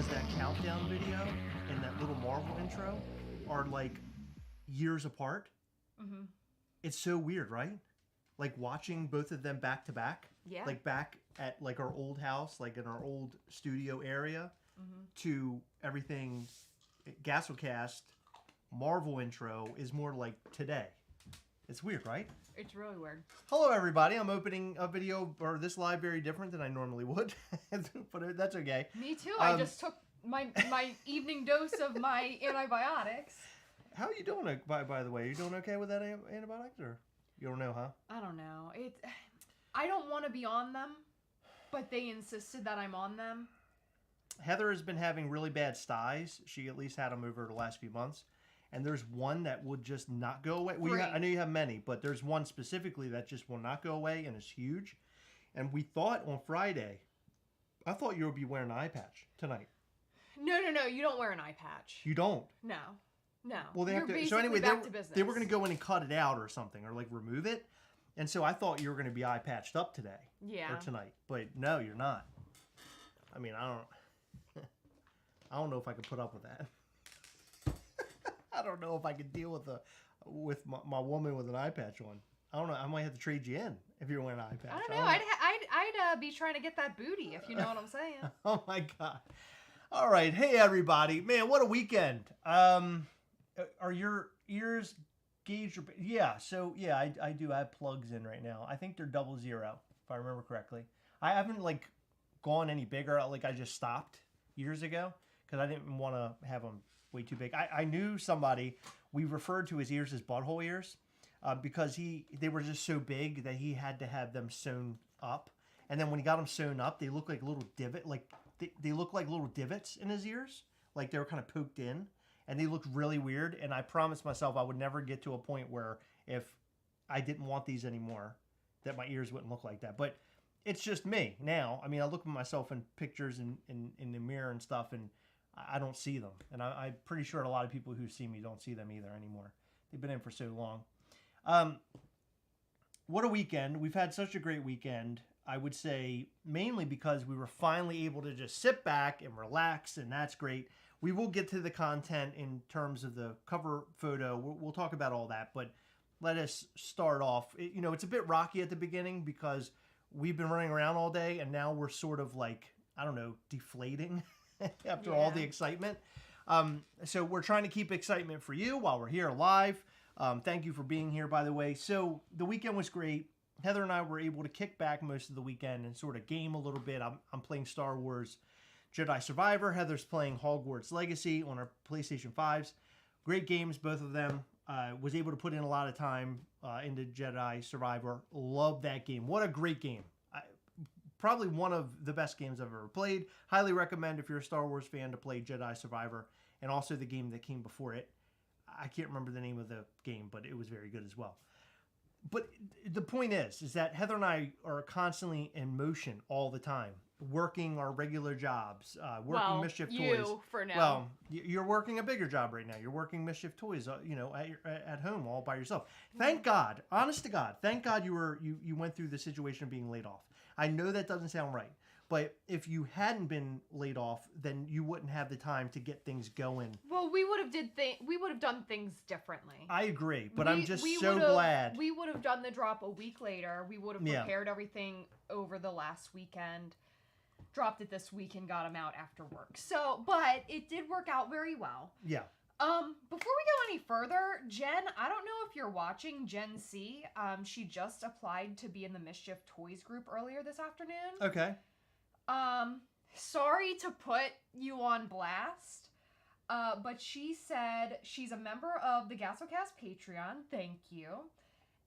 because that countdown video and that little Marvel intro are like years apart. Mm-hmm. It's so weird, right? Like watching both of them back to back. Yeah. Like back at like our old house, like in our old studio area, to everything. Gastlecast Marvel intro is more like today. It's weird, right? It's really weird. Hello, everybody. I'm opening a video or this live very different than I normally would, but that's okay. Me too. I just took my evening dose of my antibiotics. How are you doing? By the way, are you doing okay with that antibiotics, or you don't know, huh? I don't know. I don't want to be on them, but they insisted that I'm on them. Heather has been having really bad styes. She at least had them over the last few months. And there's one that would just not go away. Well, I know you have many, but there's one specifically that just will not go away, and it's huge. And we thought on Friday, I thought you would be wearing an eye patch tonight. No. You don't wear an eye patch. You don't? No. Well, they have to. So anyway, they were going to go in and cut it out or something, or like remove it. And so I thought you were going to be eye patched up today. Yeah. Or tonight. But no, you're not. I mean, I don't know if I can put up with that. I don't know if I could deal with my woman with an eye patch on. I don't know. I might have to trade you in if you're wearing an eye patch. I don't know. I'd be trying to get that booty, if you know what I'm saying. Oh my God. All right. Hey everybody. Man, what a weekend. Are your ears gauged? Yeah. So yeah, I do have plugs in right now. I think they're 00, if I remember correctly. I haven't like gone any bigger. Like I just stopped years ago because I didn't want to have them way too big. I knew somebody, we referred to his ears as butthole ears because they were just so big that he had to have them sewn up. And then when he got them sewn up, they look like little they look like little divots in his ears. Like they were kind of poked in and they looked really weird. And I promised myself I would never get to a point where if I didn't want these anymore, that my ears wouldn't look like that. But it's just me now. I mean, I look at myself in pictures in the mirror and stuff, and I don't see them. And I'm pretty sure a lot of people who see me don't see them either anymore. They've been in for so long. What a weekend. We've had such a great weekend. I would say mainly because we were finally able to just sit back and relax, and that's great. We will get to the content in terms of the cover photo. We'll talk about all that, but let us start off. It's a bit rocky at the beginning because we've been running around all day, and now we're sort of like, I don't know, deflating after all the excitement. So we're trying to keep excitement for you while we're here live. Thank you for being here, by the way. So the weekend was great. Heather and I were able to kick back most of the weekend and sort of game a little bit. I'm playing Star Wars Jedi Survivor. Heather's playing Hogwarts Legacy on our PlayStation 5s. Great games, both of them. Was able to put in a lot of time into Jedi Survivor. Love that game. What a great game. Probably one of the best games I've ever played. Highly recommend if you're a Star Wars fan to play Jedi Survivor, and also the game that came before it. I can't remember the name of the game, but it was very good as well. But the point is that Heather and I are constantly in motion all the time, working our regular jobs, working Mischief Toys. For now. Well, you're working a bigger job right now. You're working Mischief Toys, at home all by yourself. Thank God, honest to God, thank God you went through the situation of being laid off. I know that doesn't sound right, but if you hadn't been laid off, then you wouldn't have the time to get things going. Well, we would have done things differently. I agree, but I'm just so glad. We would have done the drop a week later. We would have prepared everything over the last weekend, dropped it this week, and got them out after work. So, but it did work out very well. Yeah. Before we go any further, Jen, I don't know if you're watching, Gen C, she just applied to be in the Mischief Toys group earlier this afternoon. Okay. Sorry to put you on blast, but she said she's a member of the Gastlecast Patreon, thank you,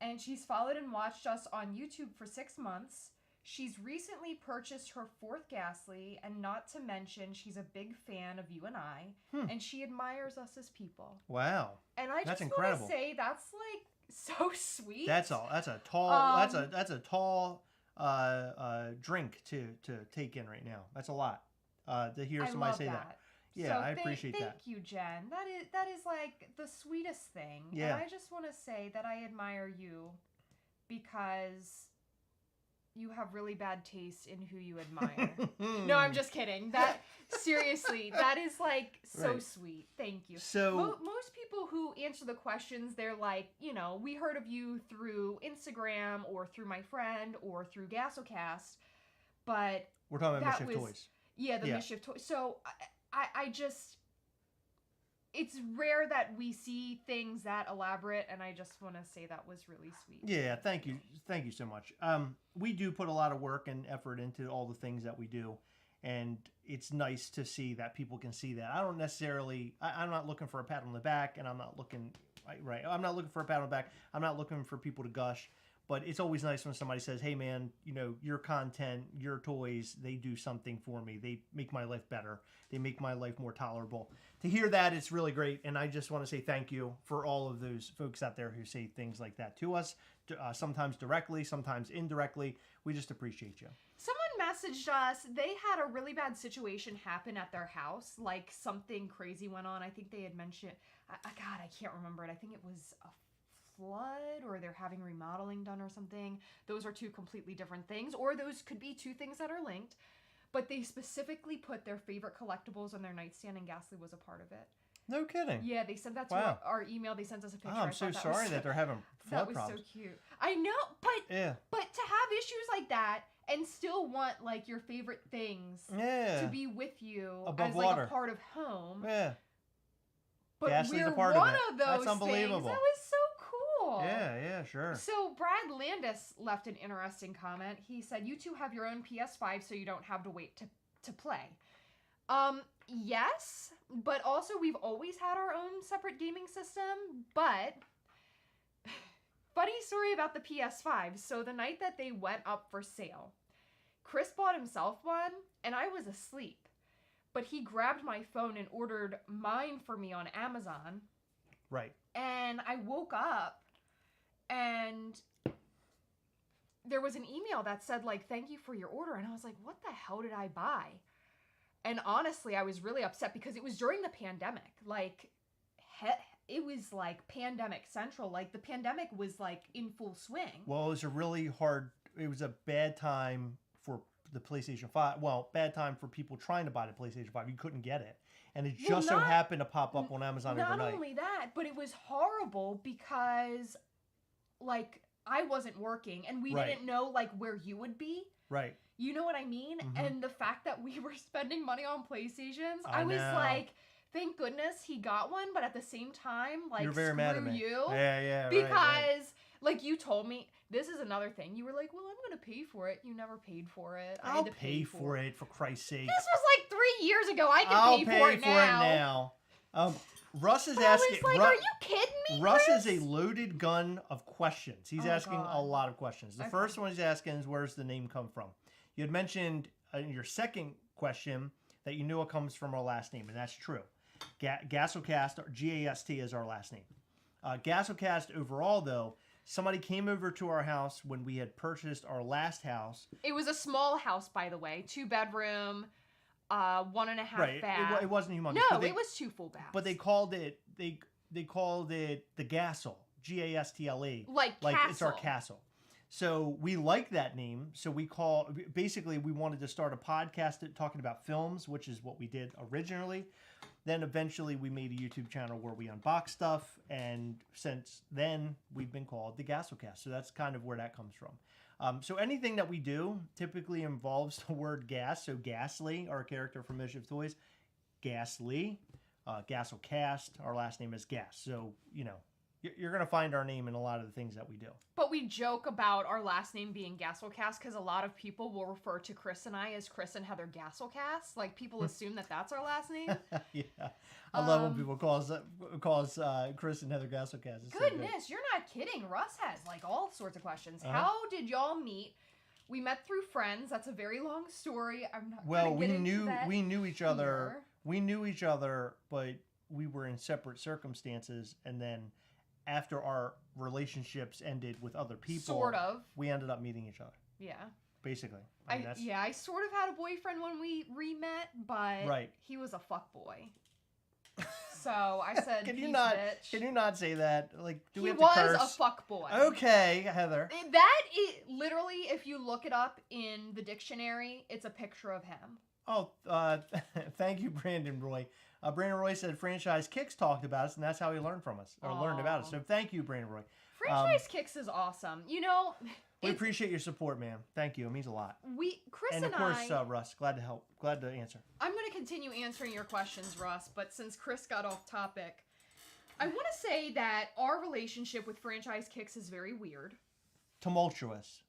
and she's followed and watched us on YouTube for 6 months. She's recently purchased her 4th Ghastly, and not to mention, she's a big fan of you and I, and she admires us as people. Wow. And I that's just incredible. want to say that's like so sweet. That's a tall drink to take in right now. That's a lot. To hear somebody say that. Yeah, so I appreciate that. Thank you, Jen. That is like the sweetest thing. Yeah. And I just want to say that I admire you because you have really bad taste in who you admire. No, I'm just kidding. That seriously, that is like so Right. sweet. Thank you. So Most people who answer the questions, they're like, we heard of you through Instagram or through my friend or through Gastlecast, but we're talking about that Mischief was- Toys. yeah, the Yeah. Mischief Toys. So I just, it's rare that we see things that elaborate, and I just want to say that was really sweet. Yeah, thank you so much. We do put a lot of work and effort into all the things that we do, and it's nice to see that people can see that. I don't necessarily, I'm not looking for a pat on the back, and I'm not looking, right, I'm not looking for a pat on the back. I'm not looking for people to gush, but it's always nice when somebody says, hey man, your content, your toys, they do something for me. They make my life better. They make my life more tolerable. To hear that, it's really great, and I just want to say thank you for all of those folks out there who say things like that to us, sometimes directly, sometimes indirectly. We just appreciate you. Someone messaged us. They had a really bad situation happen at their house. Like something crazy went on. I think they had mentioned, God, I can't remember it. I think it was a flood or they're having remodeling done or something. Those are two completely different things, or those could be two things that are linked. But they specifically put their favorite collectibles on their nightstand, and Ghastly was a part of it. No kidding. Yeah, they sent that to Wow. our email. They sent us a picture. Oh, I'm so sorry that they're having flood that was problems. so cute. I know, but Yeah. But to have issues like that and still want like your favorite things Yeah. to be with you Above as like water. a part of home. Yeah. But Ghastly's we're a part of one it. of those That's things. unbelievable. That was so cool. Yeah, sure. So Brad Landis left an interesting comment. He said, "You two have your own PS5, so you don't have to wait to play." Yes, but also we've always had our own separate gaming system. But funny story about the PS5. So the night that they went up for sale, Chris bought himself one, and I was asleep. But he grabbed my phone and ordered mine for me on Amazon. Right. And I woke up, and there was an email that said, like, thank you for your order. And I was like, what the hell did I buy? And honestly, I was really upset because it was during the pandemic. Like, it was like pandemic central. Like, the pandemic was like in full swing. Well, it was a really hard, it was a bad time for the PlayStation 5. Well, bad time for people trying to buy the PlayStation 5. You couldn't get it. And it just so happened to pop up on Amazon overnight. Not only that, but it was horrible because, like, I wasn't working and we didn't know, like, where you would be. Right. You know what I mean? Mm-hmm. And the fact that we were spending money on PlayStations, I was know. like, thank goodness he got one, but at the same time, like, You're very mad at me. you. Yeah, because, right. like, you told me, this is another thing. You were like, well, I'm going to pay for it. You never paid for it. I I'll had to pay for it, for Christ's sake. This was like 3 years ago. I can I'll pay for it now. Russ is I asking. was like, are you kidding me, Russ Chris? is a loaded gun of questions. He's asking a God. lot of questions. The first one he's asking is, where's the name come from? You had mentioned in your second question that you knew it comes from our last name, and that's true. Gastlecast, G-A-S-T, is our last name. Gastlecast overall, though, somebody came over to our house when we had purchased our last house. It was a small house, by the way. 2-bedroom, 1.5 bath. It wasn't humongous. No, it was 2 full baths. But they called it they called it the Gastle, G-A-S-T-L-E. Like it's our castle. So we like that name. So we wanted to start a podcast talking about films, which is what we did originally. Then eventually we made a YouTube channel where we unbox stuff. And since then, we've been called the Gastlecast. So that's kind of where that comes from. So anything that we do typically involves the word gas. So Ghastly, our character from Mischief Toys, Ghastly, Gastlecast, our last name is Gas. So, you're going to find our name in a lot of the things that we do. But we joke about our last name being Gastlecast because a lot of people will refer to Chris and I as Chris and Heather Gastlecast. Like, people assume that that's our last name. Yeah. I love when people calls Chris and Heather Gastlecast. It's so good. Goodness, you're not kidding. Russ has, like, all sorts of questions. How did y'all meet? We met through friends. That's a very long story. I'm not going to get into that. We knew each other. here. We knew each other, but we were in separate circumstances, and then after our relationships ended with other people, Sort of. we ended up meeting each other. Yeah. Basically. I sort of had a boyfriend when we re-met, but Right. he was a fuck boy. So I said, Can peace, you not? bitch. Can you not say that? Like, do we He have to was curse? a fuckboy. Okay, Heather. That is literally, if you look it up in the dictionary, it's a picture of him. Oh, thank you, Brandon Roy. Brandon Roy said Franchise Kicks talked about us, and that's how he learned from us, or learned about us. So thank you, Brandon Roy. Franchise Kicks is awesome. You know, we appreciate your support, man. Thank you. It means a lot. Chris and of course, Russ, glad to help. Glad to answer. I'm going to continue answering your questions, Russ, but since Chris got off topic, I want to say that our relationship with Franchise Kicks is very weird. Tumultuous.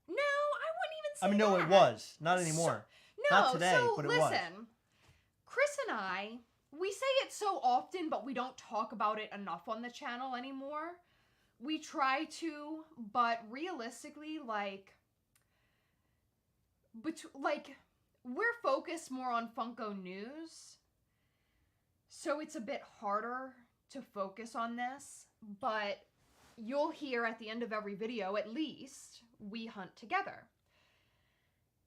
No, I wouldn't even say I mean, no, that. it was. Not anymore. Not today, but it was. Listen, Chris and I, we say it so often, but we don't talk about it enough on the channel anymore. We try to, but realistically, we're focused more on Funko news, so it's a bit harder to focus on this, but you'll hear at the end of every video, at least, we hunt together.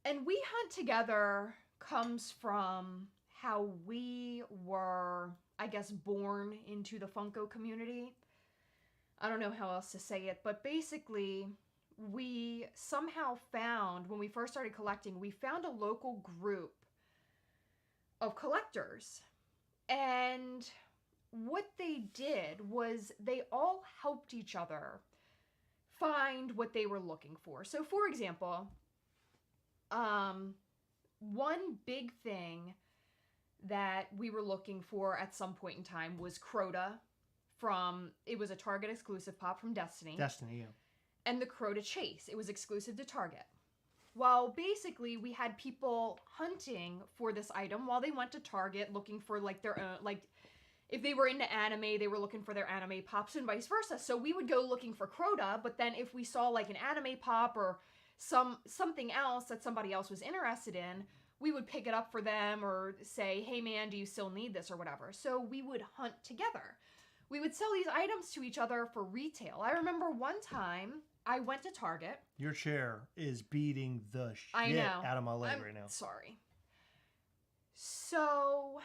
And we hunt together comes from how we were, I guess, born into the Funko community. I don't know how else to say it, but basically, we somehow found, when we first started collecting, we found a local group of collectors. And what they did was they all helped each other find what they were looking for. So, for example, one big thing that we were looking for at some point in time was Crota it was a Target exclusive pop from Destiny. Destiny, yeah. And the Crota Chase. It was exclusive to Target. Well, basically, we had people hunting for this item while they went to Target looking for, like, their own, if they were into anime, they were looking for their anime pops and vice versa. So we would go looking for Crota, but then if we saw, like, an anime pop or something else that somebody else was interested in, we would pick it up for them or say, hey, man, do you still need this or whatever. So we would hunt together. We would sell these items to each other for retail. I remember one time I went to Target. Your chair is beating the shit out of my leg right now. Sorry. So,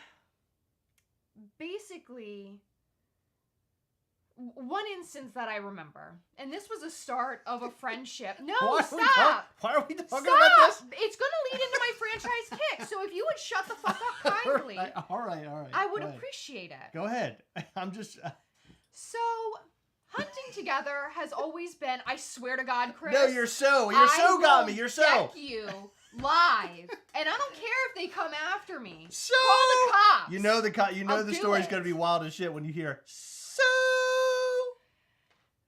basically, one instance that I remember, and this was a start of a friendship. No, stop! Why are we talking about this? It's going to lead into my franchise kick, so if you would shut the fuck up kindly, all right. I would appreciate it. Go ahead. I'm just... So, hunting together has always been, I swear to God, Chris. No, you're so got me. You're so. Deck you live, and I don't care if they come after me. So. Call the cops. You know the story's gonna be wild as shit when you hear so.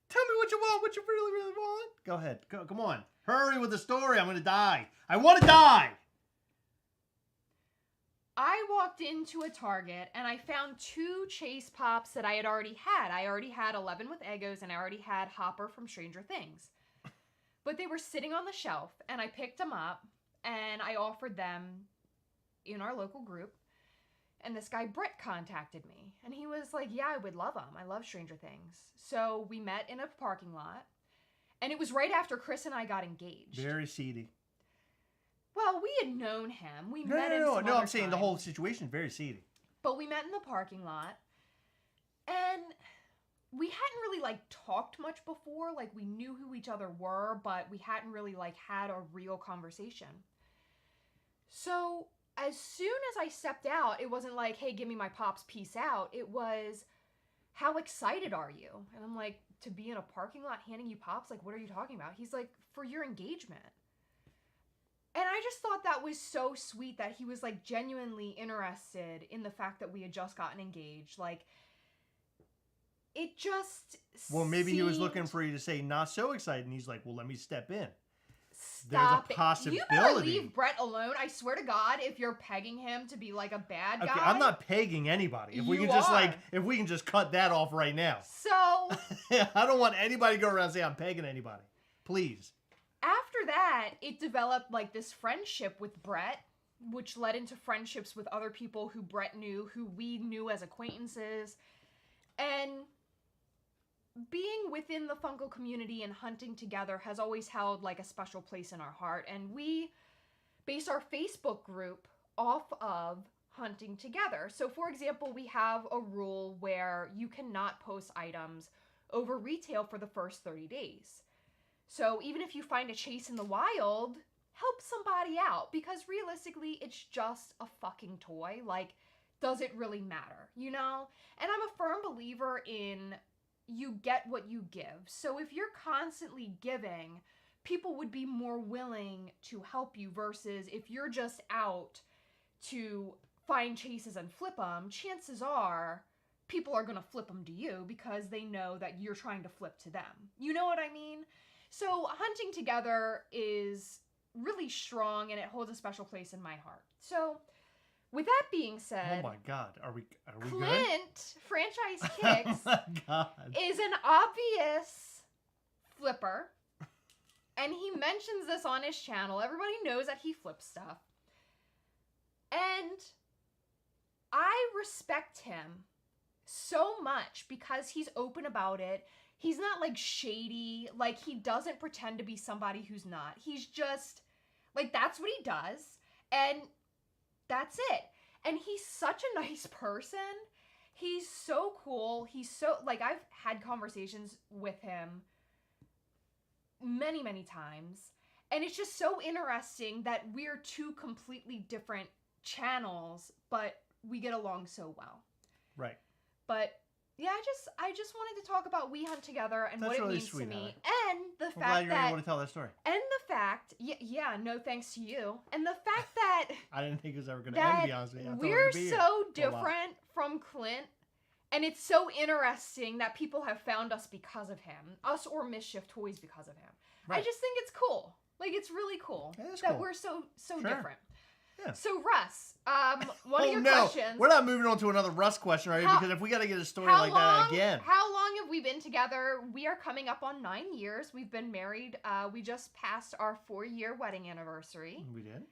Tell me what you want. What you really, really want. Go ahead. Come on. Hurry with the story. I'm gonna die. I want to die. I walked into a Target and I found 2 Chase Pops that I had already had. I already had 11 with Eggos and I already had Hopper from Stranger Things. But they were sitting on the shelf and I picked them up and I offered them in our local group. And this guy, Britt, contacted me. And he was like, yeah, I would love them. I love Stranger Things. So we met in a parking lot. And it was right after Chris and I got engaged. Very seedy. Well, we had known him. We met in some No, other I'm saying time. the whole situation is very seedy. But we met in the parking lot. And we hadn't really, talked much before. We knew who each other were, but we hadn't really, had a real conversation. So, as soon as I stepped out, it wasn't like, hey, give me my pops, peace out. It was, how excited are you? And I'm like, to be in a parking lot handing you pops? What are you talking about? He's like, for your engagement. And I just thought that was so sweet that he was, genuinely interested in the fact that we had just gotten engaged. It just Well, maybe he was looking for you to say, not so excited, and he's like, well, let me step in. Stop There's a possibility. You better leave Brett alone. I swear to God, if you're pegging him to be, a bad guy. Okay, I'm not pegging anybody. If we can just cut that off right now. So... I don't want anybody to go around and say I'm pegging anybody. Please. After that, it developed this friendship with Brett, which led into friendships with other people who Brett knew, who we knew as acquaintances. And being within the Funko community and hunting together has always held a special place in our heart. And we based our Facebook group off of hunting together. So for example, we have a rule where you cannot post items over retail for the first 30 days. So even if you find a chase in the wild, help somebody out, because realistically, it's just a fucking toy. Like, does it really matter, you know? And I'm a firm believer in you get what you give. So if you're constantly giving, people would be more willing to help you, versus if you're just out to find chases and flip them, chances are people are going to flip them to you because they know that you're trying to flip to them. You know what I mean? So hunting together is really strong, and it holds a special place in my heart. So with that being said, oh my God, are we Clint, good? Franchise Kicks, oh my God, is an obvious flipper, and he mentions this on his channel. Everybody knows that he flips stuff, and I respect him so much because he's open about it. He's not like shady, like he doesn't pretend to be somebody who's not. He's just like, that's what he does, and that's it. And he's such a nice person. He's so cool. He's so, like, I've had conversations with him many, many times, and it's just so interesting that we're two completely different channels, but we get along so well. Right. But yeah, I just wanted to talk about We Hunt Together and That's what it really means sweet, to me, Heather. and the I'm fact glad you're that, able to tell that story. and the fact, yeah, no thanks to you, and the fact that I didn't think it was ever going to end, to be honest with you. I thought we were we're gonna be here so for a while. different from Clint, and it's so interesting that people have found us because of him, us or Mischief Toys because of him. Right. I just think it's cool. Like, it's really cool It is that cool. we're so Sure. different. Yeah. So Russ, one of your no. questions. We're not moving on to another Russ question, right? Because if we got to get a story like that again. How long have we been together? We are coming up on 9 years. We've been married. We just passed our 4-year wedding anniversary. We did.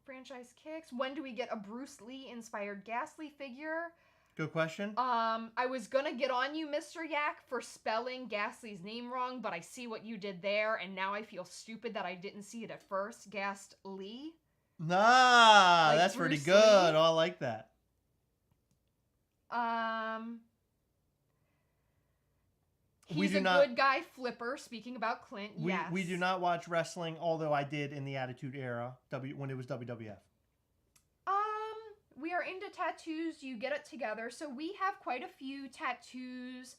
Franchise Kicks. When do we get a Bruce Lee inspired Ghastly figure? Good question. I was gonna get on you, Mr. Yak, for spelling Ghastly's name wrong, but I see what you did there, and now I feel stupid that I didn't see it at first. Gast Lee. Nah, Like that's pretty Bruce good. Lee? Oh, I like that. We He's do a not- good guy flipper, speaking about Clint, yes. We do not watch wrestling, although I did in the Attitude Era, when it was WWF. We are into tattoos. You get it together. So we have quite a few tattoos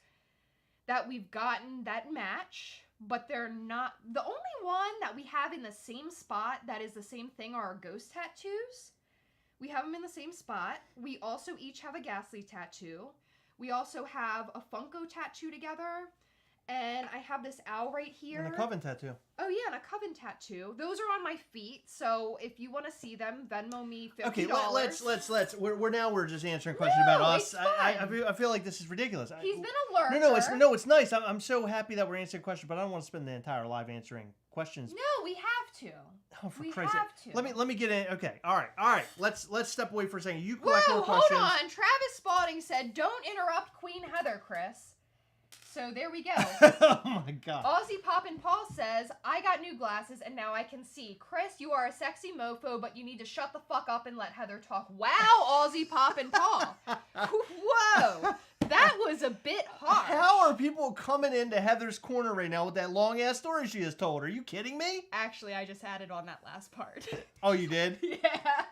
that we've gotten that match, but they're not... The only one that we have in the same spot that is the same thing are our ghost tattoos. We have them in the same spot. We also each have a Ghastly tattoo. We also have a Funko tattoo together. And I have this owl right here. And a Coven tattoo. Oh yeah, and a Coven tattoo. Those are on my feet, so if you want to see them, Venmo me $50. Okay, let's. We're just answering questions about us. It's I feel like this is ridiculous. He's been a lurker. No, it's nice. I'm so happy that we're answering questions, but I don't want to spend the entire live answering questions. No, we have to. Oh, for We Christ's have sake. to. Let me get in. Okay, all right. Let's step away for a second. You collect Whoa, more hold questions. on. Travis Spalding said, "Don't interrupt Queen Heather, Chris." So there we go. Oh my God. Aussie Poppin' Paul says, "I got new glasses and now I can see. Chris, you are a sexy mofo, but you need to shut the fuck up and let Heather talk." Wow, Aussie Poppin' Paul. Whoa, that was a bit harsh. How are people coming into Heather's corner right now with that long ass story she has told? Are you kidding me? Actually, I just added on that last part. Oh, you did? Yeah.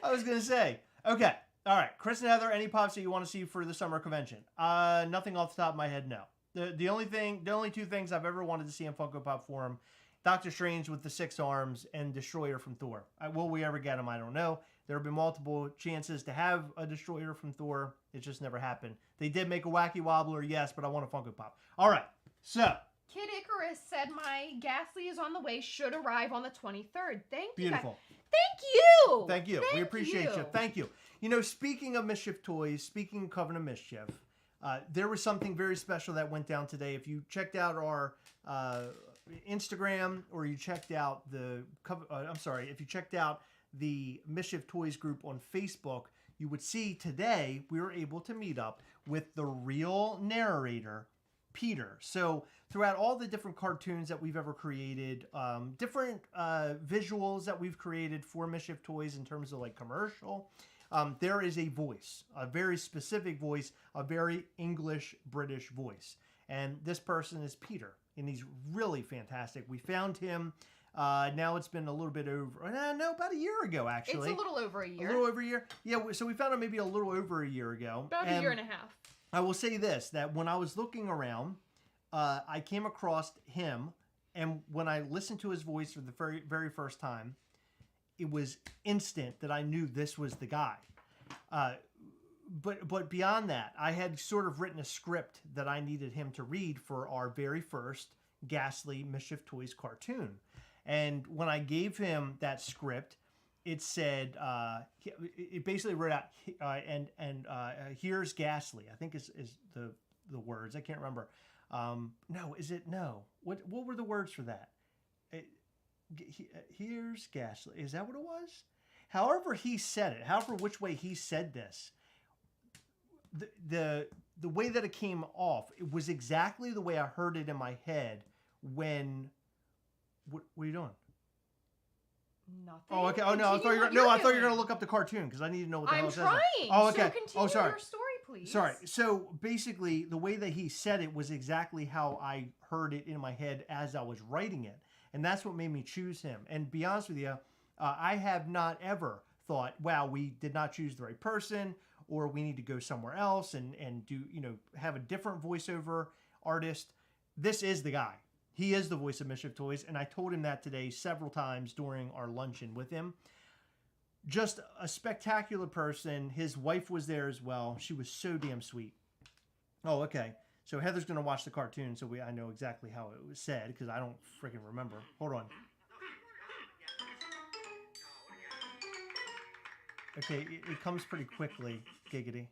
I was gonna say. Okay. All right, Chris and Heather, any pops that you want to see for the summer convention? Nothing off the top of my head, no. The only two things I've ever wanted to see in Funko Pop form, Doctor Strange with the 6 arms and Destroyer from Thor. Will we ever get him? I don't know. There have been multiple chances to have a Destroyer from Thor. It just never happened. They did make a Wacky Wobbler, yes, but I want a Funko Pop. All right, so. Kid Icarus said, "My Ghastly is on the way, should arrive on the 23rd. Thank you. Beautiful. Thank you. Thank you. We appreciate you. Thank you. You know, speaking of Mischief Toys, speaking of Coven of Mischief, there was something very special that went down today. If you checked out our Instagram, or you checked out if you checked out the Mischief Toys group on Facebook, you would see today we were able to meet up with the real Narrator Peter. So throughout all the different cartoons that we've ever created, different visuals that we've created for Mischief Toys in terms of like commercial, there is a voice, a very specific voice, a very English British voice. And this person is Peter, and he's really fantastic. We found him. Now it's been a little bit over, no, about a year ago, actually. It's a little over a year. A little over a year. Yeah, so we found him maybe a little over a year ago. About a year and a half. I will say this, that when I was looking around, I came across him, and when I listened to his voice for the very, very first time, it was instant that I knew this was the guy. But beyond that, I had sort of written a script that I needed him to read for our very first Ghastly Mischief Toys cartoon. And when I gave him that script, it said, it basically wrote out, here's Ghastly, I think is the words. I can't remember. No, is it? No. What were the words for that? Here's Ghastly. Is that what it was? However he said it, however which way he said this, the way that it came off, it was exactly the way I heard it in my head when... What are you doing? Nothing. Oh, okay. Oh no, I thought you were gonna look up the cartoon because I need to know what the hell it says. I'm trying. Oh, okay. So continue your story, please. Sorry. So basically, the way that he said it was exactly how I heard it in my head as I was writing it, and that's what made me choose him. And to be honest with you, I have not ever thought, "Wow, we did not choose the right person," or "We need to go somewhere else and do have a different voiceover artist." This is the guy. He is the voice of Mischief Toys, and I told him that today several times during our luncheon with him. Just a spectacular person. His wife was there as well. She was so damn sweet. Oh, okay. So Heather's going to watch the cartoon, so I know exactly how it was said, because I don't freaking remember. Hold on. Okay, it comes pretty quickly, giggity.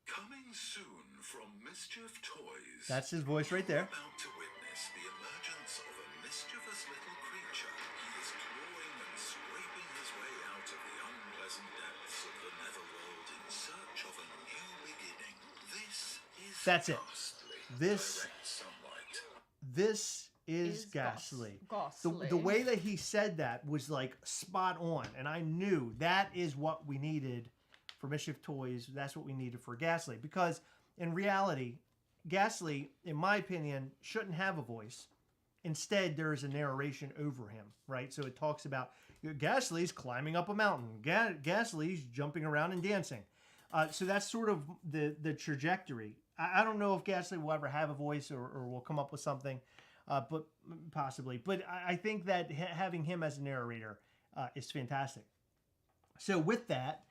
Coming soon from Mischief Toys. That's his voice right there. About to witness the emergence of a mischievous little creature. He is clawing and scraping his way out of the unpleasant depths of the netherworld in search of a new beginning. This is That's it. Ghastly. This Direct sunlight. This is Ghastly. Ghastly. The way that he said that was like spot on, and I knew that is what we needed for Mischief Toys. That's what we needed for Ghastly, because in reality, Ghastly, in my opinion, shouldn't have a voice. Instead, there is a narration over him, right? So it talks about Ghastly's climbing up a mountain. Ghastly's jumping around and dancing. So that's sort of the trajectory. I don't know if Ghastly will ever have a voice or will come up with something, but possibly. But I think that having him as a narrator is fantastic. So with that,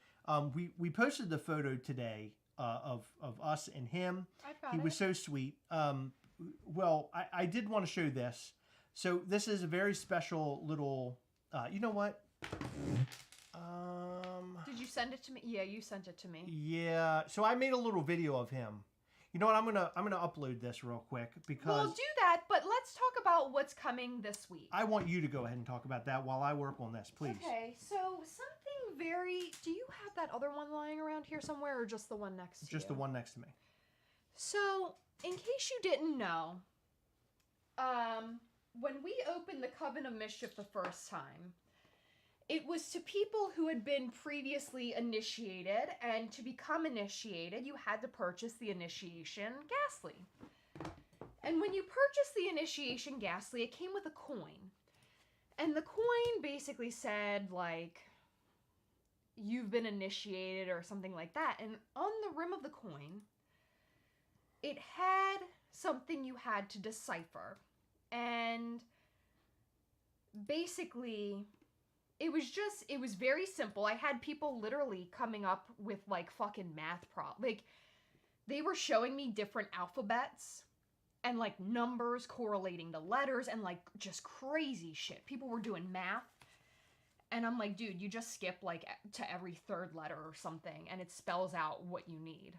we posted the photo today of us and him. He was so sweet. Well, I did want to show this. So this is a very special little, you know what? Did you send it to me? Yeah, you sent it to me. Yeah. So I made a little video of him. You know what? I'm gonna upload this real quick because We'll do that, but let's talk about what's coming this week. I want you to go ahead and talk about that while I work on this, please. Okay, so something very... Do you have that other one lying around here somewhere, or just the one next to you? Just the one next to me. So, in case you didn't know, when we opened the Coven of Mischief the first time, it was to people who had been previously initiated, and to become initiated, you had to purchase the initiation Ghastly. And when you purchased the initiation Ghastly, it came with a coin. And the coin basically said, like, you've been initiated or something like that. And on the rim of the coin, it had something you had to decipher. And basically, it was very simple. I had people literally coming up with, like, fucking math problems. Like, they were showing me different alphabets and, like, numbers correlating to letters and, like, just crazy shit. People were doing math. And I'm like, dude, you just skip, like, to every third letter or something, and it spells out what you need.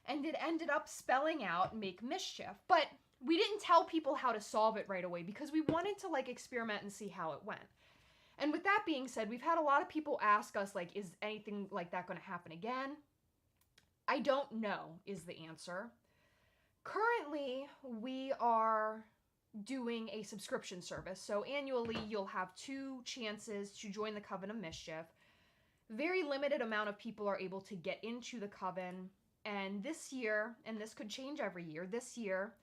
And it ended up spelling out make mischief. But we didn't tell people how to solve it right away because we wanted to, like, experiment and see how it went. And with that being said, we've had a lot of people ask us, like, is anything like that going to happen again? I don't know is the answer. Currently, we are doing a subscription service. So annually, you'll have 2 chances to join the Coven of Mischief. Very limited amount of people are able to get into the Coven. And this year, and this could change every year, this year,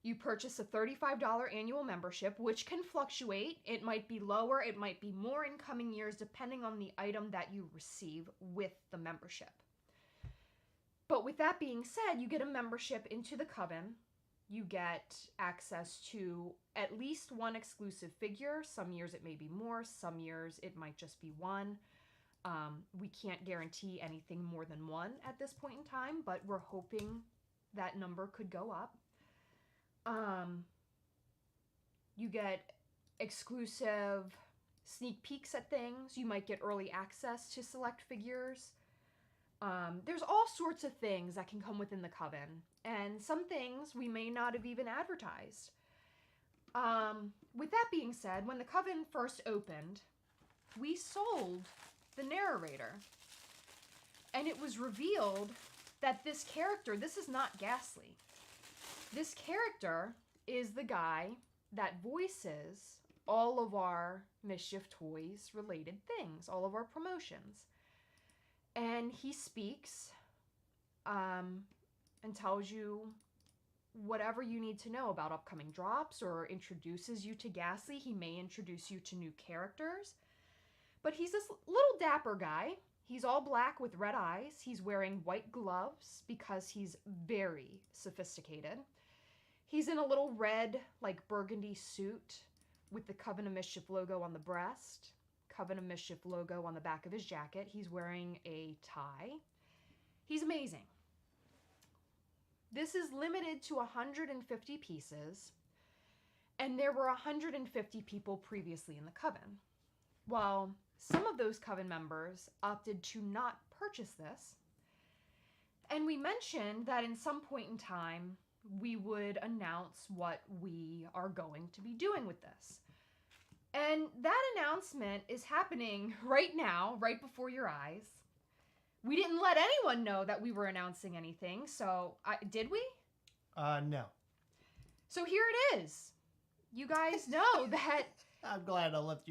you purchase a $35 annual membership, which can fluctuate. It might be lower, it might be more in coming years, depending on the item that you receive with the membership. But with that being said, you get a membership into the Coven. You get access to at least 1 exclusive figure. Some years it may be more, some years it might just be 1. We can't guarantee anything more than 1 at this point in time, but we're hoping that number could go up. You get exclusive sneak peeks at things. You might get early access to select figures. There's all sorts of things that can come within the Coven, and some things we may not have even advertised. With that being said, when the Coven first opened, we sold the Narrator, and it was revealed that this character, this is not Ghastly. This character is the guy that voices all of our Mischief Toys related things, all of our promotions. And he speaks and tells you whatever you need to know about upcoming drops, or introduces you to Ghastly. He may introduce you to new characters. But he's this little dapper guy. He's all black with red eyes. He's wearing white gloves because he's very sophisticated. He's in a little red, like burgundy suit with the Coven of Mischief logo on the breast, Coven of Mischief logo on the back of his jacket. He's wearing a tie. He's amazing. This is limited to 150 pieces, and there were 150 people previously in the Coven. Well, some of those Coven members opted to not purchase this, and we mentioned that in some point in time, we would announce what we are going to be doing with this. And that announcement is happening right now, right before your eyes. We didn't let anyone know that we were announcing anything, so did we? No. So here it is. You guys know that I'm glad I left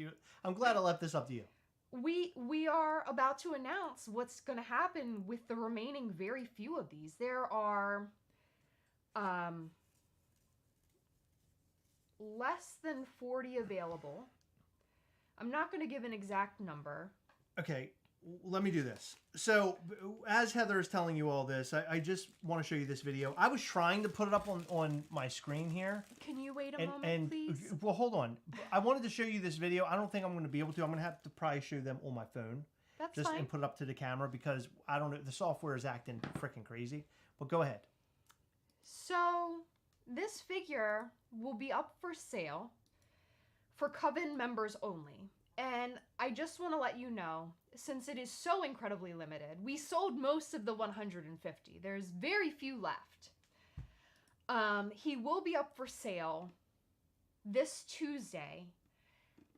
this up to you. we are about to announce what's going to happen with the remaining very few of these. There are less than 40 available. I'm not going to give an exact number. Okay, let me do this. So, as Heather is telling you all this, I just want to show you this video. I was trying to put it up on my screen here. Can you wait a moment, please? Well, hold on. I wanted to show you this video. I don't think I'm going to be able to. I'm going to have to probably show them on my phone. That's just fine. And put it up to the camera because I don't know. The software is acting freaking crazy. But go ahead. So, this figure will be up for sale for Coven members only. And I just want to let you know, since it is so incredibly limited, we sold most of the 150. There's very few left. He will be up for sale this Tuesday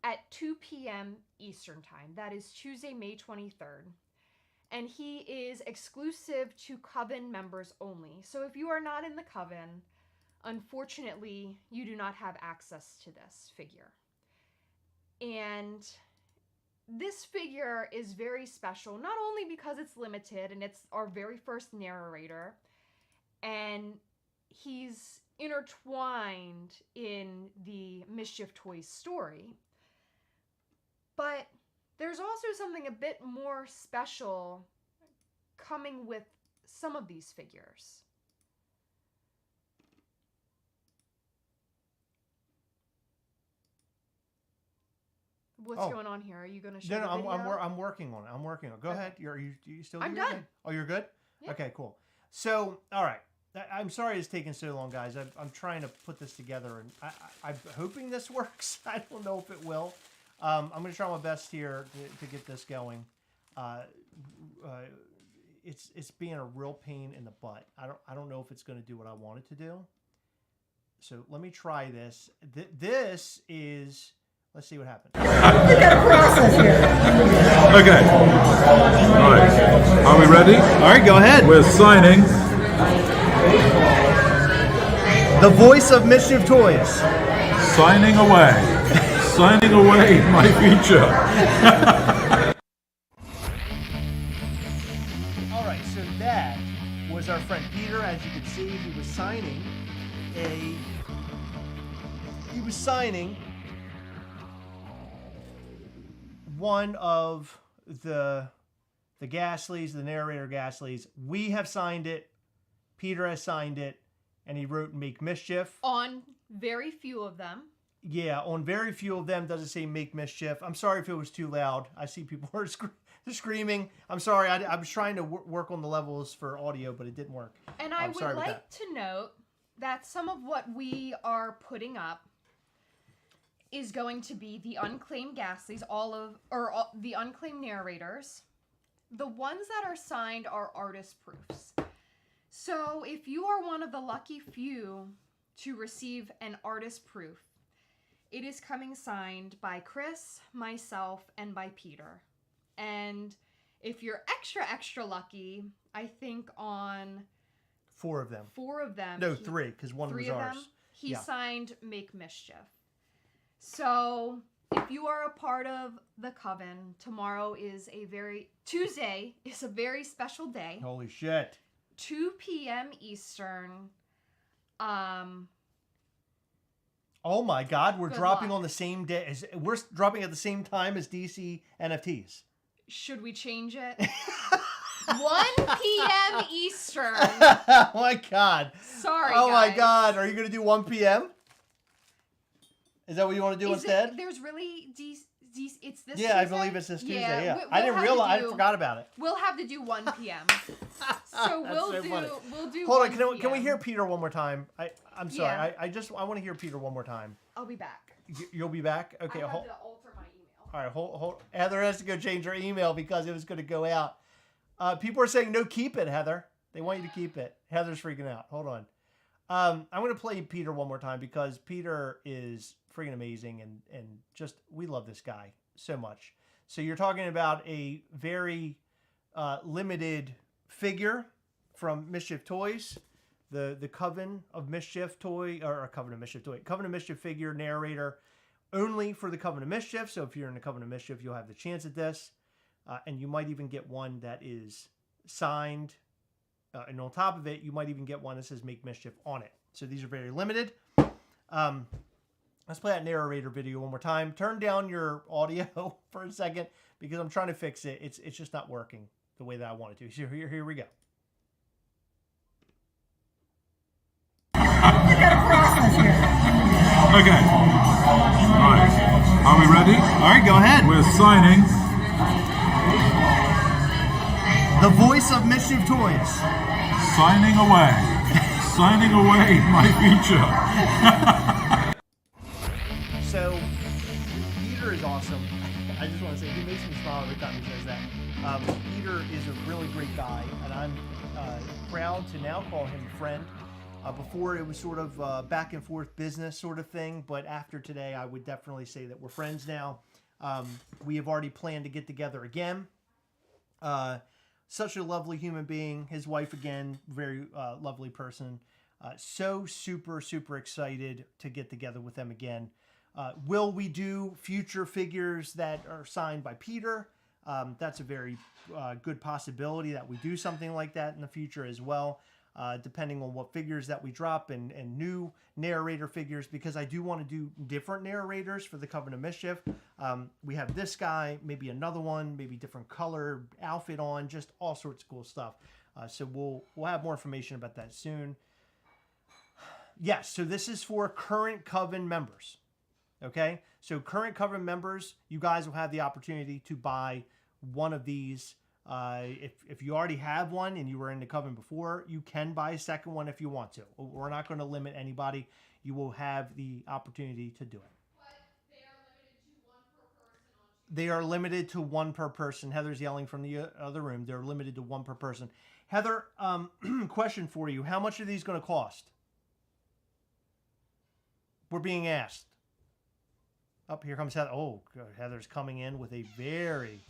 at 2 p.m. Eastern Time. That is Tuesday, May 23rd. And he is exclusive to Coven members only. So if you are not in the Coven, unfortunately, you do not have access to this figure. And this figure is very special, not only because it's limited and it's our very first Narrator, and he's intertwined in the Mischief Toys story, but there's also something a bit more special coming with some of these figures. What's going on here? Are you going to show the video? I'm working on it. Go ahead. Are you still I'm doing done. it? Oh, you're good? Yeah. Okay, cool. So, all right. I'm sorry it's taking so long, guys. I'm trying to put this together, and I'm hoping this works. I don't know if it will. I'm going to try my best here to get this going. It's being a real pain in the butt. I don't know if it's going to do what I want it to do. So let me try this. This is... Let's see what happens. We got a process here. Okay. All right. Are we ready? All right, go ahead. We're signing The voice of Mischief Toys. Signing away. Signing away my future. All right, so that was our friend Peter. As you can see, he was signing one of the Gastleys, the Narrator Gastleys. We have signed it. Peter has signed it, and he wrote "Make Mischief" On very few of them. Yeah, on very few of them does it say "Make Mischief." I'm sorry if it was too loud. I see people are screaming. I'm sorry. I was trying to work on the levels for audio, but it didn't work. And I would like to note that some of what we are putting up is going to be the unclaimed Gastleys, the unclaimed Narrators. The ones that are signed are artist proofs. So if you are one of the lucky few to receive an artist proof, it is coming signed by Chris, myself, and by Peter. And if you're extra lucky, I think on four of them. No, three, because one was ours. He signed "Make Mischief." So if you are a part of the Coven, Tuesday is a very special day. Holy shit. 2 p.m. Eastern. Oh my God, we're dropping on the same day. We're dropping at the same time as DC NFTs. Should we change it? 1 p.m. Eastern. Oh my God. Sorry, Oh guys. my God. Are you going to do 1 p.m.? Is that what you want to do instead? There's really it's this Tuesday? I believe it's this Tuesday, yeah. We'll I didn't realize. I forgot about it. We'll have to do 1 p.m. So we'll do Hold 1 on, can we hear Peter one more time? I'm sorry. Yeah. I want to hear Peter one more time. I'll be back. You'll be back? Okay, I have to alter my email. All right, hold. Heather has to go change her email because it was going to go out. People are saying, no, keep it, Heather. They want you to keep it. Heather's freaking out. Hold on. I'm going to play Peter one more time because Peter is freaking amazing and just, we love this guy so much. So you're talking about a very limited figure from Mischief Toys, the Coven of Mischief toy, or Coven of Mischief toy, Coven of Mischief figure Narrator, only for the Coven of Mischief. So if you're in the Coven of Mischief, you'll have the chance at this. And you might even get one that is signed. And on top of it, you might even get one that says "Make Mischief" on it. So these are very limited. Let's play that Narrator video one more time. Turn down your audio for a second because I'm trying to fix it. It's just not working the way that I want it to. So here we go. You got a process here. Okay. Right. Are we ready? All right, go ahead. We're signing. The voice of Mischief Toys. Signing away. Signing away my future. So, Peter is awesome. I just want to say, he makes me smile every time he says that. Peter is a really great guy, and I'm proud to now call him a friend. Before, it was sort of back and forth business sort of thing, but after today, I would definitely say that we're friends now. We have already planned to get together again. Such a lovely human being. His wife, again, very lovely person. So super excited to get together with them again. Will we do future figures that are signed by Peter? That's a very good possibility that we do something like that in the future as well, depending on what figures that we drop and new Narrator figures, because I do want to do different Narrators for the Coven of Mischief. We have this guy, maybe another one, maybe different color outfit on, just all sorts of cool stuff. So we'll have more information about that soon. Yes, so this is for current Coven members. Okay, so current Coven members, you guys will have the opportunity to buy one of these. If you already have one and you were in the Coven before, you can buy a second one if you want to. We're not going to limit anybody. You will have the opportunity to do it. But they are limited to one per person. Heather's yelling from the other room. They're limited to one per person. Heather, question for you. How much are these going to cost? We're being asked. Up here comes Heather. Oh, Heather's coming in with a very...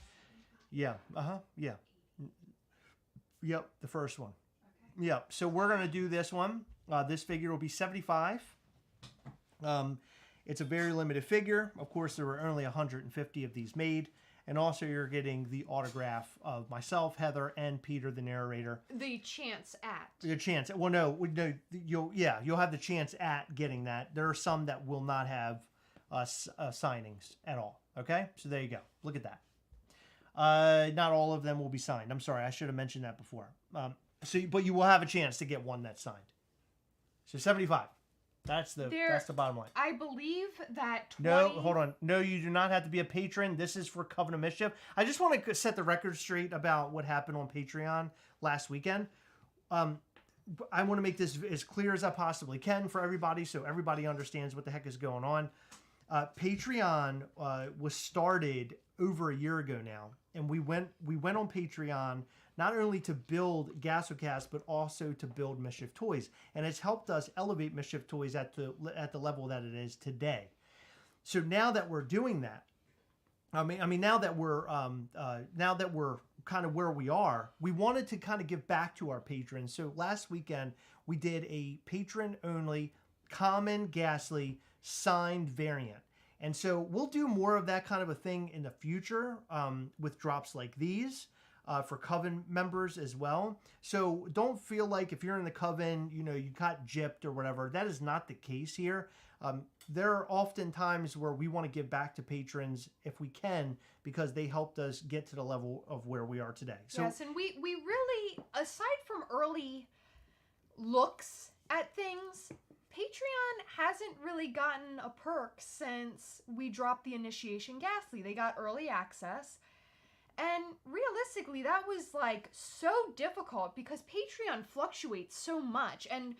Yeah. Yeah. Yep. The first one. Okay. Yep. So we're going to do this one. This figure will be $75. It's a very limited figure. Of course, there were only 150 of these made. And also you're getting the autograph of myself, Heather, and Peter, the narrator. The chance at. Your chance. Well, no, you'll have the chance at getting that. There are some that will not have signings at all. Okay, so there you go. Look at that. Not all of them will be signed. I'm sorry, I should have mentioned that before. But you will have a chance to get one that's signed. So 75. That's the bottom line. I believe that 20... No, hold on. No, you do not have to be a patron. This is for Coven of Mischief. I just want to set the record straight about what happened on Patreon last weekend. I want to make this as clear as I possibly can for everybody so everybody understands what the heck is going on. Patreon was started over a year ago now, and we went on Patreon not only to build Gastlecast, but also to build Mischief Toys. And it's helped us elevate Mischief Toys at the level that it is today. So now that we're doing that, now that we're kind of where we are, we wanted to kind of give back to our patrons. So last weekend, we did a patron-only common Ghastly signed variant. And so we'll do more of that kind of a thing in the future with drops like these. For Coven members as well. So don't feel like if you're in the Coven, you got gypped or whatever. That is not the case here. There are often times where we want to give back to patrons if we can, because they helped us get to the level of where we are today. So, yes, and we really, aside from early looks at things, Patreon hasn't really gotten a perk since we dropped the Initiation Ghastly. They got early access. And realistically, that was like so difficult because Patreon fluctuates so much. And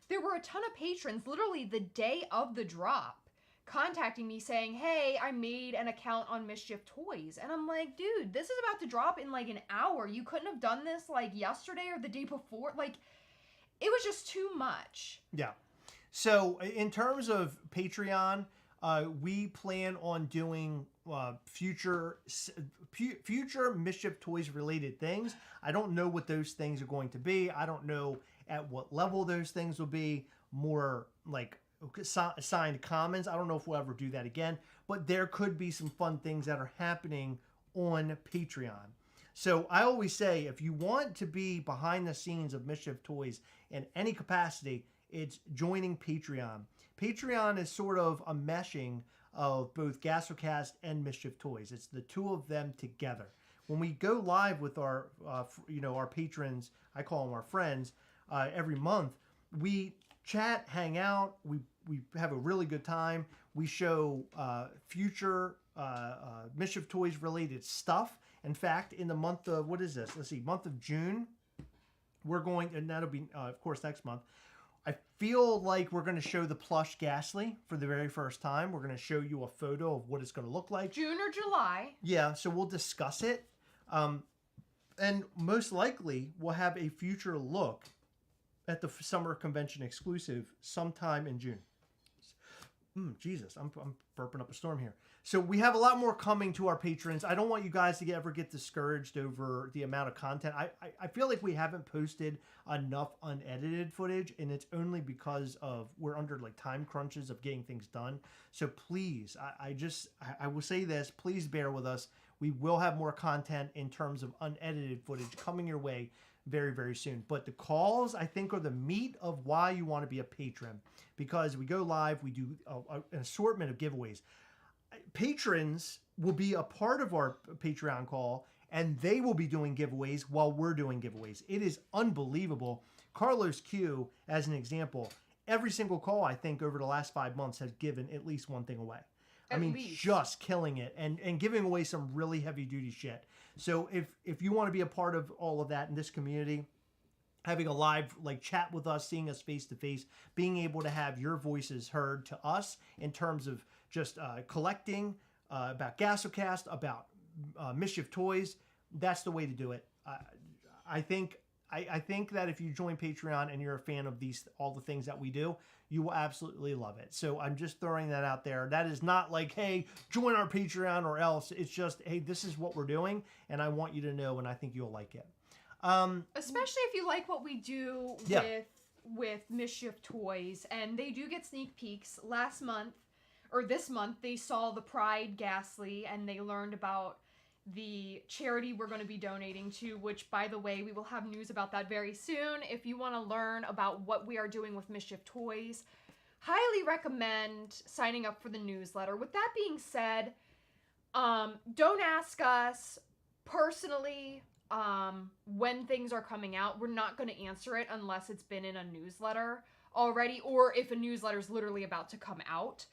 there were a ton of patrons literally the day of the drop contacting me saying, hey, I made an account on Mischief Toys. And I'm like, dude, this is about to drop in like an hour. You couldn't have done this like yesterday or the day before. Like, it was just too much. Yeah. So in terms of Patreon, we plan on doing future Mischief Toys related things. I don't know what those things are going to be. I don't know at what level those things will be. More like signed commons. I don't know if we'll ever do that again. But there could be some fun things that are happening on Patreon. So I always say, if you want to be behind the scenes of Mischief Toys in any capacity, it's joining Patreon. Patreon is sort of a meshing of both Gastlecast and Mischief Toys. It's the two of them together. When we go live with our patrons, I call them our friends, every month, we chat, hang out, we have a really good time. We show future Mischief Toys related stuff. In fact, in the month of, month of June, we're going, and that'll be, of course, next month. I feel like we're going to show the plush Ghastly for the very first time. We're going to show you a photo of what it's going to look like. June or July. Yeah, so we'll discuss it. And most likely, we'll have a future look at the summer convention exclusive sometime in June. Jesus, I'm burping up a storm here. So we have a lot more coming to our patrons. I don't want you guys to ever get discouraged over the amount of content. I feel like we haven't posted enough unedited footage, and it's only because of we're under like time crunches of getting things done. So please, I will say this, please bear with us. We will have more content in terms of unedited footage coming your way very, very soon. But the calls, I think, are the meat of why you want to be a patron, because we go live, we do an assortment of giveaways. Patrons will be a part of our Patreon call, and they will be doing giveaways while we're doing giveaways. It is unbelievable. Carlos Q, as an example, every single call, I think, over the last 5 months has given at least one thing away. Just killing it and giving away some really heavy duty shit. So if you want to be a part of all of that in this community, having a live chat with us, seeing us face to face, being able to have your voices heard to us in terms of just collecting about Gastlecast, about Mischief Toys, that's the way to do it. I think that if you join Patreon and you're a fan of all the things that we do, you will absolutely love it. So I'm just throwing that out there. That is not like, hey, join our Patreon or else. It's just, hey, this is what we're doing, and I want you to know, and I think you'll like it. Especially if you like what we do with with Mischief Toys, and they do get sneak peeks. This month, they saw the Pride Ghastly, and they learned about the charity we're going to be donating to, which, by the way, we will have news about that very soon. If you want to learn about what we are doing with Mischief Toys, highly recommend signing up for the newsletter. With that being said, don't ask us personally when things are coming out. We're not going to answer it unless it's been in a newsletter already, or if a newsletter is literally about to come out.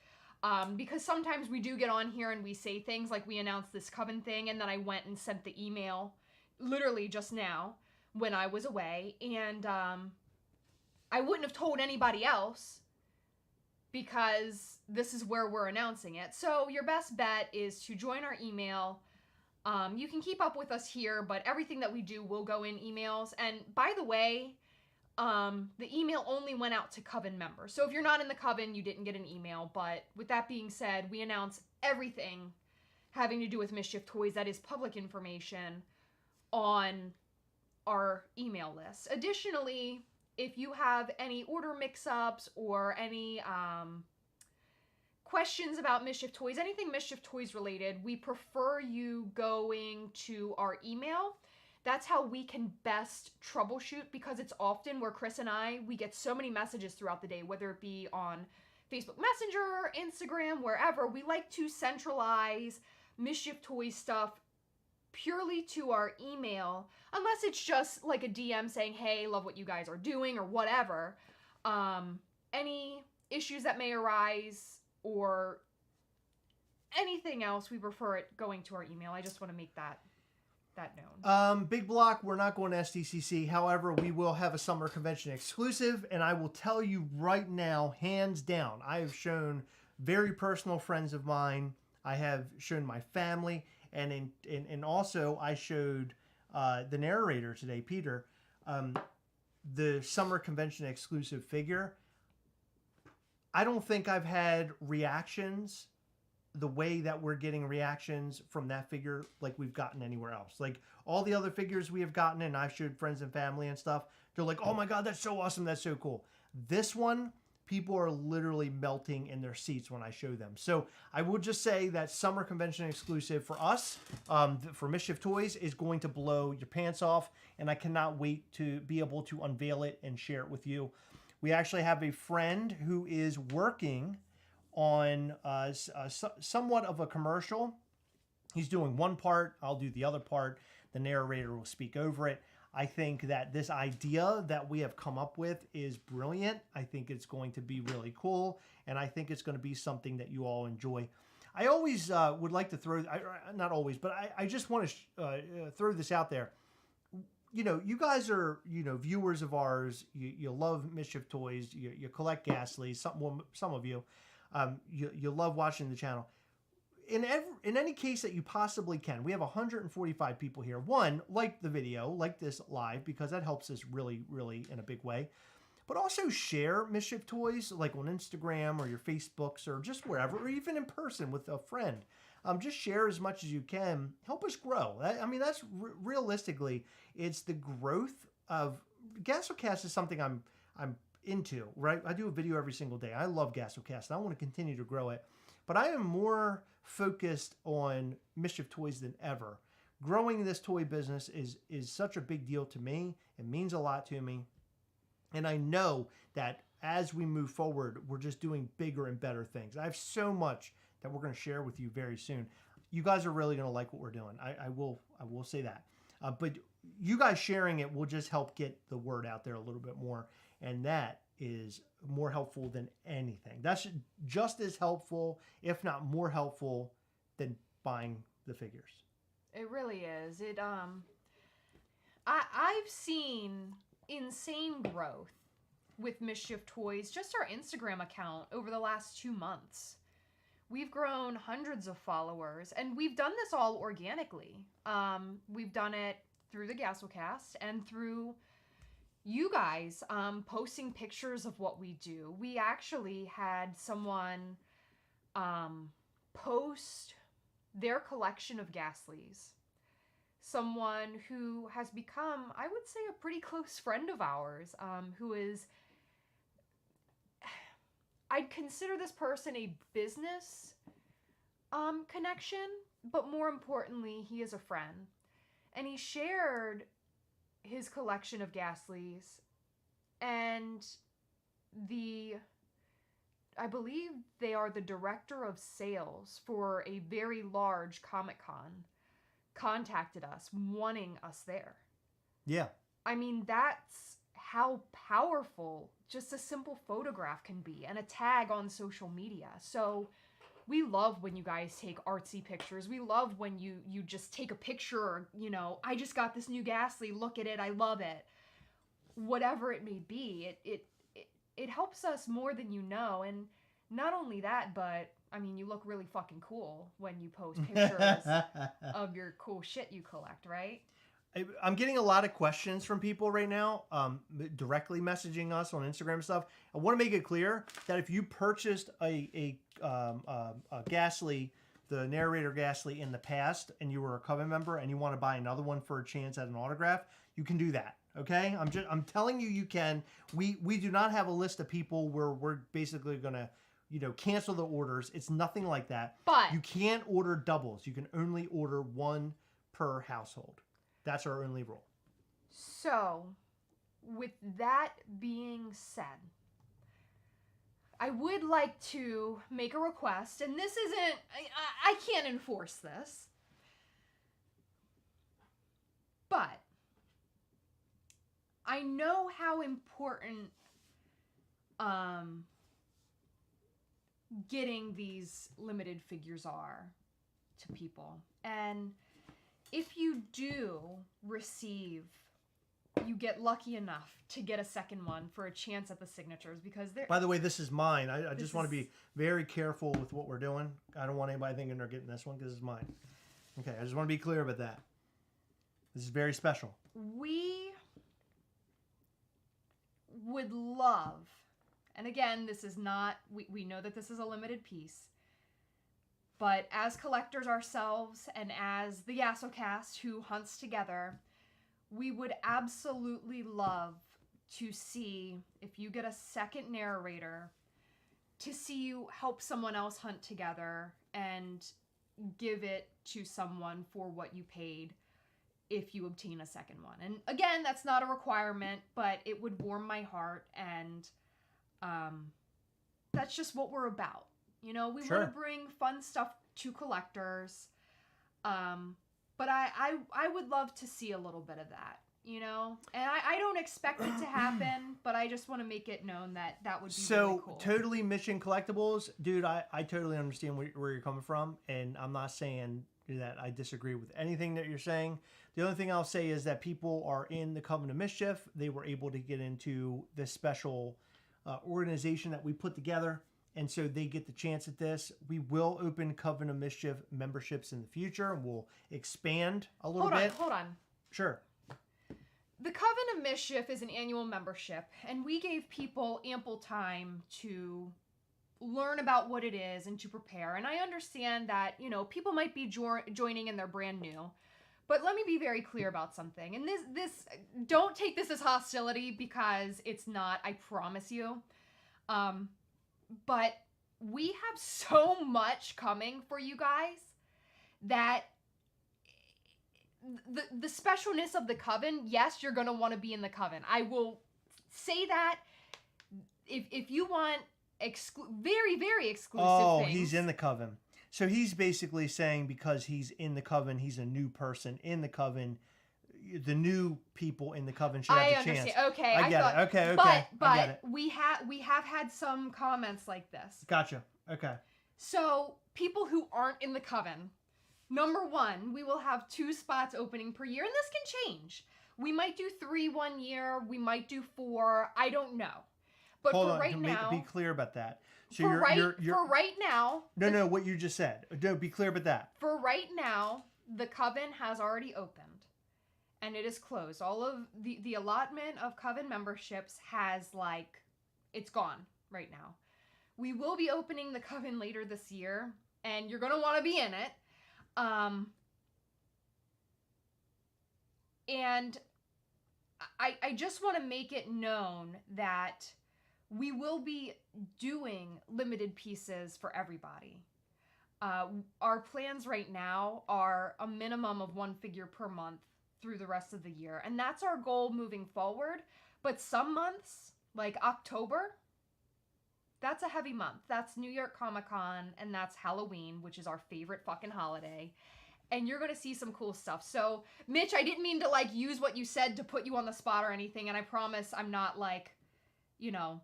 Because sometimes we do get on here and we say things like we announced this Coven thing, and then I went and sent the email literally just now when I was away, and I wouldn't have told anybody else because this is where we're announcing it. So your best bet is to join our email. You can keep up with us here, but everything that we do will go in emails. And by the way, the email only went out to Coven members. So if you're not in the Coven, you didn't get an email. But with that being said, we announce everything having to do with Mischief Toys that is public information on our email list. Additionally, if you have any order mix-ups or any questions about Mischief Toys, anything Mischief Toys related, we prefer you going to our email. That's how we can best troubleshoot, because it's often where Chris and we get so many messages throughout the day, whether it be on Facebook Messenger, Instagram, wherever. We like to centralize Mischief Toys stuff purely to our email, unless it's just like a DM saying, hey, love what you guys are doing, or whatever. Any issues that may arise or anything else, we prefer it going to our email. I just want to make that known. Big block, we're not going to SDCC. However, we will have a summer convention exclusive, and I will tell you right now, hands down, I have shown very personal friends of mine. I have shown my family, and also I showed the narrator today, Peter, the summer convention exclusive figure. I don't think I've had reactions the way that we're getting reactions from that figure like we've gotten anywhere else. Like all the other figures we have gotten, and I've showed friends and family and stuff, they're like, oh my God, that's so awesome, that's so cool. This one, people are literally melting in their seats when I show them. So I will just say that summer convention exclusive for us, for Mischief Toys, is going to blow your pants off, and I cannot wait to be able to unveil it and share it with you. We actually have a friend who is working on somewhat of a commercial. He's doing one part, I'll do the other part. The narrator will speak over it. I think that this idea that we have come up with is brilliant. I think it's going to be really cool, and I think it's going to be something that you all enjoy. I always would like to throw, not always, but I just want to throw this out there. You know, you guys are, viewers of ours. You love Mischief Toys. You collect Ghastly. Some of you. You love watching the channel. In any case that you possibly can, we have 145 people here. One, like the video, like this live, because that helps us really, really in a big way. But also share Mischief Toys, like on Instagram or your Facebooks or just wherever, or even in person with a friend. Just share as much as you can. Help us grow. I mean, that's realistically, it's the growth of Gastlecast is something I'm into, right? I do a video every single day. I love Gastlecast, and I want to continue to grow it. But I am more focused on Mischief Toys than ever. Growing this toy business is such a big deal to me. It means a lot to me. And I know that as we move forward, we're just doing bigger and better things. I have so much that we're going to share with you very soon. You guys are really going to like what we're doing. I will say that. But you guys sharing it will just help get the word out there a little bit more. And that is more helpful than anything. That's just as helpful, if not more helpful, than buying the figures. It really is. I've seen insane growth with Mischief Toys, just our Instagram account over the last 2 months. We've grown hundreds of followers, and we've done this all organically. We've done it through the Gastlecast and through you guys posting pictures of what we do. We actually had someone post their collection of Ghastlies. Someone who has become, I would say, a pretty close friend of ours, who is I'd consider this person a business connection, but more importantly, he is a friend. And he shared his collection of Ghastlies, and I believe they are the director of sales for a very large Comic-Con contacted us wanting us there. Yeah. I mean, that's how powerful just a simple photograph can be and a tag on social media. So we love when you guys take artsy pictures. We love when you just take a picture, or, you know, I just got this new Ghastly, look at it, I love it. Whatever it may be, it helps us more than you know. And not only that, but I mean, you look really fucking cool when you post pictures of your cool shit you collect, right? I'm getting a lot of questions from people right now, directly messaging us on Instagram and stuff. I want to make it clear that if you purchased a Ghastly, the Narrator Ghastly in the past, and you were a Coven member and you want to buy another one for a chance at an autograph, you can do that. Okay, I'm telling you, you can. We do not have a list of people where we're basically gonna, you know, cancel the orders. It's nothing like that. But you can't order doubles. You can only order one per household. That's our only rule. So, with that being said, I would like to make a request, and this isn't, I can't enforce this, but I know how important getting these limited figures are to people. And if you do receive, you get lucky enough to get a second one for a chance at the signatures, because they're... By the way, this is mine. I just want to be very careful with what we're doing. I don't want anybody thinking they're getting this one because it's mine. Okay, I just want to be clear about that. This is very special. We would love, and again, this is not, we know that this is a limited piece, but as collectors ourselves and as the Gastlecast who hunts together, we would absolutely love to see, if you get a second narrator, to see you help someone else hunt together and give it to someone for what you paid if you obtain a second one. And again, that's not a requirement, but it would warm my heart, and that's just what we're about. You know, we want to bring fun stuff to collectors, but I would love to see a little bit of that, you know? And I don't expect it to happen, but I just want to make it known that that would be really cool. So, totally Mission Collectibles, dude, I totally understand where you're coming from, and I'm not saying that I disagree with anything that you're saying. The only thing I'll say is that people are in the Coven of Mischief. They were able to get into this special organization that we put together, and so they get the chance at this. We will open Coven of Mischief memberships in the future, and we'll expand a little bit. Hold on. Sure. The Coven of Mischief is an annual membership, and we gave people ample time to learn about what it is and to prepare. And I understand that, you know, people might be joining and they're brand new. But let me be very clear about something. And this don't take this as hostility, because it's not, I promise you. But we have so much coming for you guys that the specialness of the Coven, yes, you're going to want to be in the Coven. I will say that if you want very, very exclusive things. He's in the Coven. So he's basically saying because he's in the Coven, he's a new person in the Coven. The new people in the Coven should have the chance. Okay, I get it. Okay. But we have had some comments like this. Gotcha. Okay. So people who aren't in the Coven, number one, we will have 2 spots opening per year, and this can change. We might do 3 1 year. We might do 4. I don't know. But Hold for on, right now, be clear about that. So for right now, no, what you just said. No, be clear about that. For right now, the Coven has already opened, and it is closed. All of the allotment of Coven memberships has, like, it's gone right now. We will be opening the Coven later this year, and you're gonna want to be in it. And I just want to make it known that we will be doing limited pieces for everybody. Our plans right now are a minimum of 1 figure per month through the rest of the year. And that's our goal moving forward. But some months, like October, that's a heavy month. That's New York Comic Con and that's Halloween, which is our favorite fucking holiday. And you're going to see some cool stuff. So, Mitch, I didn't mean to like use what you said to put you on the spot or anything. And I promise I'm not like, you know,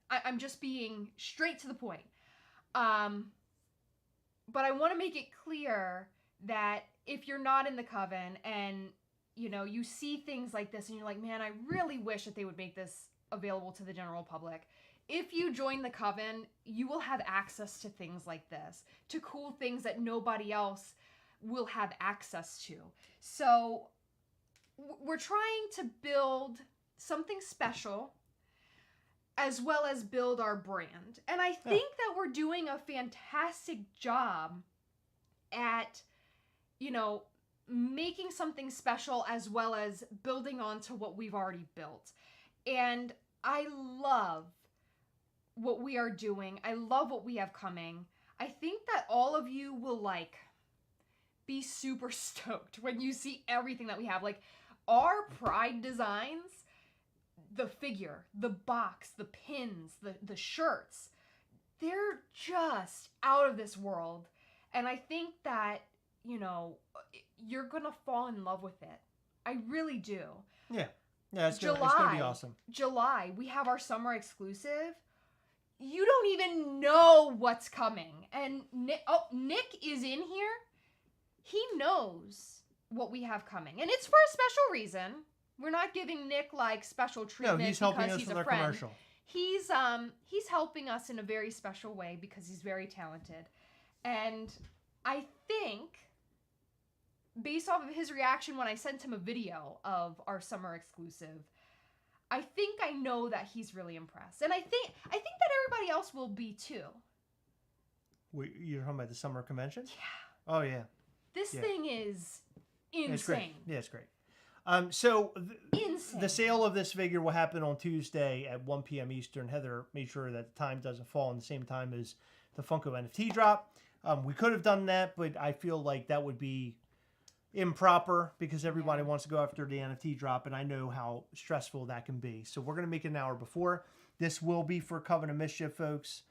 I'm just being straight to the point. But I want to make it clear that if you're not in the Coven and, you know, you see things like this and you're like, man, I really wish that they would make this available to the general public. If you join the Coven, you will have access to things like this, to cool things that nobody else will have access to. So we're trying to build something special as well as build our brand. And I think that we're doing a fantastic job at, you know, making something special as well as building on to what we've already built. And I love what we are doing. I love what we have coming. I think that all of you will like be super stoked when you see everything that we have. Like our Pride designs, the figure, the box, the pins, the shirts, they're just out of this world. And I think that, you know, you're going to fall in love with it. I really do. Yeah. Yeah, it's going to be awesome. July, we have our summer exclusive. You don't even know what's coming. And Nick is in here. He knows what we have coming. And it's for a special reason. We're not giving Nick like special treatment he's helping because us he's with a our friend. commercial. He's helping us in a very special way because he's very talented. And I think based off of his reaction when I sent him a video of our summer exclusive, I think I know that he's really impressed. And I think that everybody else will be too. Wait, you're talking about the summer convention? Yeah. Oh yeah. This thing is insane. It's great. Yeah, it's great. So Insane. The sale of this figure will happen on Tuesday at 1 p.m. Eastern. Heather made sure that the time doesn't fall on the same time as the Funko NFT drop. We could have done that, but I feel like that would be improper because everybody wants to go after the NFT drop, and I know how stressful that can be. So we're going to make it an hour before. This will be for Coven of Mischief, folks.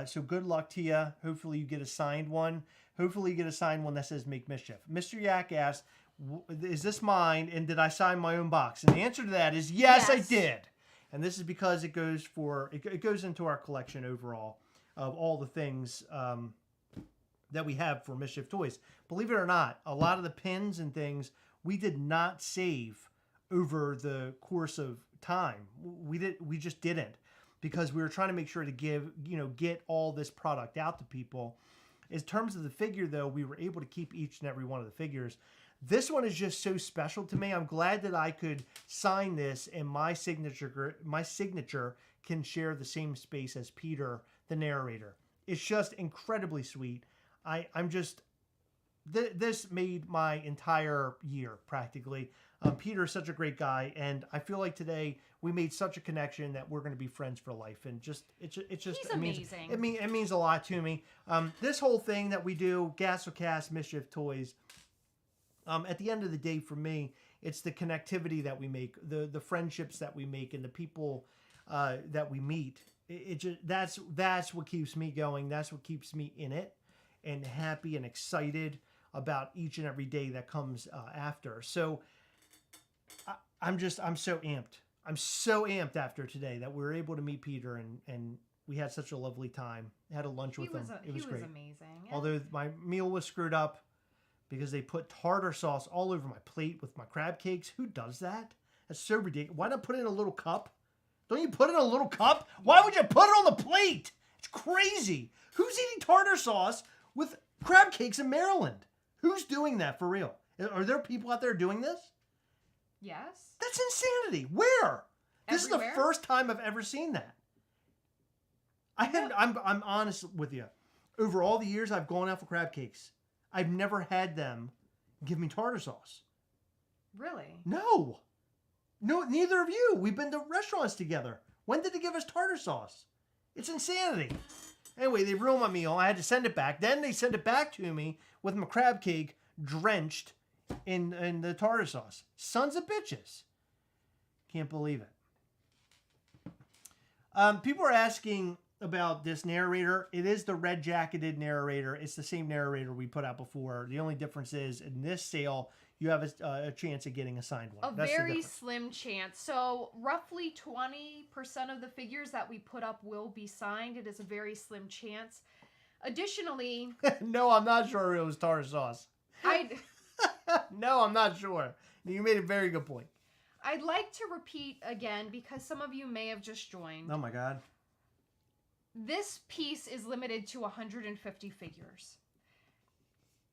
So good luck to you. Hopefully you get a signed one. Hopefully you get a signed one that says Make Mischief. Mr. Yak asked, is this mine, and did I sign my own box? And the answer to that is yes. I did. And this is because it goes into our collection overall of all the things that we have for Mischief Toys. Believe it or not, a lot of the pins and things we did not save over the course of time. We just didn't, because we were trying to make sure to get all this product out to people. In terms of the figure, though, we were able to keep each and every one of the figures. This one is just so special to me. I'm glad that I could sign this, and my signature can share the same space as Peter, the narrator. It's just incredibly sweet. This made my entire year practically. Peter's such a great guy, and I feel like today we made such a connection that we're going to be friends for life. And it's just He's amazing. It means a lot to me. This whole thing that we do, Gastlecast, Mischief Toys. At the end of the day, for me, it's the connectivity that we make, the friendships that we make, and the people that we meet. That's what keeps me going. That's what keeps me in it and happy and excited about each and every day that comes after. So I'm so amped. I'm so amped after today that we were able to meet Peter, and we had such a lovely time. I had a lunch with him. It was great. Amazing. Although my meal was screwed up because they put tartar sauce all over my plate with my crab cakes. Who does that? That's so ridiculous. Why not put it in a little cup? Don't you put it in a little cup? Why would you put it on the plate? It's crazy. Who's eating tartar sauce with crab cakes in Maryland? Who's doing that for real? Are there people out there doing this? Yes. That's insanity. Where? This is the Everywhere? first time I've ever seen that. I'm honest with you. Over all the years I've gone out for crab cakes, I've never had them give me tartar sauce. Really? No. No, neither of you. We've been to restaurants together. When did they give us tartar sauce? It's insanity. Anyway, they ruined my meal. I had to send it back. Then they sent it back to me with my crab cake drenched in the tartar sauce. Sons of bitches. Can't believe it. People are asking about this narrator. It is the red jacketed narrator. It's the same narrator we put out before. The only difference is in this sale, you have a chance of getting a signed one. A very slim chance. So roughly 20% of the figures that we put up will be signed. It is a very slim chance. Additionally... No, I'm not sure it was tartar sauce. No, I'm not sure. You made a very good point. I'd like to repeat again because some of you may have just joined. Oh my God. This piece is limited to 150 figures.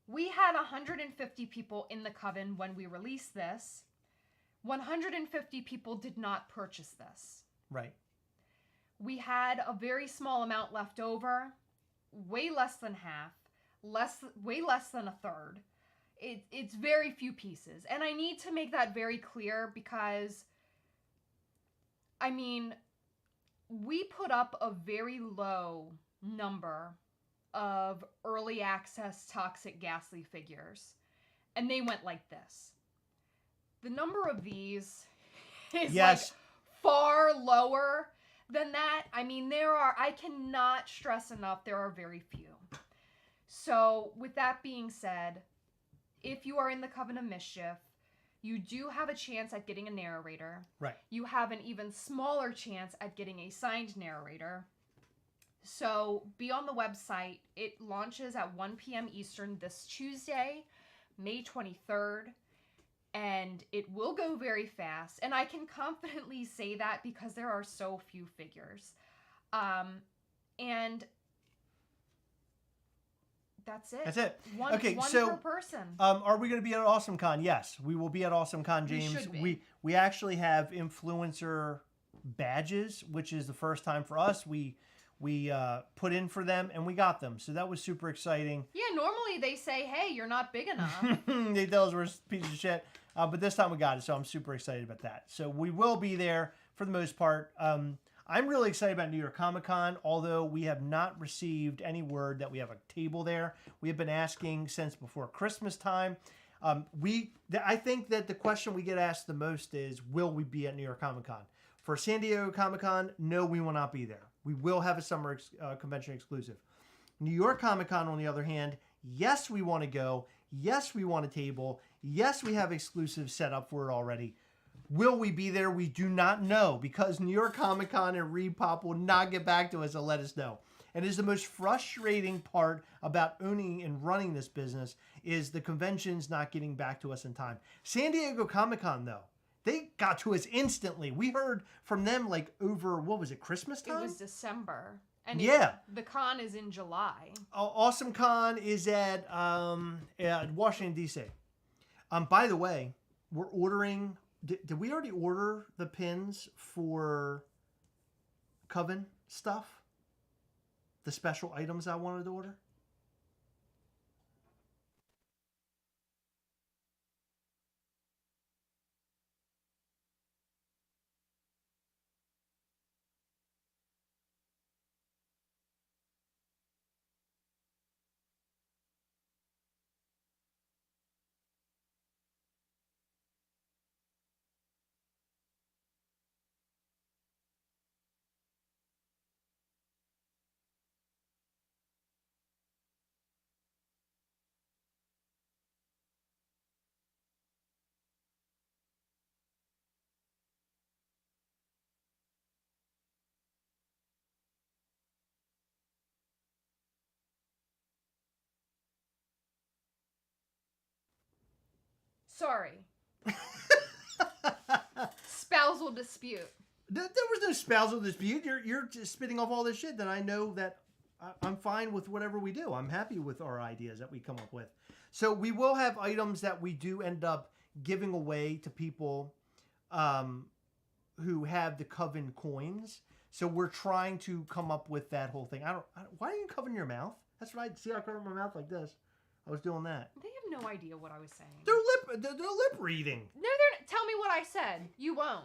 We had 150 people in the Coven when we released this. 150 people did not purchase this. Right. We had a very small amount left over, way less than half, way less than a third. It's very few pieces. And I need to make that very clear because, I mean, we put up a very low number of early access Toxic Ghastly figures, and they went like this. The number of these is like far lower than that. I mean, I cannot stress enough, there are very few. So with that being said, if you are in the Coven of Mischief, you do have a chance at getting a narrator. Right. You have an even smaller chance at getting a signed narrator. So be on the website. It launches at 1 p.m. Eastern this Tuesday, May 23rd. And it will go very fast. And I can confidently say that because there are so few figures. And that's it. That's it. One per person. Are we going to be at Awesome Con? Yes, we will be at Awesome Con, James. We should be. We actually have influencer badges, which is the first time for us. We put in for them and we got them, so that was super exciting. Yeah, normally they say, "Hey, you're not big enough." They tell us we're a piece of shit, but this time we got it, so I'm super excited about that. So we will be there for the most part. I'm really excited about New York Comic Con, although we have not received any word that we have a table there. We have been asking since before Christmas time. I think that the question we get asked the most is, will we be at New York Comic Con? For San Diego Comic Con, no, we will not be there. We will have a summer convention exclusive. New York Comic Con, on the other hand, yes, we want to go. Yes, we want a table. Yes, we have exclusives set up for it already. Will we be there? We do not know, because New York Comic Con and Repop will not get back to us and let us know. And it is the most frustrating part about owning and running this business is the conventions not getting back to us in time. San Diego Comic Con, though, they got to us instantly. We heard from them like over, what was it, Christmas time? It was December. And yeah. The con is in July. Awesome Con is at Washington, D.C. By the way, we're ordering... Did we already order the pins for Coven stuff? The special items I wanted to order? Sorry. Spousal dispute. There was no spousal dispute. You're just spitting off all this shit that I know that I'm fine with whatever we do. I'm happy with our ideas that we come up with. So we will have items that we do end up giving away to people who have the Coven coins. So we're trying to come up with that whole thing. Why are you covering your mouth? That's what I see. I cover my mouth like this. I was doing that. They have no idea what I was saying. They're lip reading. No, Tell me what I said. You won't.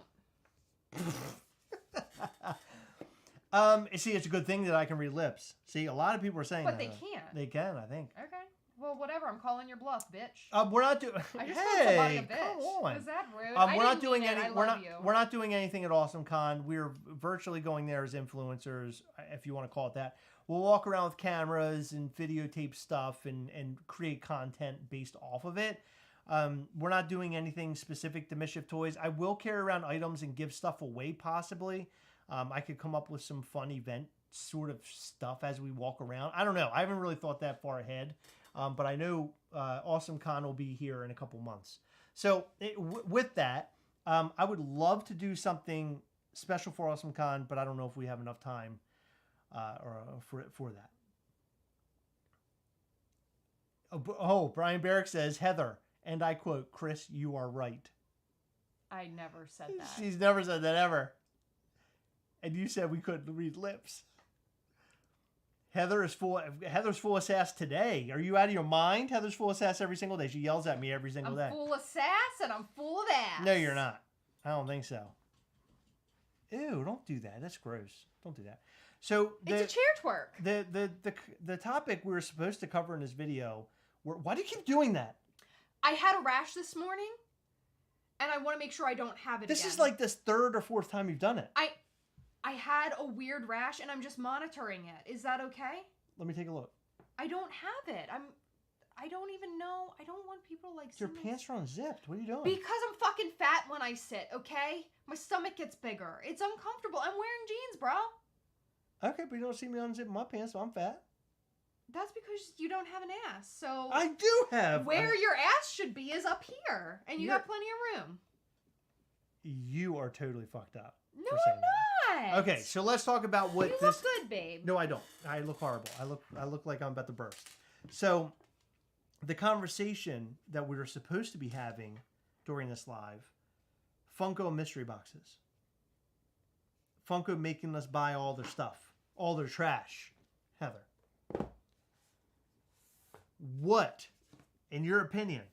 See, it's a good thing that I can read lips. See, a lot of people are saying But that. they can't. They can, I think. Okay. Well, whatever. I'm calling your bluff, bitch. We're not doing. I just called somebody a Hey, bitch. come on. Was that rude? We're not doing any. I We're love not. you. We're not doing anything at Awesome Con. We're virtually going there as influencers, if you want to call it that. We'll walk around with cameras and videotape stuff and create content based off of it. We're not doing anything specific to Mischief Toys. I will carry around items and give stuff away possibly. I could come up with some fun event sort of stuff as we walk around. I don't know. I haven't really thought that far ahead. But I know Awesome Con will be here in a couple months. So with that, I would love to do something special for Awesome Con, but I don't know if we have enough time for that. Brian Barrick says, Heather, and I quote, Chris, you are right. I never said that. She's never said that ever. And you said we couldn't read lips. Heather's full of sass today. Are you out of your mind? Heather's full of sass every single day. She yells at me every single day. I'm full of sass and I'm full of ass. No, you're not. I don't think so. Ew, don't do that. That's gross. Don't do that. So it's a chair twerk. The topic we were supposed to cover in this video. Why do you keep doing that? I had a rash this morning, and I want to make sure I don't have it This again. is like this third or fourth time you've done it. I had a weird rash, and I'm just monitoring it. Is that okay? Let me take a look. I don't have it. I don't even know. I don't want people to like see Your me. pants are unzipped. What are you doing? Because I'm fucking fat when I sit, okay? My stomach gets bigger. It's uncomfortable. I'm wearing jeans, bro. Okay, but you don't see me unzipping my pants, so I'm fat. That's because you don't have an ass. So I do have. where your ass should be is up here, and you got plenty of room. You are totally fucked up. No, for saying I'm that. not. Okay, so let's talk about what You this. look good, babe. No, I don't. I look horrible. I look like I'm about to burst. So, the conversation that we were supposed to be having during this live, Funko mystery boxes. Funko making us buy all their stuff, all their trash. Heather, what, in your opinion,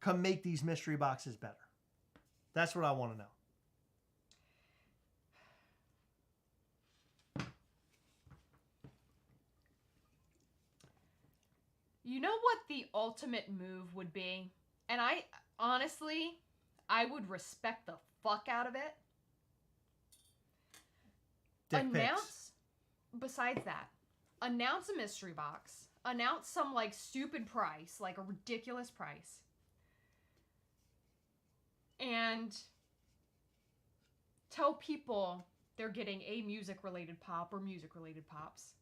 can make these mystery boxes better? That's what I want to know. You know what the ultimate move would be? And I, honestly, I would respect the fuck out of it. Dick pics. Besides that, announce a mystery box. Announce some, like, stupid price, like a ridiculous price. And tell people they're getting a music-related pop or music-related pops.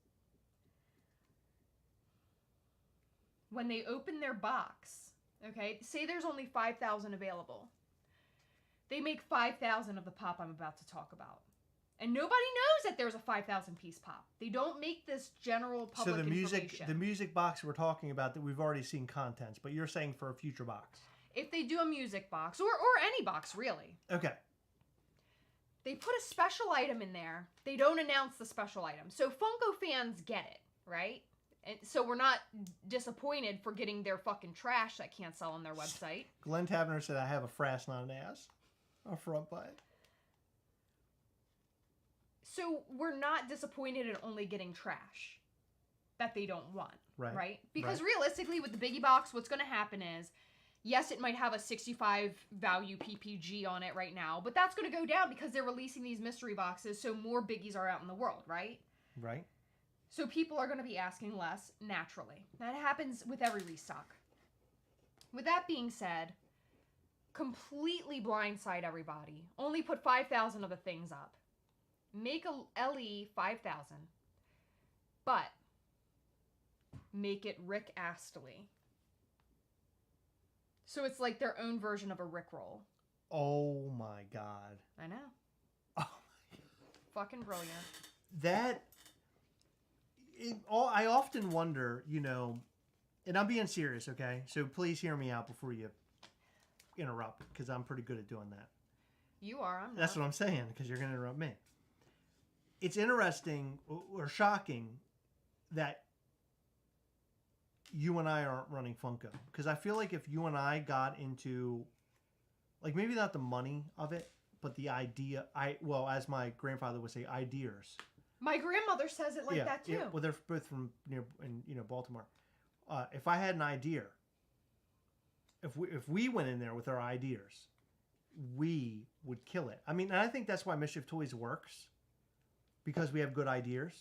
When they open their box, okay, say there's only 5,000 available. They make 5,000 of the pop I'm about to talk about. And nobody knows that there's a 5,000 piece pop. They don't make this general public information. The music box we're talking about that we've already seen contents, but you're saying for a future box. If they do a music box, or any box really. Okay. They put a special item in there. They don't announce the special item. So Funko fans get it, right? And so we're not disappointed for getting their fucking trash that can't sell on their website. Glenn Tavener said I have a frass, not an ass. A front butt. So we're not disappointed in only getting trash that they don't want, right? Because realistically, with the biggie box, what's going to happen is, yes, it might have a 65 value PPG on it right now, but that's going to go down because they're releasing these mystery boxes, so more biggies are out in the world, right? Right. So people are going to be asking less naturally. That happens with every restock. With that being said, completely blindside everybody. Only put 5,000 of the things up. Make a LE 5,000, but make it Rick Astley. So it's like their own version of a Rickroll. Oh my God. I know. Oh my God. Fucking brilliant. I often wonder, you know, and I'm being serious, okay? So please hear me out before you interrupt, because I'm pretty good at doing that. You are, I'm not. That's what I'm saying, because you're going to interrupt me. It's interesting or shocking that you and I aren't running Funko. Because I feel like if you and I got into Like maybe not the money of it, but the idea. As my grandfather would say, ideas. My grandmother says it like that too. Yeah, well, they're both from Baltimore. If I had an idea, if we went in there with our ideas, we would kill it. I mean, and I think that's why Mischief Toys works, because we have good ideas.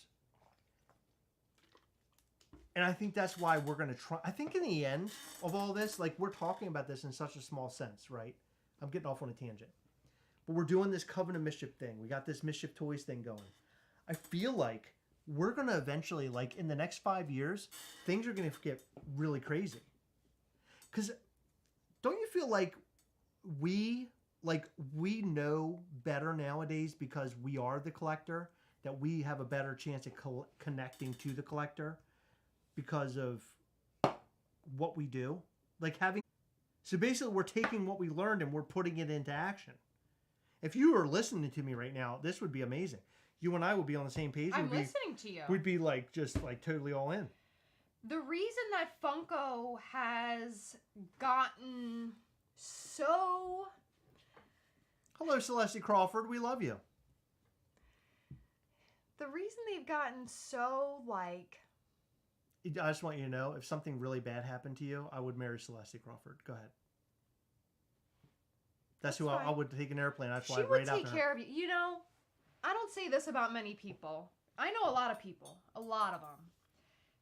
And I think that's why we're going to try. I think in the end of all this, like we're talking about this in such a small sense, right? I'm getting off on a tangent. But we're doing this Coven of Mischief thing. We got this Mischief Toys thing going. I feel like we're going to eventually, like in the next 5 years, things are going to get really crazy. Because don't you feel like we know better nowadays because we are the collector, that we have a better chance of connecting to the collector because of what we do? So basically we're taking what we learned and we're putting it into action. If you were listening to me right now, this would be amazing. You and I would be on the same page. I'm listening to you. We'd be just totally all in. The reason that Funko has gotten so... Hello, Celeste Crawford. We love you. The reason they've gotten so, I just want you to know, if something really bad happened to you, I would marry Celeste Crawford. Go ahead. That's who I would take an airplane. I'd fly right out there. She would take care of you. You know, I don't say this about many people. I know a lot of people. A lot of them.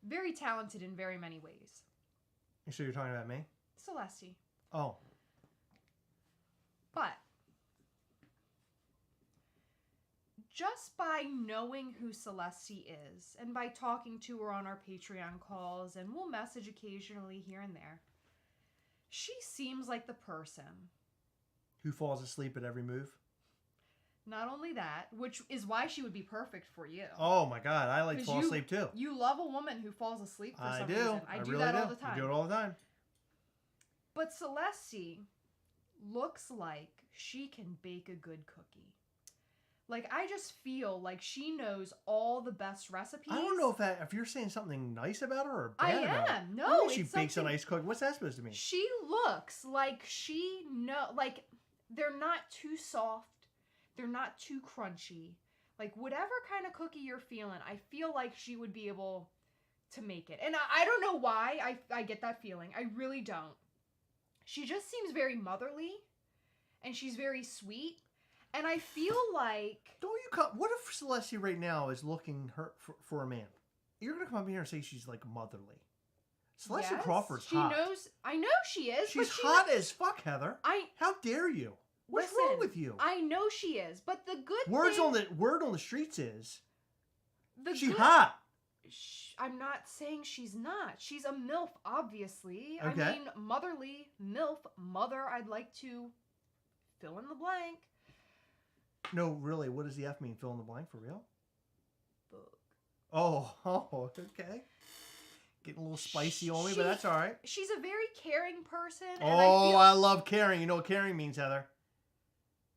Very talented in very many ways. So you're talking about me? Celeste. Oh. But just by knowing who Celeste is, and by talking to her on our Patreon calls, and we'll message occasionally here and there, she seems like the person who falls asleep at every move. Not only that, which is why she would be perfect for you. Oh my God, I like to fall asleep too. You love a woman who falls asleep for some reason. I do really that all the time. I do it all the time. But Celeste looks like she can bake a good cookie. I just feel like she knows all the best recipes. I don't know if you're saying something nice about her or bad about her. I am. No, she bakes a nice cookie. What's that supposed to mean? She looks like they're not too soft. They're not too crunchy. Whatever kind of cookie you're feeling, I feel like she would be able to make it. And I don't know why I get that feeling. I really don't. She just seems very motherly, and she's very sweet. And I feel like... What if Celeste right now is looking for a man? You're going to come up here and say she's motherly. Celeste Crawford's hot. I know she is. She's hot as fuck, Heather. How dare you? What's wrong with you? I know she is, but the good word on the streets is she's hot. I'm not saying she's not. She's a MILF, obviously. Okay. I mean, motherly, MILF, mother, I'd like to fill in the blank. No, really, what does the F mean? Fill in the blank for real? Book. Oh, okay. Getting a little spicy on me, but that's all right. She's a very caring person. And I love caring. You know what caring means, Heather?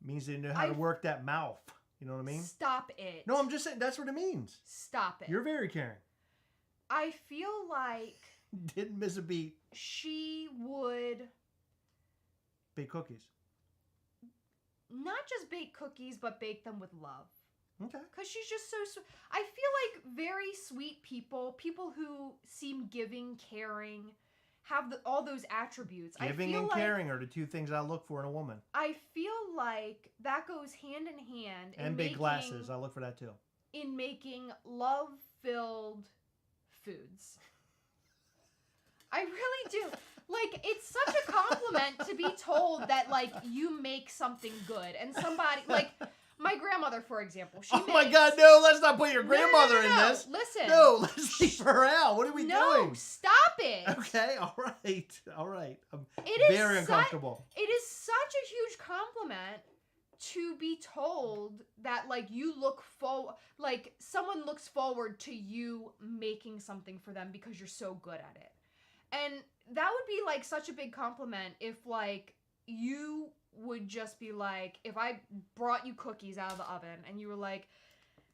It means they know how to work that mouth. You know what I mean? Stop it. No, I'm just saying that's what it means. Stop it. You're very caring. I feel like... Didn't miss a beat. She would... Bake cookies. Not just bake cookies, but bake them with love. Okay. Because she's just so sweet. I feel like very sweet people who seem giving, caring, have all those attributes. Giving and caring are the two things I look for in a woman. I feel like that goes hand in hand. And big glasses. I look for that too. In making love-filled foods. I really do. It's such a compliment to be told that, you make something good. And somebody, my grandmother, for example, my God, no, let's not put your grandmother in this. Listen. No, let's leave her out. What are we doing? No, stop it. Okay, all right. I'm very uncomfortable. It is such a huge compliment to be told that, you look someone looks forward to you making something for them because you're so good at it. And that would be, such a big compliment if, you would just be if I brought you cookies out of the oven and you were like,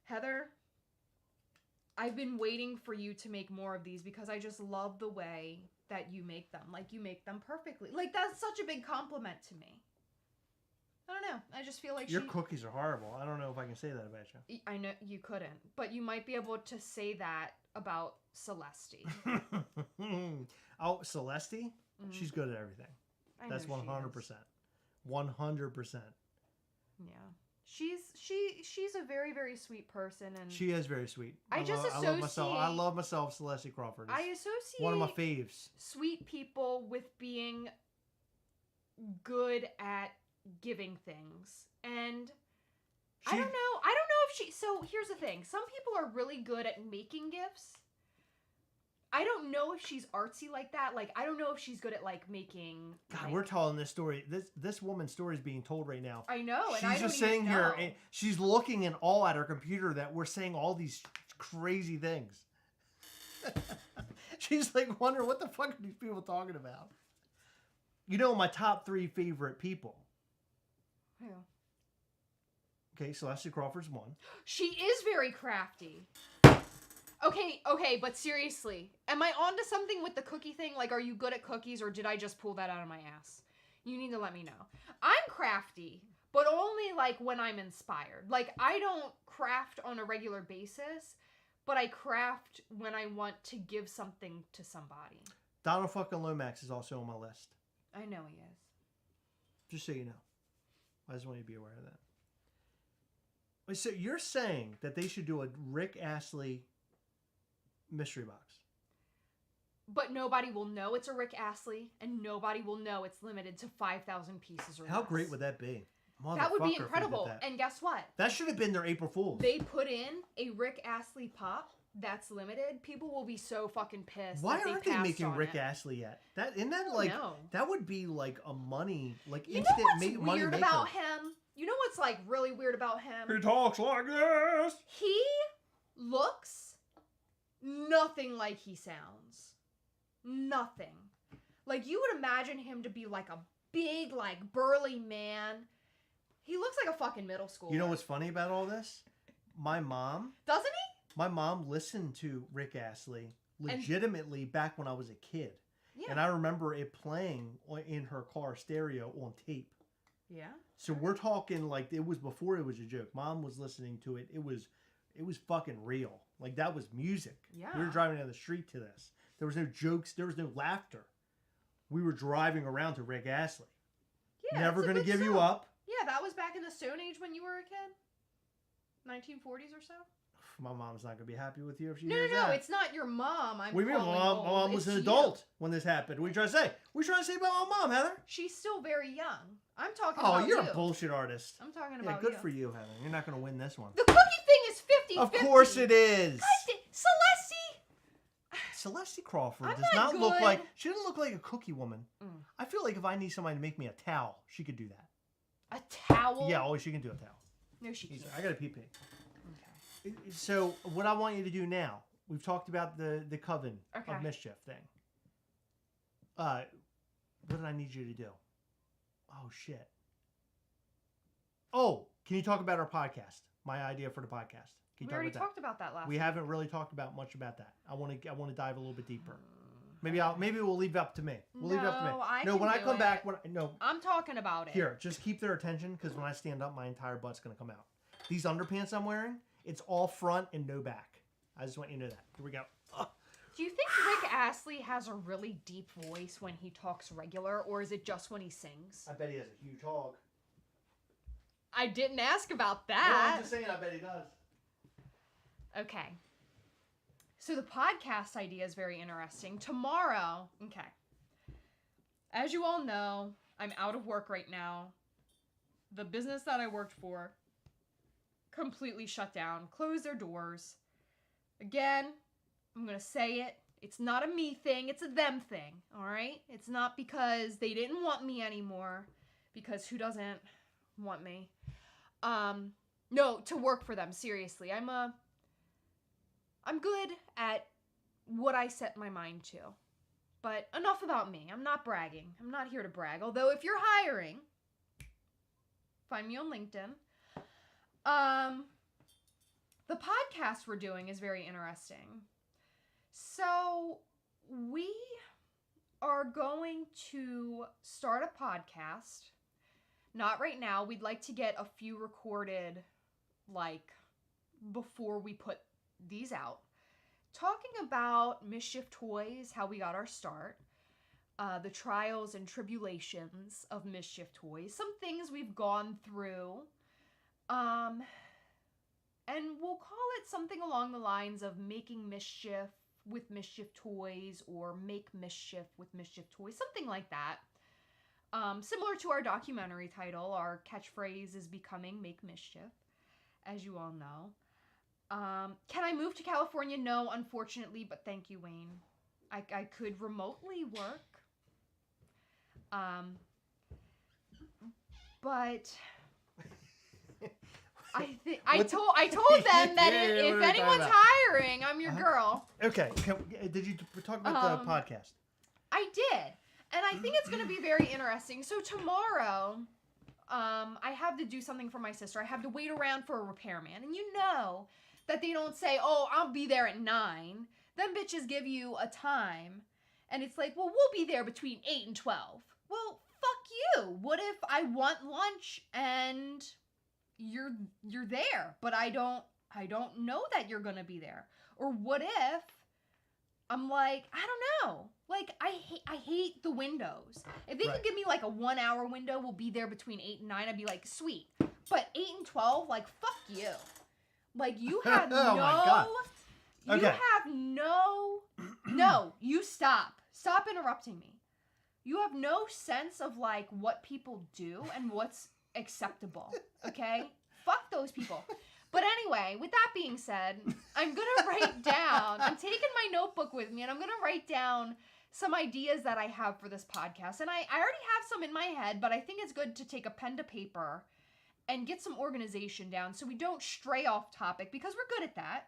Heather, I've been waiting for you to make more of these because I just love the way that you make them. You make them perfectly. That's such a big compliment to me. I don't know. I just feel like Your cookies are horrible. I don't know if I can say that about you. I know you couldn't, but you might be able to say that about Celeste. Oh, Celeste? She's good at everything. I That's know she 100%. is. 100%. Yeah. She's a very, very sweet person, and She is very sweet. I love myself, Celeste Crawford. I associate One of my faves. sweet people with being good at giving things. And I don't know if she... So here's the thing. Some people are really good at making gifts. I don't know if she's artsy like that. Like, I don't know if she's good at, like, making... God, like, we're telling this story. This woman's story is being told right now. I know, and She's I don't just even sitting know. here, and she's looking in awe at her computer that we're saying all these crazy things. She's like wondering, what the fuck are these people talking about? You know, my top 3 favorite people. Who? Okay, Celeste Crawford's one. She is very crafty. Okay, but seriously, am I onto something with the cookie thing? Like, are you good at cookies, or did I just pull that out of my ass? You need to let me know. I'm crafty, but only, like, when I'm inspired. Like, I don't craft on a regular basis, but I craft when I want to give something to somebody. Donald fucking Lomax is also on my list. I know he is. Just so you know. I just want you to be aware of that. Wait, so you're saying that they should do a Rick Astley mystery box? But nobody will know it's a Rick Astley, and nobody will know it's limited to 5,000 pieces or How less. great would that be? That would be Motherfucker, if they did incredible. that. And guess what? That should have been their April Fool's. They put in a Rick Astley pop that's limited. People will be so fucking pissed. Why that aren't they passed making on Rick it. Astley yet? Isn't that don't like know. that would be like a money like You know instant what's money weird maker. about him? You know what's like really weird about him? He talks like this. He looks nothing like he sounds. Nothing. Like, you would imagine him to be like a big, like, burly man. He looks like a fucking middle schooler. You know what's funny about all this? My mom listened to Rick Astley legitimately back when I was a kid. Yeah. And I remember it playing in her car stereo on tape. Yeah. So we're talking like it was before it was a joke. Mom was listening to it. It was fucking real. Like, that was music. Yeah. We were driving down the street to this. There was no jokes. There was no laughter. We were driving around to Rick Astley. Yeah. Never it's a gonna good give you song. up. Yeah, that was back in the Stone Age when you were a kid. 1940s or so. My mom's not gonna be happy with you if she No, hears no, no. that. It's not your mom. I'm What do you mean? calling My old. mom was It's an you. adult when this happened. What are you trying to say? What are you trying to say about my mom, Heather? She's still very young. I'm talking Oh, about you're you. a bullshit artist. I'm talking Yeah, about good you. for you, Heather. You're not gonna win this one. The cookie thing is 50-50. Of course it is. Celeste! Celeste Crawford I'm does not not look good. like... She doesn't look like a cookie woman. Mm. I feel like if I need somebody to make me a towel, she could do that. A towel? Yeah, she can do a towel. No, she can't. I got a pee-pee. Okay. So, what I want you to do now, we've talked about the Coven Okay. of Mischief thing. What did I need you to do? Oh, shit. Oh, can you talk about our podcast? My idea for the podcast. Can you We talk already about talked about that last We week. haven't really talked about much about that. I want to dive a little bit deeper. Maybe we'll leave it up to me. We'll leave it up to me. No, When I I can come do back, it. I'm talking about it. Here, just keep their attention because when I stand up, my entire butt's gonna come out. These underpants I'm wearing, it's all front and no back. I just want you to know that. Here we go. Ugh. Do you think Rick Astley has a really deep voice when he talks regular, or is it just when he sings? I bet he has a huge hog. I didn't ask about No, that. I'm just saying. I bet he does. Okay. So the podcast idea is very interesting. Tomorrow, okay. As you all know, I'm out of work right now. The business that I worked for completely shut down, closed their doors. Again, I'm going to say it. It's not a me thing, it's a them thing, all right? It's not because they didn't want me anymore, because who doesn't want me? No, to work for them, seriously. I'm good at what I set my mind to. But enough about me. I'm not bragging. I'm not here to brag. Although if you're hiring, find me on LinkedIn. The podcast we're doing is very interesting. So we are going to start a podcast. Not right now. We'd like to get a few recorded, like, before we put these out. Talking about Mischief Toys, how we got our start, the trials and tribulations of Mischief Toys, some things we've gone through, and we'll call it something along the lines of making mischief with Mischief Toys, or make mischief with Mischief Toys, something like that. Similar to our documentary title, our catchphrase is becoming Make Mischief, as you all know. Can I move to California? No, unfortunately, but thank you, Wayne. I could remotely work. But I told them that if anyone's hiring, I'm your girl. Okay. Did you talk about the podcast? I did. And I think it's going to be very interesting. So tomorrow, I have to do something for my sister. I have to wait around for a repairman. And you know that they don't say, oh, I'll be there at 9. Them bitches give you a time. And it's like, well, we'll be there between 8 and 12. Well, fuck you. What if I want lunch and you're there, but I don't know that you're going to be there? Or what if I'm like, I don't know. Like, I hate the windows. If they could give me like a 1 hour window, we'll be there between 8 and 9, I'd be like, sweet. But 8 and 12, like, fuck you. Like, you have oh my God. Okay. You have no, you stop. Stop interrupting me. You have no sense of, like, what people do and what's acceptable, okay? Fuck those people. But anyway, with that being said, I'm going to write down, I'm taking my notebook with me, and I'm going to write down some ideas that I have for this podcast. And I already have some in my head, but I think it's good to take a pen to paper and get some organization down so we don't stray off topic, because we're good at that.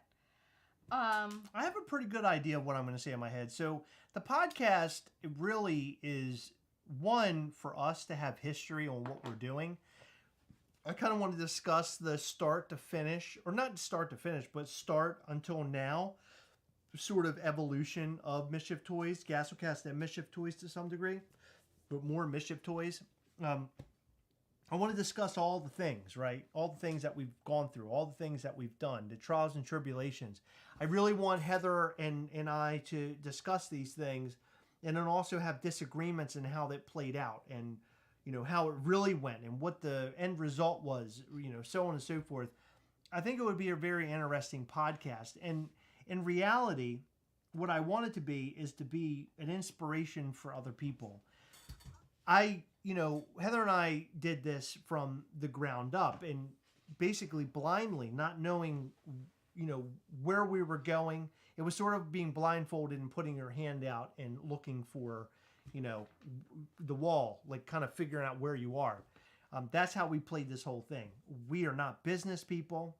I have a pretty good idea of what I'm going to say in my head. So the podcast really is one for us to have history on what we're doing. I kind of want to discuss the start to finish, or not start to finish, but start until now, sort of evolution of Mischief Toys, Gastlecast and Mischief Toys to some degree, but more Mischief Toys. I want to discuss all the things, right? All the things that we've gone through, all the things that we've done, the trials and tribulations. I really want Heather and I to discuss these things, and then also have disagreements in how that played out, and you know, how it really went and what the end result was, you know, so on and so forth. I think it would be a very interesting podcast. And in reality, what I want it to be is to be an inspiration for other people. You know, Heather and I did this from the ground up, and basically blindly, not knowing, you know, where we were going. It was sort of being blindfolded and putting your hand out and looking for, you know, the wall, like kind of figuring out where you are. That's how we played this whole thing. We are not business people.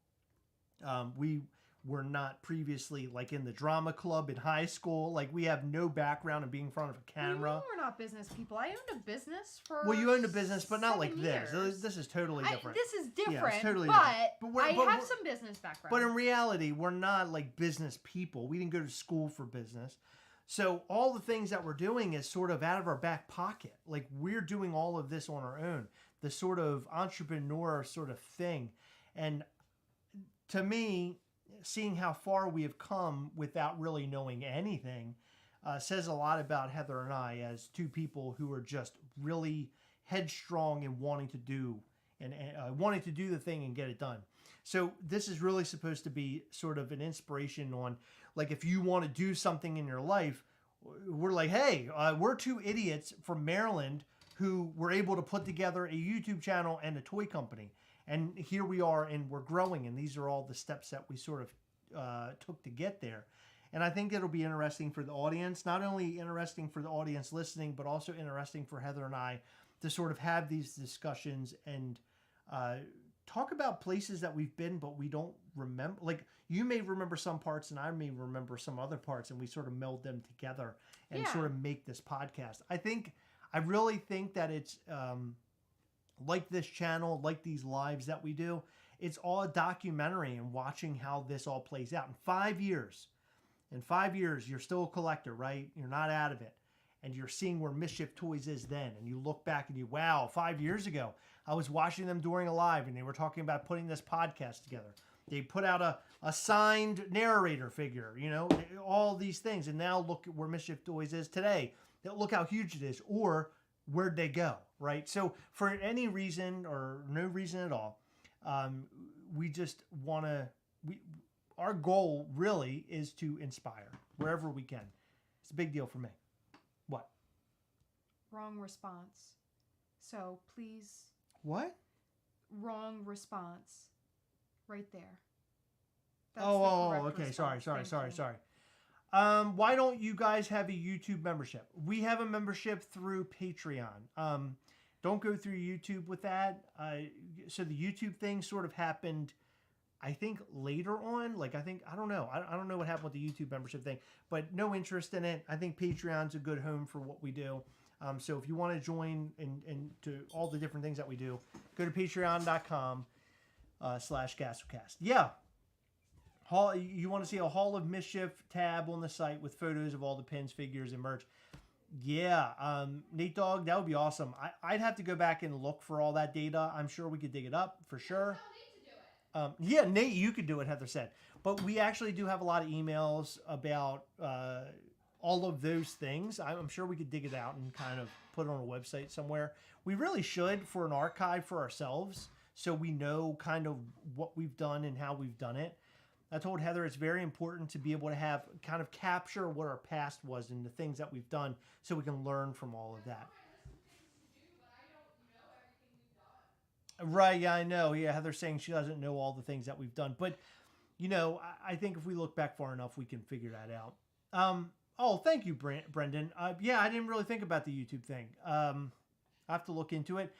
We were not previously like in the drama club in high school. Like, we have no background in being in front of a camera. What do you mean we're not business people? I owned a business for Well, you owned a business, but not like years. this. This is totally different. This is different, Yeah, it's totally but different. I have some business background. But in reality, we're not like business people. We didn't go to school for business. So all the things that we're doing is sort of out of our back pocket. Like, we're doing all of this on our own. The sort of entrepreneur sort of thing. And to me, seeing how far we have come without really knowing anything says a lot about Heather and I as two people who are just really headstrong and wanting to do the thing and get it done. So this is really supposed to be sort of an inspiration on, like, if you want to do something in your life, we're like, hey, we're two idiots from Maryland who were able to put together a YouTube channel and a toy company. And here we are, and we're growing, and these are all the steps that we sort of took to get there. And I think it'll be interesting for the audience, not only interesting for the audience listening, but also interesting for Heather and I to sort of have these discussions and talk about places that we've been, but we don't remember. Like, you may remember some parts, and I may remember some other parts, and we sort of meld them together and sort of make this podcast. I really think that it's like this channel, like these lives that we do, it's all a documentary and watching how this all plays out. In 5 years, you're still a collector, right? You're not out of it. and you're seeing where Mischief Toys is then, and you look back and wow, 5 years ago, I was watching them during a live, and they were talking about putting this podcast together. They put out a signed narrator figure, all these things, and now look at where Mischief Toys is today. Look how huge it is, or where'd they go, right? So for any reason or no reason at all, we just want to, our goal really is to inspire wherever we can. It's a big deal for me. What? Wrong response. So please. What? Wrong response. Right there. Okay. Sorry. Why don't you guys have a YouTube membership? We have a membership through Patreon. Don't go through YouTube with that. So the YouTube thing sort of happened, I think, later on. I don't know. I don't know what happened with the YouTube membership thing, but no interest in it. I think Patreon's a good home for what we do. So if you want to join and to all the different things that we do, go to patreon.com /Gastlecast. Yeah. You want to see a Hall of Mischief tab on the site with photos of all the pins, figures, and merch. Yeah, Nate Dogg, that would be awesome. I'd have to go back and look for all that data. I'm sure we could dig it up for sure. Yeah, Nate, you could do it, Heather said. But we actually do have a lot of emails about all of those things. I'm sure we could dig it out and kind of put it on a website somewhere. We really should for an archive for ourselves, so we know kind of what we've done and how we've done it. I told Heather it's very important to be able to have kind of capture what our past was and the things that we've done so we can learn from all of that. Right, yeah, I know. Yeah, Heather's saying she doesn't know all the things that we've done. But, I think if we look back far enough, we can figure that out. Thank you, Brendan. Yeah, I didn't really think about the YouTube thing. I have to look into it.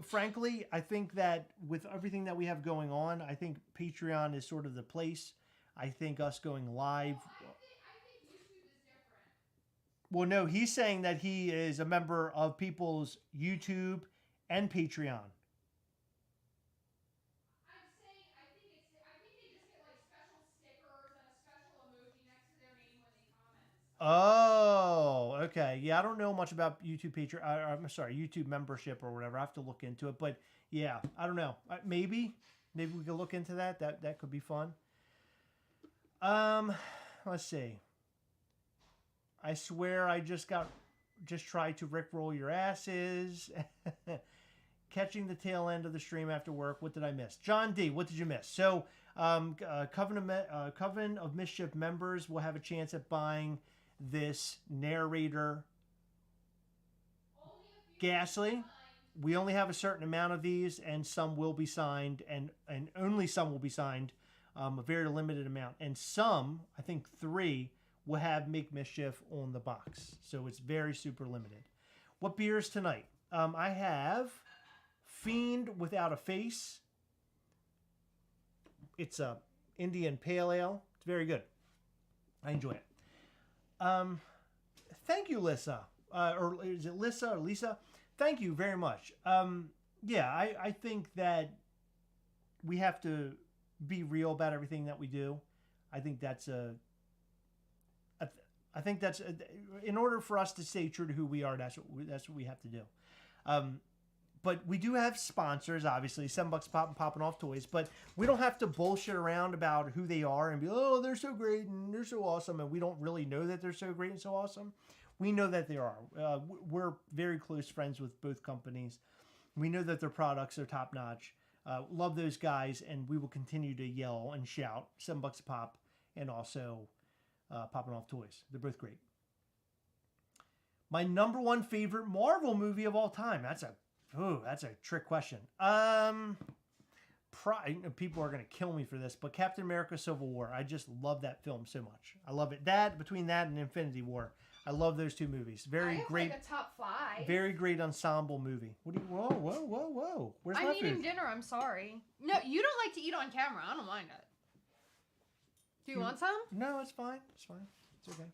Frankly, I think that with everything that we have going on, I think Patreon is sort of the place. I think us going live. I think YouTube is different. Well, no, he's saying that he is a member of people's YouTube and Patreon. I'm saying I think they just get like special stickers and a special emoji next to their name when they comment. Oh, okay. Yeah, I don't know much about YouTube YouTube membership or whatever. I have to look into it. But yeah, I don't know. Maybe we could look into that. That could be fun. Let's see. I swear I just tried to rickroll your asses. Catching the tail end of the stream after work. What did I miss? John D, what did you miss? So, Coven of Mischief members will have a chance at buying this Narrator Ghastly. We only have a certain amount of these, and some will be signed, and only some will be signed, a very limited amount. And some, I think 3, will have Make Mischief on the box. So it's very super limited. What beers tonight? I have Fiend Without a Face. It's a Indian Pale Ale. It's very good. I enjoy it. Thank you, Lissa. Or is it Lissa or Lisa? Thank you very much. Yeah, I think that we have to be real about everything that we do. I think that's in order for us to stay true to who we are. That's what we have to do. But we do have sponsors, obviously, $7 pop and Popping Off Toys. But we don't have to bullshit around about who they are and be, oh, they're so great and they're so awesome. And we don't really know that they're so great and so awesome. We know that they are. We're very close friends with both companies. We know that their products are top notch. Love those guys, and we will continue to yell and shout $7 a pop, and also Popping Off Toys. They're both great. My number one favorite Marvel movie of all time. That's a trick question. People are going to kill me for this, but Captain America Civil War. I just love that film so much. I love it. Between that and Infinity War. I love those two movies. Very great. Like a top 5. Very great ensemble movie. Whoa. Where's my food? I'm eating dinner. I'm sorry. No, you don't like to eat on camera. I don't mind it. Do you want some? No, it's fine. It's fine. It's okay.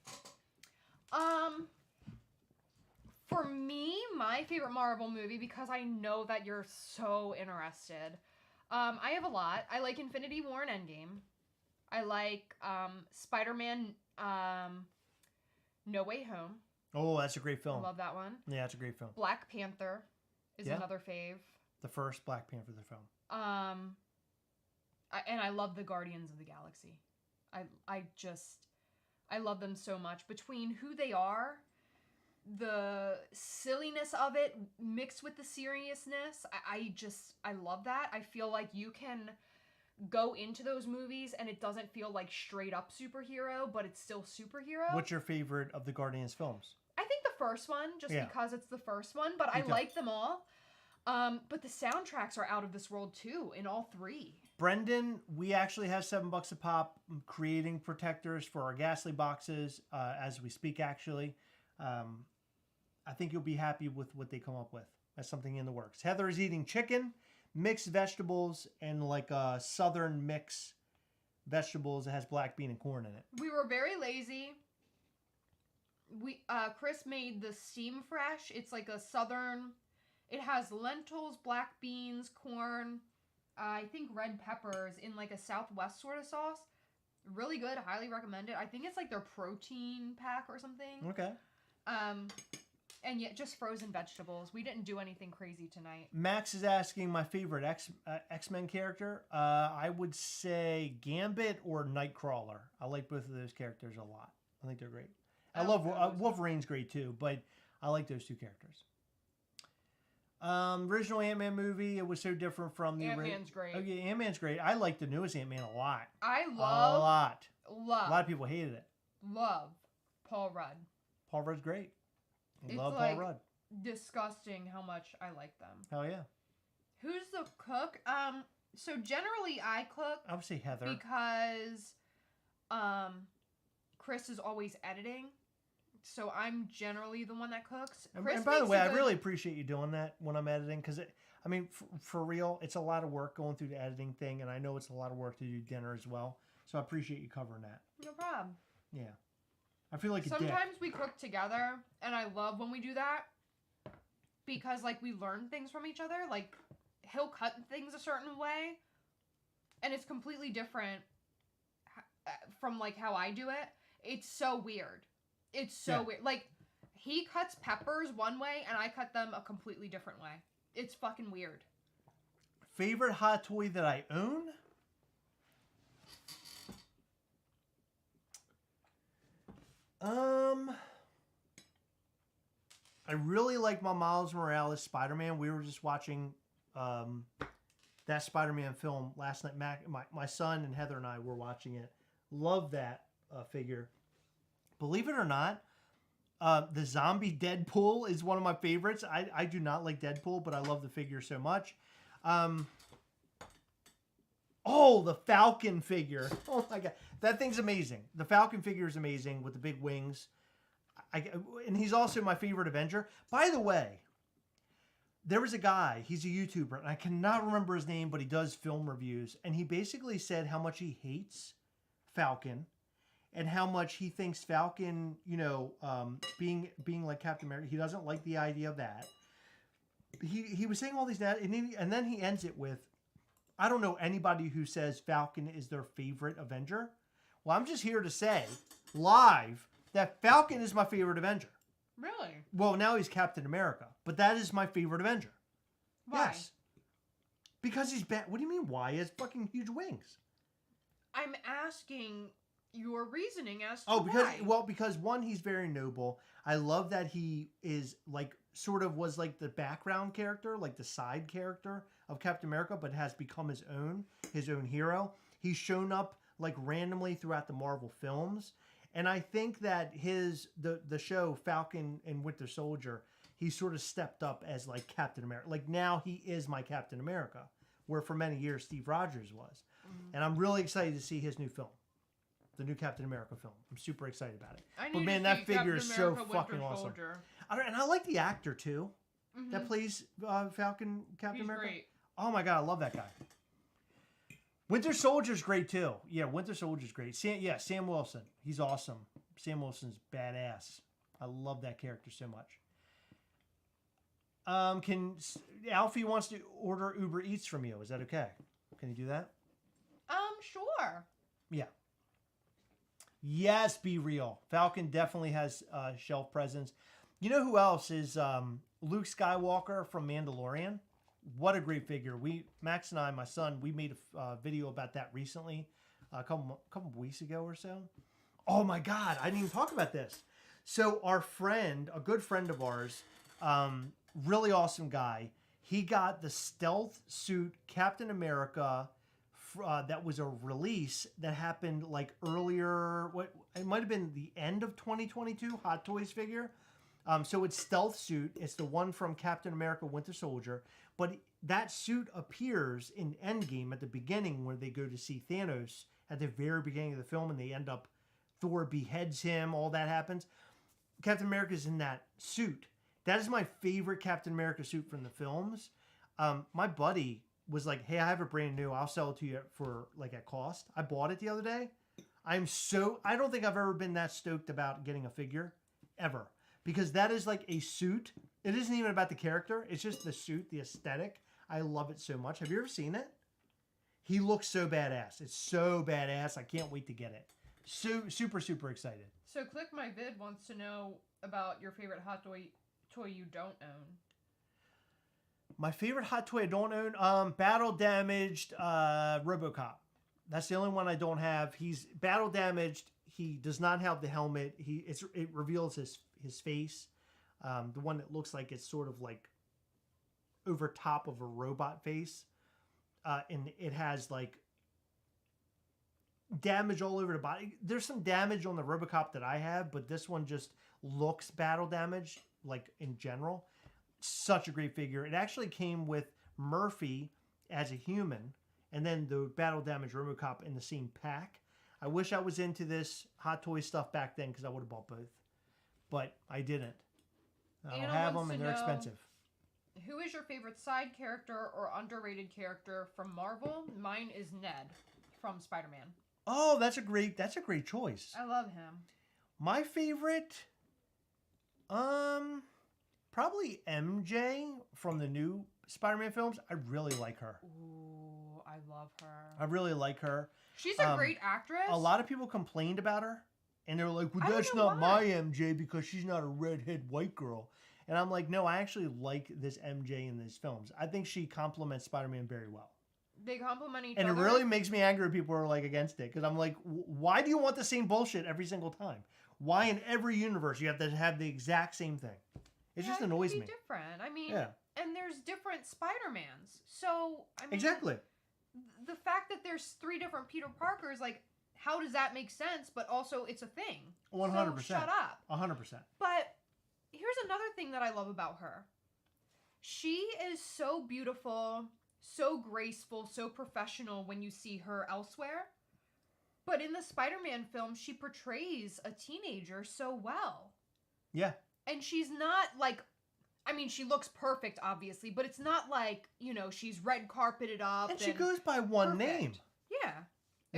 For me, my favorite Marvel movie, because I know that you're so interested. I have a lot. I like Infinity War and Endgame. I like Spider-Man No Way Home. Oh, that's a great I film. love that one. Yeah, it's a great film. Black Panther is Yeah. another fave. The first Black Panther film. And I love the Guardians of the Galaxy. I love them so much. Between who they are, the silliness of it mixed with the seriousness, I love that. I feel like you can go into those movies and it doesn't feel like straight up superhero, but it's still superhero. What's your favorite of the Guardians films? I think the first one, just Yeah. because it's the first one, but I too. like them all. But the soundtracks are out of this world too, in all three. Brendan, we actually have $7 a pop creating protectors for our Ghastly boxes as we speak, actually. I think you'll be happy with what they come up with. That's something in the works. Heather is eating chicken, mixed vegetables, and like a southern mix vegetables that has black bean and corn in it. We were very lazy. Chris made the steam fresh. It's like a southern. It has lentils, black beans, corn, I think red peppers in like a Southwest sort of sauce. Really good. Highly recommend it. I think it's like their protein pack or something. Okay. And yet just frozen vegetables. We didn't do anything crazy tonight. Max is asking my favorite X-Men character. I would say Gambit or Nightcrawler. I like both of those characters a lot. I think they're great. I love Wolverine's great too, but I like those two characters. Original Ant-Man movie. It was so different from the Ant-Man's great. Oh yeah, Ant-Man's great. I like the newest Ant-Man a lot. I A love lot. A lot of people hated it. love Paul Rudd. Paul Rudd's great. I It's love like- Paul Rudd. Disgusting how much I like them. Hell yeah. Who's the cook? So generally I cook I would say Heather. because Chris is always editing. So I'm generally the one that cooks. And Chris by the makes way, a I good- really appreciate you doing that when I'm editing because, I mean, for real, it's a lot of work going through the editing thing, and I know it's a lot of work to do dinner as well. So I appreciate you covering that. No problem. Yeah. I feel like a dick. Sometimes we cook together, and I love when we do that because, like, we learn things from each other. Like, he'll cut things a certain way, and it's completely different from, like, how I do it. It's so weird. It's so weird. Like, he cuts peppers one way, and I cut them a completely different way. It's fucking weird. Favorite hot toy that I own? I really like my Miles Morales Spider-Man. We were just watching that Spider-Man film last night. My son and Heather and I were watching it. Love that figure. Believe it or not, the zombie Deadpool is one of my favorites. I do not like Deadpool, but I love the figure so much. Oh, the Falcon figure. Oh my God. That thing's amazing. The Falcon figure is amazing with the big wings. And he's also my favorite Avenger. By the way, there was a guy, he's a YouTuber, and I cannot remember his name, but he does film reviews. And he basically said how much he hates Falcon and how much he thinks Falcon, being like Captain America, he doesn't like the idea of that. He was saying all these, and then he ends it with, I don't know anybody who says Falcon is their favorite Avenger. Well, I'm just here to say, live, that Falcon is my favorite Avenger. Really? Well, now he's Captain America, but that is my favorite Avenger. Why? Yes. Because he's bad. What do you mean why? He has fucking huge wings. I'm asking your reasoning as to because because one, he's very noble. I love that he is like was like the background character, like the side character of Captain America, but has become his own hero. He's shown up like randomly throughout the Marvel films. And I think that the show Falcon and Winter Soldier, he sort of stepped up as like Captain America. Like now he is my Captain America, where for many years Steve Rogers was. Mm-hmm. And I'm really excited to see his new film, the new Captain America film. I'm super excited about it. But man, that figure is so fucking awesome. And I like the actor too, that plays Falcon, Captain America. Great. Oh my God, I love that guy. Winter Soldier's great too. Yeah, Winter Soldier's great. Sam Wilson. He's awesome. Sam Wilson's badass. I love that character so much. Alfie wants to order Uber Eats from you. Is that okay? Can you do that? Sure. Yeah. Yes, be real. Falcon definitely has shelf presence. You know who else is Luke Skywalker from Mandalorian? What a great figure. Max and I, my son, we made a video about that recently, a couple weeks ago or so. Oh my God, I didn't even talk about this. So our friend, a good friend of ours, really awesome guy, he got the stealth suit Captain America that was a release that happened like earlier. It might have been the end of 2022 Hot Toys figure. So it's stealth suit. It's the one from Captain America Winter Soldier. But that suit appears in Endgame at the beginning where they go to see Thanos at the very beginning of the film and they end up, Thor beheads him, all that happens. Captain America's in that suit. That is my favorite Captain America suit from the films. My buddy was like, hey, I have a brand new. I'll sell it to you for like at cost. I bought it the other day. I don't think I've ever been that stoked about getting a figure ever. Because that is like a suit. It isn't even about the character. It's just the suit, the aesthetic. I love it so much. Have you ever seen it? He looks so badass. It's so badass. I can't wait to get it. Super, super excited. So Click My Vid wants to know about your favorite hot toy you don't own. My favorite hot toy I don't own, battle damaged RoboCop. That's the only one I don't have. He's battle damaged. He does not have the helmet. It reveals his face. The one that looks like it's sort of like over top of a robot face. And it has like damage all over the body. There's some damage on the RoboCop that I have, but this one just looks battle damaged, like in general. Such a great figure. It actually came with Murphy as a human, and then the battle damaged RoboCop in the same pack. I wish I was into this Hot Toy stuff back then because I would have bought both, but I didn't. I don't have them, and they're expensive. Who is your favorite side character or underrated character from Marvel? Mine is Ned from Spider-Man. Oh, that's a great choice. I love him. My favorite, probably MJ from the new Spider-Man films. I really like her. Ooh, I love her. I really like her. She's a great actress. A lot of people complained about her, and they're like, well, that's not my MJ because she's not a redhead white girl. And I'm like, no, I actually like this MJ in these films. I think she complements Spider-Man very well. They complement each other. And it really makes me angry when people are like against it. Because I'm like, why do you want the same bullshit every single time? Why in every universe you have to have the exact same thing? It just annoys me. Different. I mean, and there's different Spider-Mans. So, I mean. Exactly. The fact that there's 3 different Peter Parkers, like, how does that make sense? But also, it's a thing. 100%. So shut up. 100%. But here's another thing that I love about her. She is so beautiful, so graceful, so professional when you see her elsewhere. But in the Spider-Man film, she portrays a teenager so well. Yeah. And she's not like, I mean, she looks perfect, obviously, but it's not like, you know, she's red carpeted up. And she goes by one name. Yeah.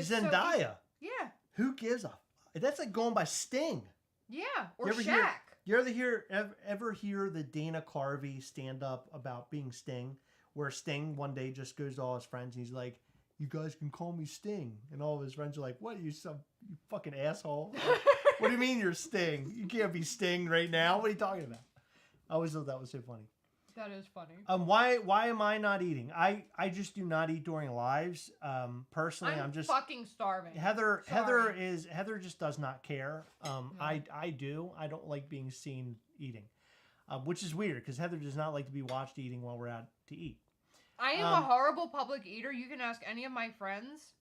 Zendaya. Yeah. Who gives a... That's like going by Sting. Yeah, or Shaq. You ever hear the Dana Carvey stand up about being Sting, where Sting one day just goes to all his friends and he's like, "You guys can call me Sting," and all of his friends are like, "What? You fucking asshole! What do you mean you're Sting? You can't be Sting right now. What are you talking about?" I always thought that was so funny. That is funny. Why am I not eating? I just do not eat during lives. Personally, I'm just fucking starving. Heather just does not care. I do. I don't like being seen eating, which is weird because Heather does not like to be watched eating while we're out to eat. I am a horrible public eater. You can ask any of my friends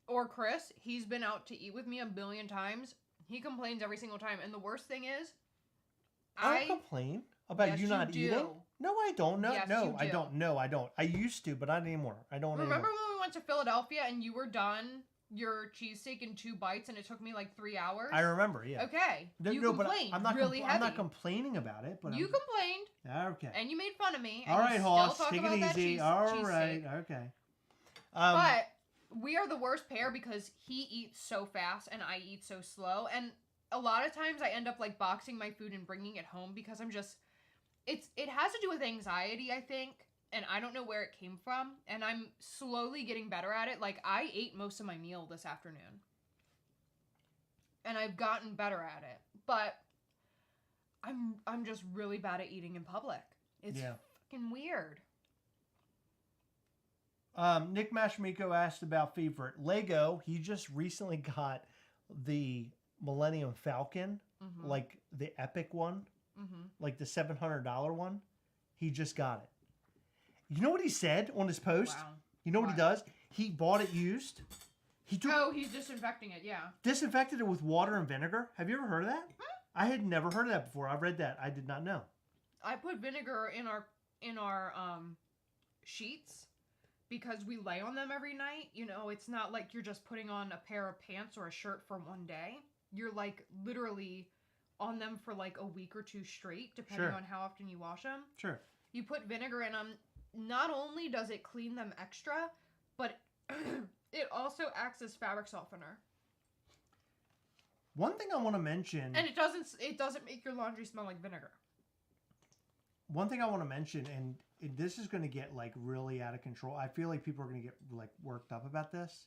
or Chris. He's been out to eat with me a billion times. He complains every single time. And the worst thing is, I don't complain about you not eating. No, I don't. No, yes, no, I don't. No, I don't. I used to, but not anymore. I don't Remember anymore. when we went to Philadelphia and you were done your cheesesteak in 2 bites and it took me like 3 hours? I remember, yeah. Okay. You complained. I'm not really heavy. I'm not complaining about it. But you complained. Okay. And you made fun of me. All right, Hoss. Take it easy. All right. Okay. But we are the worst pair because he eats so fast and I eat so slow. And a lot of times I end up like boxing my food and bringing it home because I'm just... It has to do with anxiety, I think, and I don't know where it came from, and I'm slowly getting better at it. Like, I ate most of my meal this afternoon. and I've gotten better at it. But I'm just really bad at eating in public. It's fucking weird. Nick Mashmiko asked about favorite Lego. He just recently got the Millennium Falcon, like the epic one, like the $700 one. He just got it. You know what he said on his post? Wow. You know what he does? He bought it used. He's disinfecting it, yeah. Disinfected it with water and vinegar. Have you ever heard of that? I had never heard of that before. I've read that. I did not know. I put vinegar in our sheets because we lay on them every night. You know, it's not like you're just putting on a pair of pants or a shirt for one day. You're like literally on them for like a week or two straight, depending on how often you wash them. Sure. You put vinegar in them. Not only does it clean them extra, but it also acts as fabric softener. One thing I want to mention, and it doesn't make your laundry smell like vinegar. One thing I want to mention, and this is going to get like really out of control. I feel like people are going to get like worked up about this.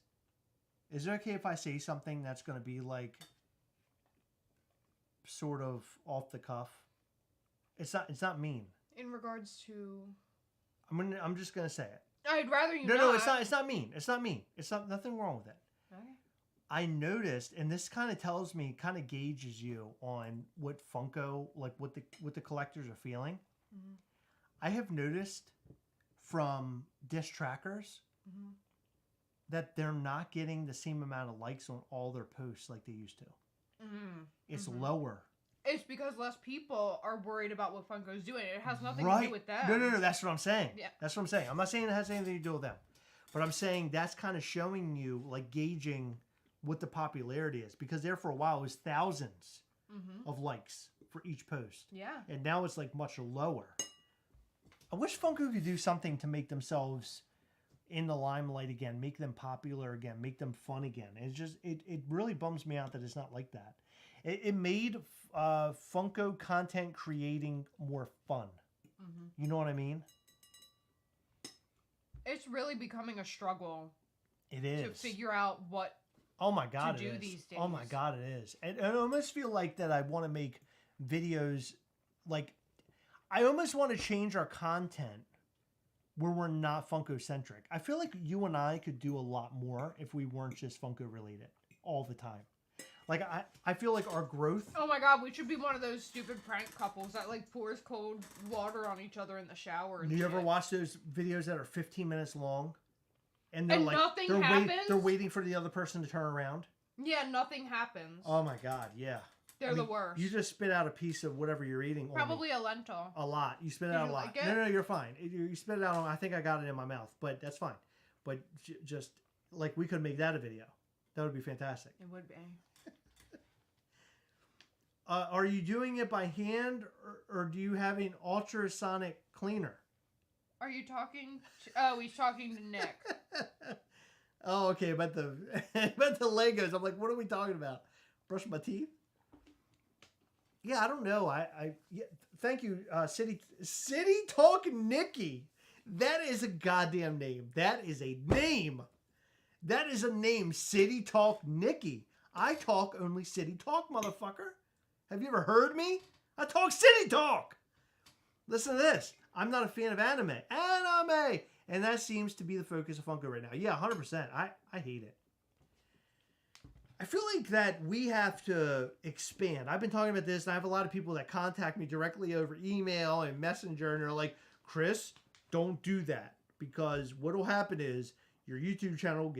Is it okay if I say something that's going to be like sort of off the cuff? It's not mean. In regards to, I'm just going to say it. I'd rather you No, it's not. It's not mean. It's not mean. It's not nothing wrong with it. Okay. I noticed, and this kind of tells me, kind of gauges you on what Funko, like what the collectors are feeling. Mm-hmm. I have noticed from disc trackers that they're not getting the same amount of likes on all their posts like they used to. Mm-hmm. It's lower. It's because less people are worried about what Funko's doing. It has nothing to do with them. No. That's what I'm saying. Yeah. That's what I'm saying. I'm not saying it has anything to do with them. But I'm saying that's kind of showing you, like, gauging what the popularity is. Because there for a while, it was thousands of likes for each post. Yeah. And now it's, like, much lower. I wish Funko could do something to make themselves in the limelight again. Make them popular again. Make them fun again. It's just, it really bums me out that it's not like that. It made Funko content creating more fun. You know what I mean? It's really becoming a struggle. It is. To figure out what oh my God, to it do is. these days. Oh my God, it is. And I almost feel like that I want to make videos, like, I almost want to change our content where we're not Funko-centric. I feel like you and I could do a lot more if we weren't just Funko-related all the time. Like, I feel like our growth... Oh my God, we should be one of those stupid prank couples that, like, pours cold water on each other in the shower. Do you ever watch those videos that are 15 minutes long? And they're like... nothing happens? They're waiting for the other person to turn around? Yeah, nothing happens. Oh my God, yeah. They're the worst. You just spit out a piece of whatever you're eating. Probably a lentil. A lot. You spit out a lot. Like it? No, you're fine. You spit it out. I think I got it in my mouth, but that's fine. But just, like, we could make that a video. That would be fantastic. It would be. Are you doing it by hand, or do you have an ultrasonic cleaner? Are you talking to... Oh, he's talking to Nick. Oh, okay. About the Legos. I'm like, what are we talking about? Brush my teeth? Yeah, I don't know. Yeah, thank you, City Talk Nikki. That is a goddamn name. That is a name. That is a name, City Talk Nikki. I talk only City Talk, motherfucker. Have you ever heard me? I talk City Talk. Listen to this. I'm not a fan of anime. And that seems to be the focus of Funko right now. Yeah, 100%. I hate it. I feel like that we have to expand. I've been talking about this, and I have a lot of people that contact me directly over email and Messenger, and they're like, Chris, don't do that. Because what will happen is your YouTube channel will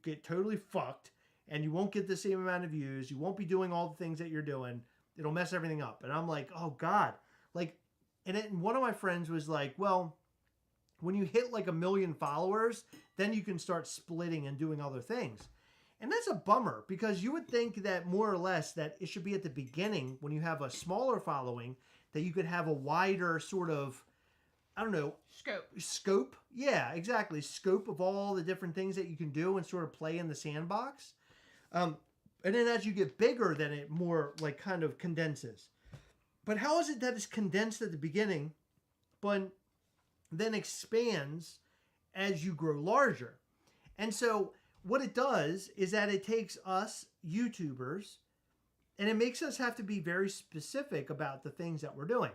get totally fucked, and you won't get the same amount of views. You won't be doing all the things that you're doing. It'll mess everything up. And I'm like, oh, God. Like, and one of my friends was like, well, when you hit like 1 million followers, then you can start splitting and doing other things. And that's a bummer, because you would think that more or less that it should be at the beginning when you have a smaller following that you could have a wider sort of, I don't know. Scope. Yeah, exactly. Scope of all the different things that you can do and sort of play in the sandbox. And then as you get bigger, then it more like kind of condenses. But how is it that it's condensed at the beginning, but then expands as you grow larger? And so what it does is that it takes us YouTubers and it makes us have to be very specific about the things that we're doing.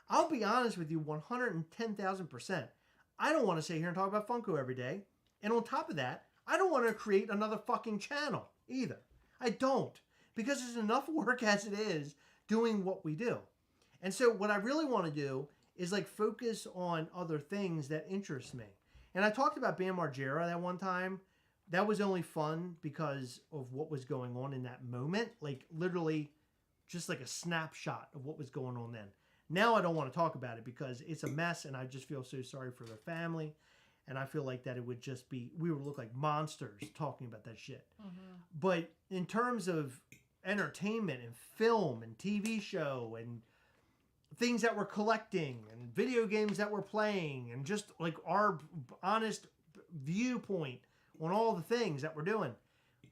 I'll be honest with you 110,000%. I don't want to sit here and talk about Funko every day. And on top of that, I don't want to create another fucking channel either. I don't. Because there's enough work as it is doing what we do. And so what I really want to do is like focus on other things that interest me. And I talked about Bam Margera that one time. That was only fun because of what was going on in that moment. Like literally just like a snapshot of what was going on then. Now I don't want to talk about it because it's a mess and I just feel so sorry for their family. And I feel like that it would just be, we would look like monsters talking about that shit. Mm-hmm. But in terms of entertainment and film and TV show and things that we're collecting and video games that we're playing and just like our honest viewpoint on all the things that we're doing,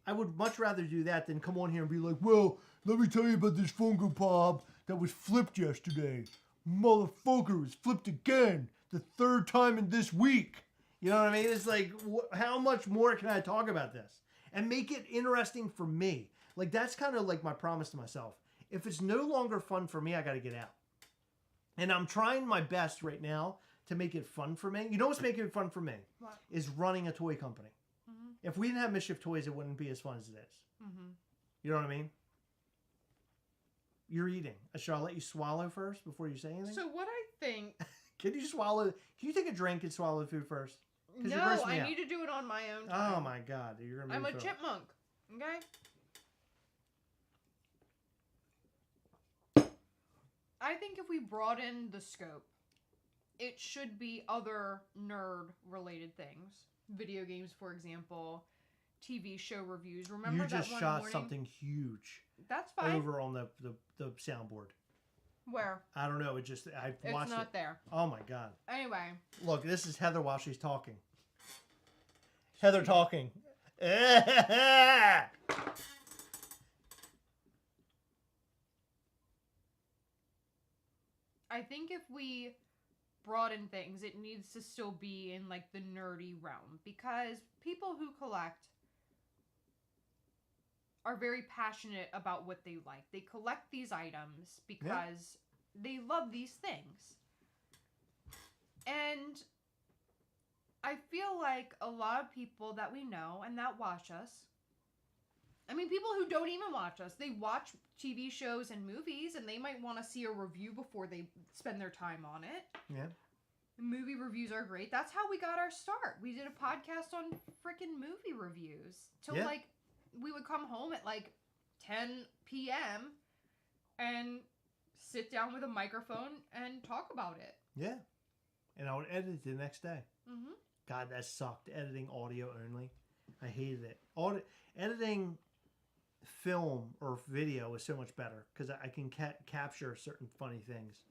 I would much rather do that than come on here and be like, well, let me tell you about this Funko Pop that was flipped yesterday. Motherfucker was flipped again the third time in this week. You know what I mean? It's like, how much more can I talk about this? And make it interesting for me. Like, that's kind of like my promise to myself. If it's no longer fun for me, I got to get out. And I'm trying my best right now to make it fun for me. You know what's making it fun for me? What? Is running a toy company. Mm-hmm. If we didn't have Mischief Toys, it wouldn't be as fun as it is. Mm-hmm. You know what I mean? You're eating. Shall I let you swallow first before you say anything? So what I think... Can you swallow? Can you take a drink and swallow the food first? No, I need to do it on my own time. Oh my God. You're gonna I'm a chipmunk. Okay? I think if we broaden the scope, it should be other nerd-related things. Video games, for example, TV show reviews. Remember you that just one shot morning? something huge. That's fine. Over on the soundboard. Where? I don't know. It just I watched it. It's not there. Oh my God. Anyway. Look, this is Heather while she's talking. Heather talking. I think if we broaden things, it needs to still be in like the nerdy realm, because people who collect are very passionate about what they like. They collect these items because they love these things. And I feel like a lot of people that we know and that watch us, I mean, people who don't even watch us, they watch TV shows and movies, and they might want to see a review before they spend their time on it. Yeah. Movie reviews are great. That's how we got our start. We did a podcast on freaking movie reviews. Till like, we would come home at like 10 p.m. and sit down with a microphone and talk about it. Yeah. And I would edit it the next day. Mm-hmm. God, that sucked. Editing audio only. I hated it. Editing film or video is so much better because I can capture certain funny things.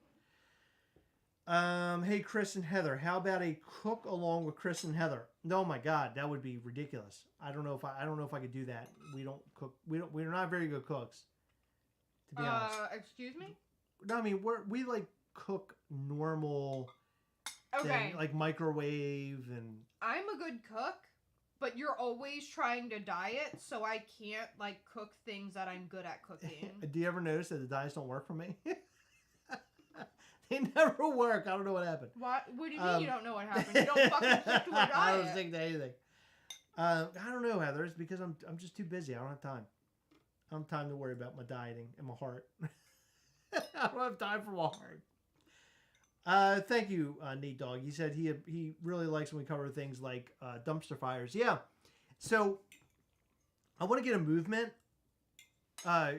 Hey, Chris and Heather, how about a cook along with Chris and Heather? Oh my God, that would be ridiculous. I don't know if I could do that. We don't cook. We're not very good cooks, to be honest. Excuse me? No, I mean we like cook normal. Okay. Like microwave and. I'm a good cook, but you're always trying to diet, so I can't like cook things that I'm good at cooking. Do you ever notice that the diets don't work for me? They never work. I don't know what happened. What do you mean you don't know what happened? You don't fucking stick to a diet. I don't stick to anything. I don't know, Heather. It's because I'm just too busy. I don't have time. I don't have time to worry about my dieting and my heart. I don't have time for my heart. Thank you, Neat Dog. He said he really likes when we cover things like dumpster fires. Yeah. So I want to get a movement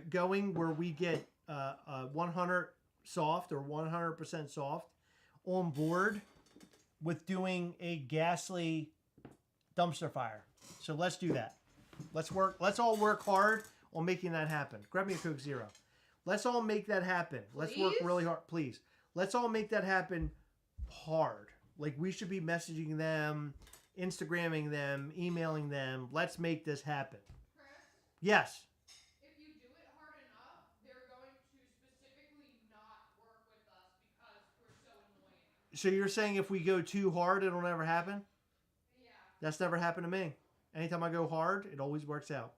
going where we get 100 soft or 100% soft on board with doing a Ghastly dumpster fire. So let's do that. Let's all work hard on making that happen. Grab me a Coke Zero. Let's all make that happen. Let's work really hard. Please. Let's all make that happen hard. Like, we should be messaging them, Instagramming them, emailing them. Let's make this happen. Chris? Yes. If you do it hard enough, they're going to specifically not work with us because we're so annoying. So you're saying if we go too hard, it'll never happen? Yeah. That's never happened to me. Anytime I go hard, it always works out.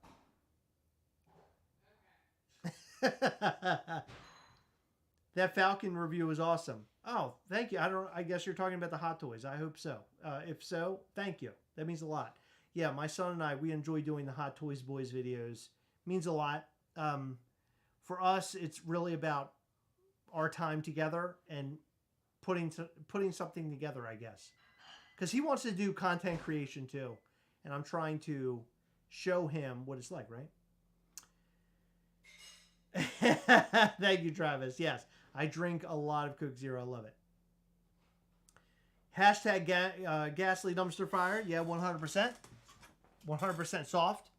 That Falcon review was awesome. Oh, thank you. I guess you're talking about the Hot Toys. I hope so. If so, thank you. That means a lot. Yeah, my son and I, we enjoy doing the Hot Toys Boys videos. Means a lot. For us, it's really about our time together and putting something together, I guess. Because he wants to do content creation too. And I'm trying to show him what it's like, right? Thank you, Travis. Yes, I drink a lot of Coke Zero. I love it. Hashtag Ghastly Dumpster Fire. Yeah, 100%. 100% soft.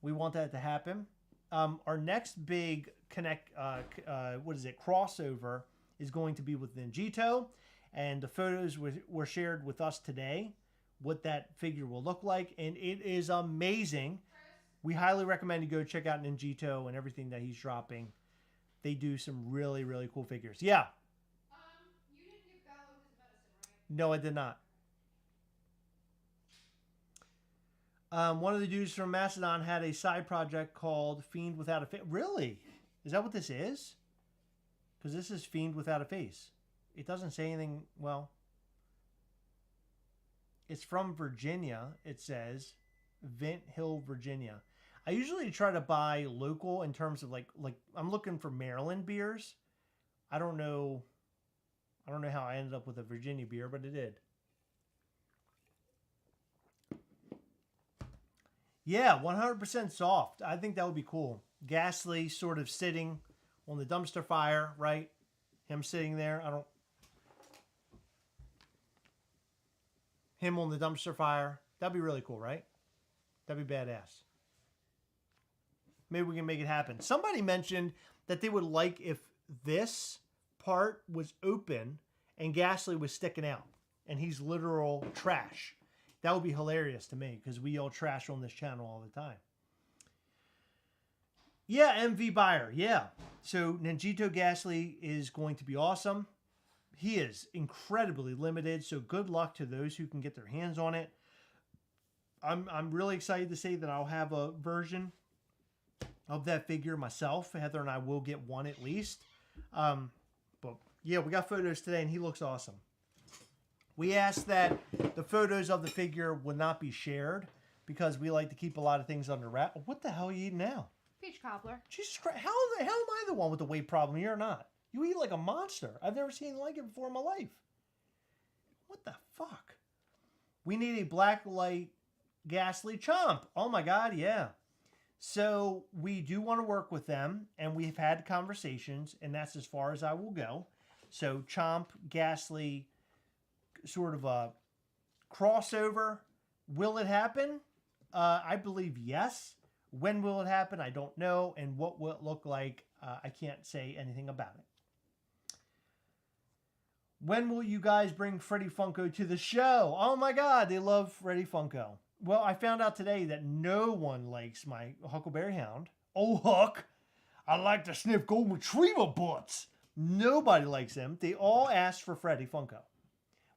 We want that to happen. Our next big crossover is going to be with Ninjito. And the photos were shared with us today, what that figure will look like. And it is amazing. We highly recommend you go check out Ninjito and everything that he's dropping. They do some really, really cool figures. Yeah. You didn't give Gallo his medicine, right? No, I did not. One of the dudes from Macedon had a side project called Fiend Without a Face. Really? Is that what this is? Because this is Fiend Without a Face. It doesn't say anything. Well, it's from Virginia. It says Vint Hill, Virginia. I usually try to buy local in terms of like I'm looking for Maryland beers. I don't know how I ended up with a Virginia beer, but I did. Yeah, 100% soft. I think that would be cool. Ghastly sort of sitting on the dumpster fire, right? Him sitting there. Him on the dumpster fire. That'd be really cool, right? That'd be badass. Maybe we can make it happen. Somebody mentioned that they would like if this part was open and Ghastly was sticking out and he's literal trash. That would be hilarious to me because we all trash on this channel all the time. Yeah, MV Buyer. Yeah. So Ninjito Ghastly is going to be awesome. He is incredibly limited, so good luck to those who can get their hands on it. I'm really excited to say that I'll have a version of that figure myself. Heather and I will get one at least. But yeah, we got photos today and he looks awesome. We asked that the photos of the figure would not be shared because we like to keep a lot of things under wrap. What the hell are you eating now? Peach cobbler. Jesus Christ, how the hell am I the one with the weight problem? You're not. You eat like a monster. I've never seen like it before in my life. What the fuck? We need a black light Ghastly Chomp. Oh my God, yeah. So we do want to work with them, and we've had conversations, and that's as far as I will go. So Chomp, Ghastly, sort of a crossover. Will it happen? I believe yes. When will it happen? I don't know. And what will it look like? I can't say anything about it. When will you guys bring Freddy Funko to the show? Oh my God, they love Freddy Funko. Well, I found out today that no one likes my Huckleberry Hound. Oh, Huck, I like to sniff golden retriever butts. Nobody likes him. They all asked for Freddy Funko.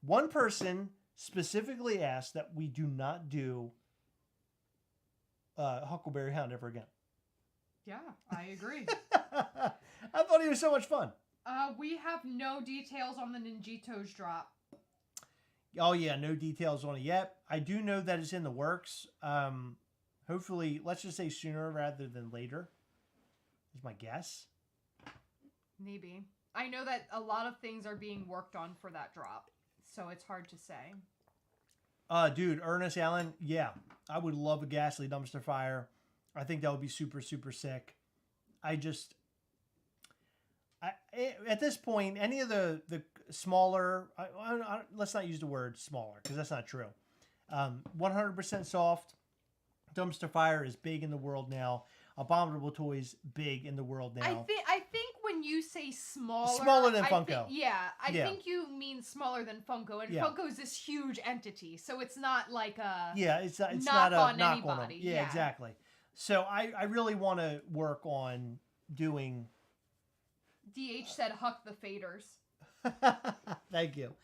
One person specifically asked that we do not do Huckleberry Hound ever again. Yeah, I agree. I thought he was so much fun. We have no details on the Ninjito's drop. Oh yeah, no details on it yet. I do know that it's in the works. Hopefully, let's just say sooner rather than later is my guess. Maybe. I know that a lot of things are being worked on for that drop, so it's hard to say. Dude, Ernest Allen, yeah, I would love a Ghastly Dumpster Fire. I think that would be super, super sick. At this point, any of the smaller, let's not use the word smaller because that's not true. 100% soft. Dumpster Fire is big in the world now. Abominable Toys big in the world now. I think when you say smaller than Funko. I think you mean smaller than Funko, and Funko is this huge entity, so it's not like a it's not a knock on anybody. Yeah, exactly. So I really want to work on doing. DH said, "Huck the faders." Thank you.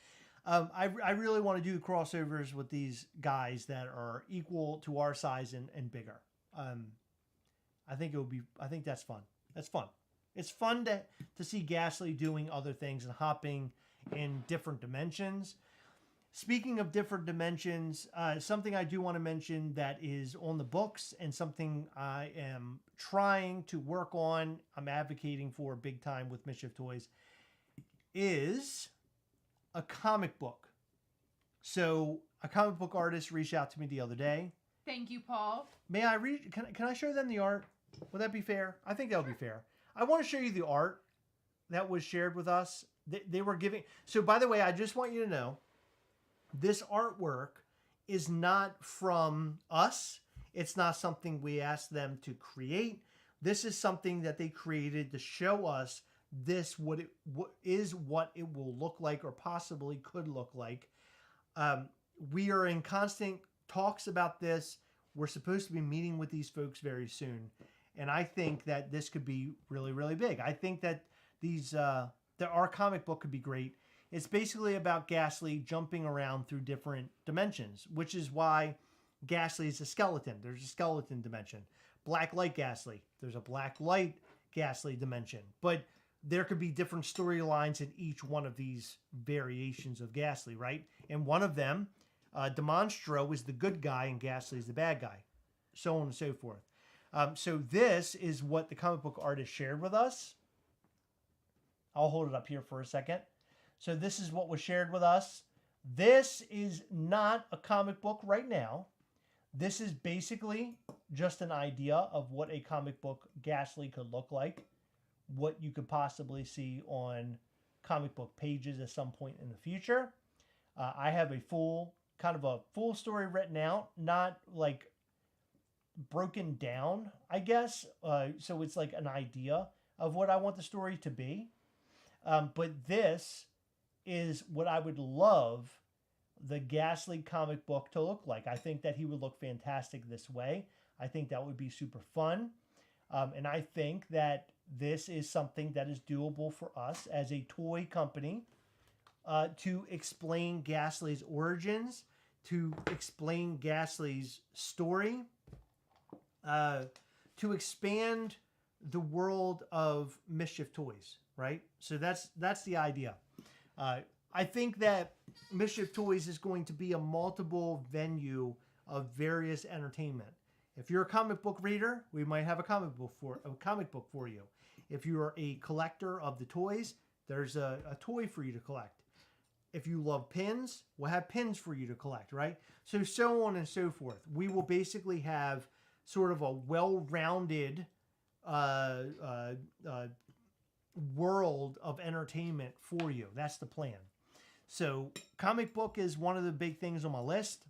I really want to do crossovers with these guys that are equal to our size and bigger. I think that's fun. That's fun. It's fun to see Ghastly doing other things and hopping in different dimensions. Speaking of different dimensions, something I do want to mention that is on the books and something I am trying to work on, I'm advocating for big time with Mischief Toys, is a comic book. So a comic book artist reached out to me the other day. Thank you, Paul. May I read? Can I show them the art? Would that be fair? I think that would be fair. I want to show you the art that was shared with us. They were giving. So by the way, I just want you to know, this artwork is not from us. It's not something we asked them to create. This is something that they created to show us what it will look like or possibly could look like. We are in constant talks about this. We're supposed to be meeting with these folks very soon. And I think that this could be really, really big. I think that our comic book could be great. It's basically about Ghastly jumping around through different dimensions, which is why Ghastly is a skeleton. There's a skeleton dimension. Black light Ghastly. There's a black light Ghastly dimension. But there could be different storylines in each one of these variations of Ghastly, right? And one of them, Demonstro is the good guy and Ghastly is the bad guy. So on and so forth. So this is what the comic book artist shared with us. I'll hold it up here for a second. So this is what was shared with us. This is not a comic book right now. This is basically just an idea of what a comic book Ghastly could look like. What you could possibly see on comic book pages at some point in the future. I have a full story written out, not like broken down, I guess. So it's like an idea of what I want the story to be. But this is what I would love the Ghastly comic book to look like. I think that he would look fantastic this way. I think that would be super fun. And I think that this is something that is doable for us as a toy company to explain Ghastly's origins, to explain Ghastly's story, to expand the world of Mischief Toys, right? So that's the idea. I think that Mischief Toys is going to be a multiple venue of various entertainment. If you're a comic book reader, we might have a comic book for you. If you're a collector of the toys, there's a toy for you to collect. If you love pins, we'll have pins for you to collect, right? So on and so forth. We will basically have sort of a well-rounded world of entertainment for you. That's the plan. So comic book is one of the big things on my list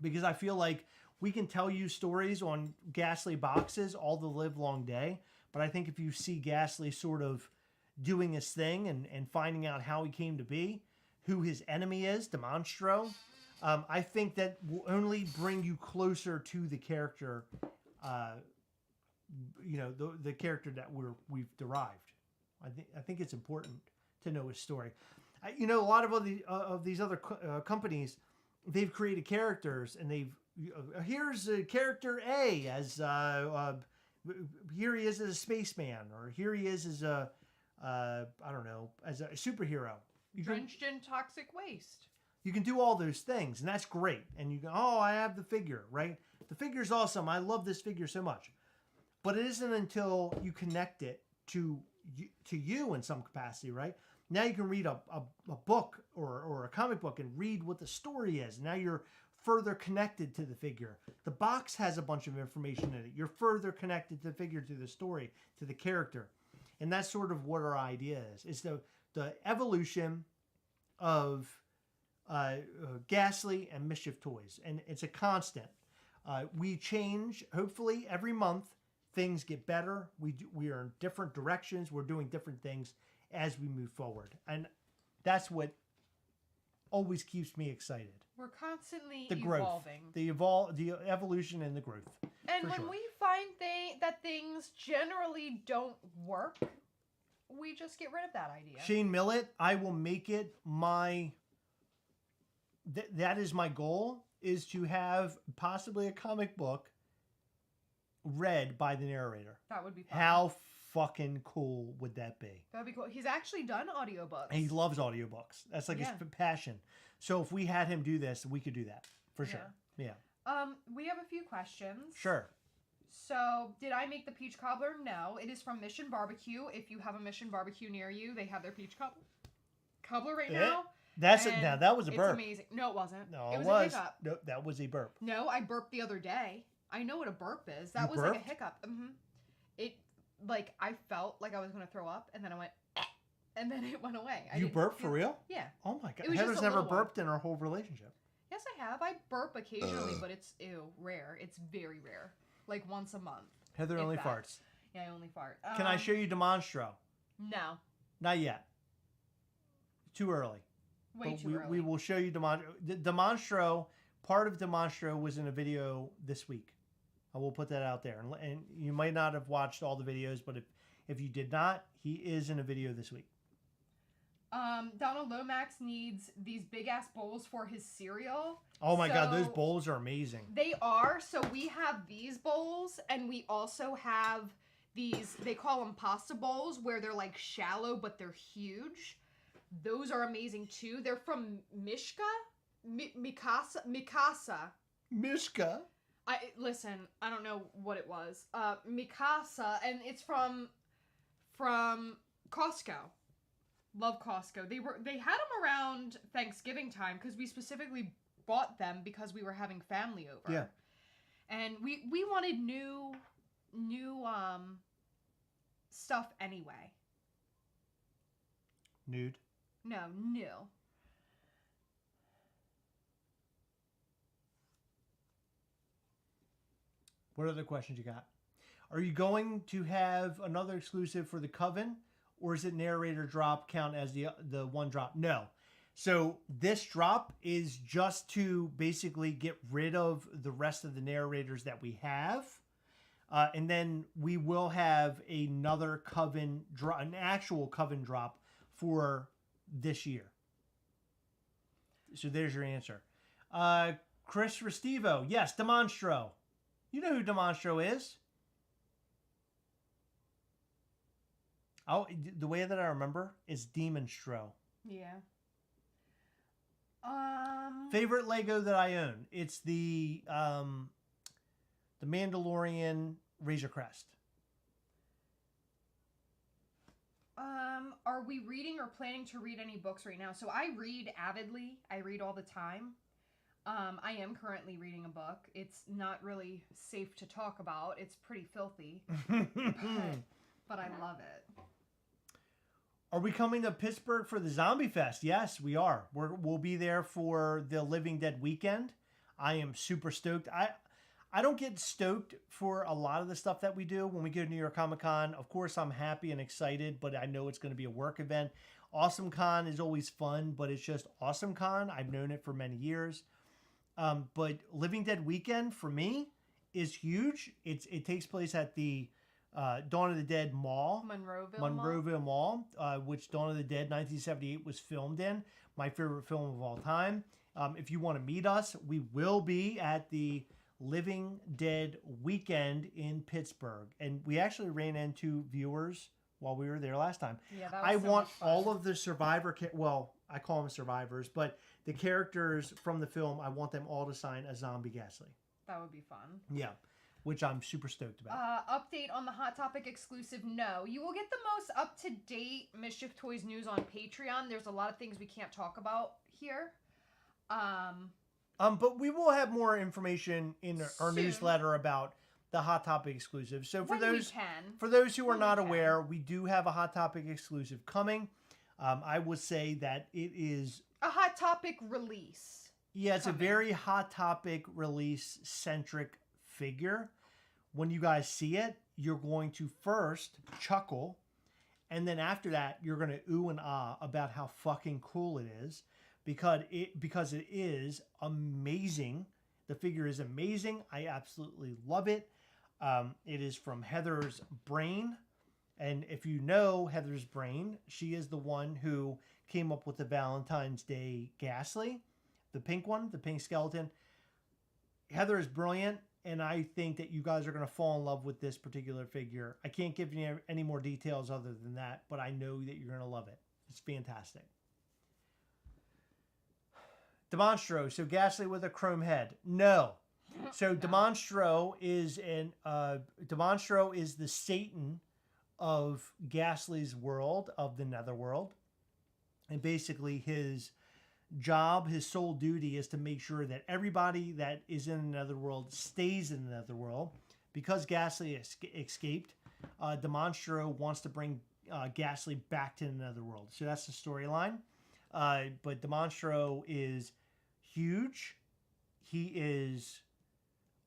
because I feel like we can tell you stories on Ghastly boxes all the live long day. But I think if you see Ghastly sort of doing his thing and finding out how he came to be, who his enemy is, Demonstro, I think that will only bring you closer to the character, the character that we've derived. I think it's important to know his story. A lot of these other companies, they've created characters and here's character A as here he is as a spaceman, or here he is as a as a superhero. Drenched in toxic waste. You can do all those things, and that's great. And you go, oh, I have the figure, right? The figure's awesome. I love this figure so much. But it isn't until you connect it to you in some capacity, right? Now you can read a book or a comic book and read what the story is. Now you're further connected to the figure. The box has a bunch of information in it. You're further connected to the figure, to the story, to the character. And that's sort of what our idea is. It's the evolution of Ghastly and Mischief Toys. And it's a constant. We change, hopefully, every month. Things get better. We are in different directions. We're doing different things as we move forward. And that's what always keeps me excited. We're constantly evolving. The evolution and the growth. And when we find that things generally don't work, we just get rid of that idea. Shane Millett, I will make it my that is my goal, is to have possibly a comic book read by the narrator. That would be fun. How fucking cool would that be? That would be cool. He's actually done audiobooks. And he loves audiobooks. That's like his passion. So if we had him do this, we could do that for sure. Yeah. We have a few questions. Sure. So, did I make the peach cobbler? No. It is from Mission Barbecue. If you have a Mission Barbecue near you, they have their peach cobbler right now. That's it. Now that was a burp. It's amazing. No, it wasn't. No, it was a hiccup. No, that was a burp. No, I burped the other day. I know what a burp is. That was burped? like a hiccup. It, like, I felt like I was going to throw up, and then I went, and then it went away. You burped for real? Yeah. Oh my god. It was Heather's just a never little one. burped in our whole relationship. Yes, I have. I burp occasionally, but it's rare. It's very rare. Like once a month. Heather If only that. farts. Yeah, I only fart. Can I show you Demonstro? No. Not yet. Too early. Way But too early. we will show you Demonstro. Demonstro, part of Demonstro was in a video this week. I will put that out there. And you might not have watched all the videos, but if you did not, he is in a video this week. Donald Lomax needs these big ass bowls for his cereal. Oh my god, those bowls are amazing. They are. So we have these bowls, and we also have these, they call them pasta bowls, where they're like shallow, but they're huge. Those are amazing too. They're from Mishka? Mikasa. Mishka? Listen, I don't know what it was. Mikasa, and it's from Costco. Love Costco. They had them around Thanksgiving time because we specifically bought them because we were having family over. Yeah. And we wanted new stuff anyway. Nude? No, new. What other questions you got? Are you going to have another exclusive for the Coven, or is it narrator drop count as the one drop? No. So this drop is just to basically get rid of the rest of the narrators that we have. And then we will have another Coven drop, an actual Coven drop for this year. So there's your answer. Chris Restivo. Yes, Demonstro. You know who Demonstro is. Oh, the way that I remember is Demonstro. Yeah. Favorite Lego that I own. It's the Mandalorian Razor Crest. Are we reading or planning to read any books right now? So I read avidly. I read all the time. I am currently reading a book. It's not really safe to talk about. It's pretty filthy. but I love it. Are we coming to Pittsburgh for the Zombie Fest? Yes, we are. We'll be there for the Living Dead weekend. I am super stoked. I don't get stoked for a lot of the stuff that we do when we go to New York Comic Con. Of course, I'm happy and excited, but I know it's going to be a work event. Awesome Con is always fun, but it's just Awesome Con. I've known it for many years. But Living Dead weekend for me is huge. It takes place at the Dawn of the Dead Mall. Monroeville Mall, which Dawn of the Dead 1978 was filmed in. My favorite film of all time. If you want to meet us, we will be at the Living Dead weekend in Pittsburgh. And we actually ran into viewers while we were there last time. Yeah, that was I so want much fun. all of the survivor, I call them survivors, but the characters from the film, I want them all to sign a zombie Ghastly. That would be fun. Yeah, which I'm super stoked about. Update on the Hot Topic exclusive. No, you will get the most up-to-date Mischief Toys news on Patreon. There's a lot of things we can't talk about here. But we will have more information in our Soon. newsletter about the Hot Topic exclusive. So for When we those can. for those who are When we not can. aware, we do have a Hot Topic exclusive coming. I would say that it is A Hot Topic release. Yeah, it's coming. a very Hot Topic release-centric figure. When you guys see it, you're going to first chuckle, and then after that, you're going to ooh and ah about how fucking cool it is, because it is amazing. The figure is amazing. I absolutely love it. It is from Heather's Brain, and if you know Heather's Brain, she is the one who came up with the Valentine's Day Ghastly. the pink one, the pink skeleton. Heather is brilliant, and I think that you guys are going to fall in love with this particular figure. I can't give you any more details other than that, but I know that you're going to love it. It's fantastic. Demonstro. So Ghastly with a chrome head. No. So Demonstro is the Satan of Ghastly's world, of the Netherworld. And basically his job, his sole duty is to make sure that everybody that is in the Netherworld stays in the Netherworld. Because Ghastly escaped, Demonstro wants to bring Ghastly back to the Netherworld. So that's the storyline. But Demonstro is huge. He is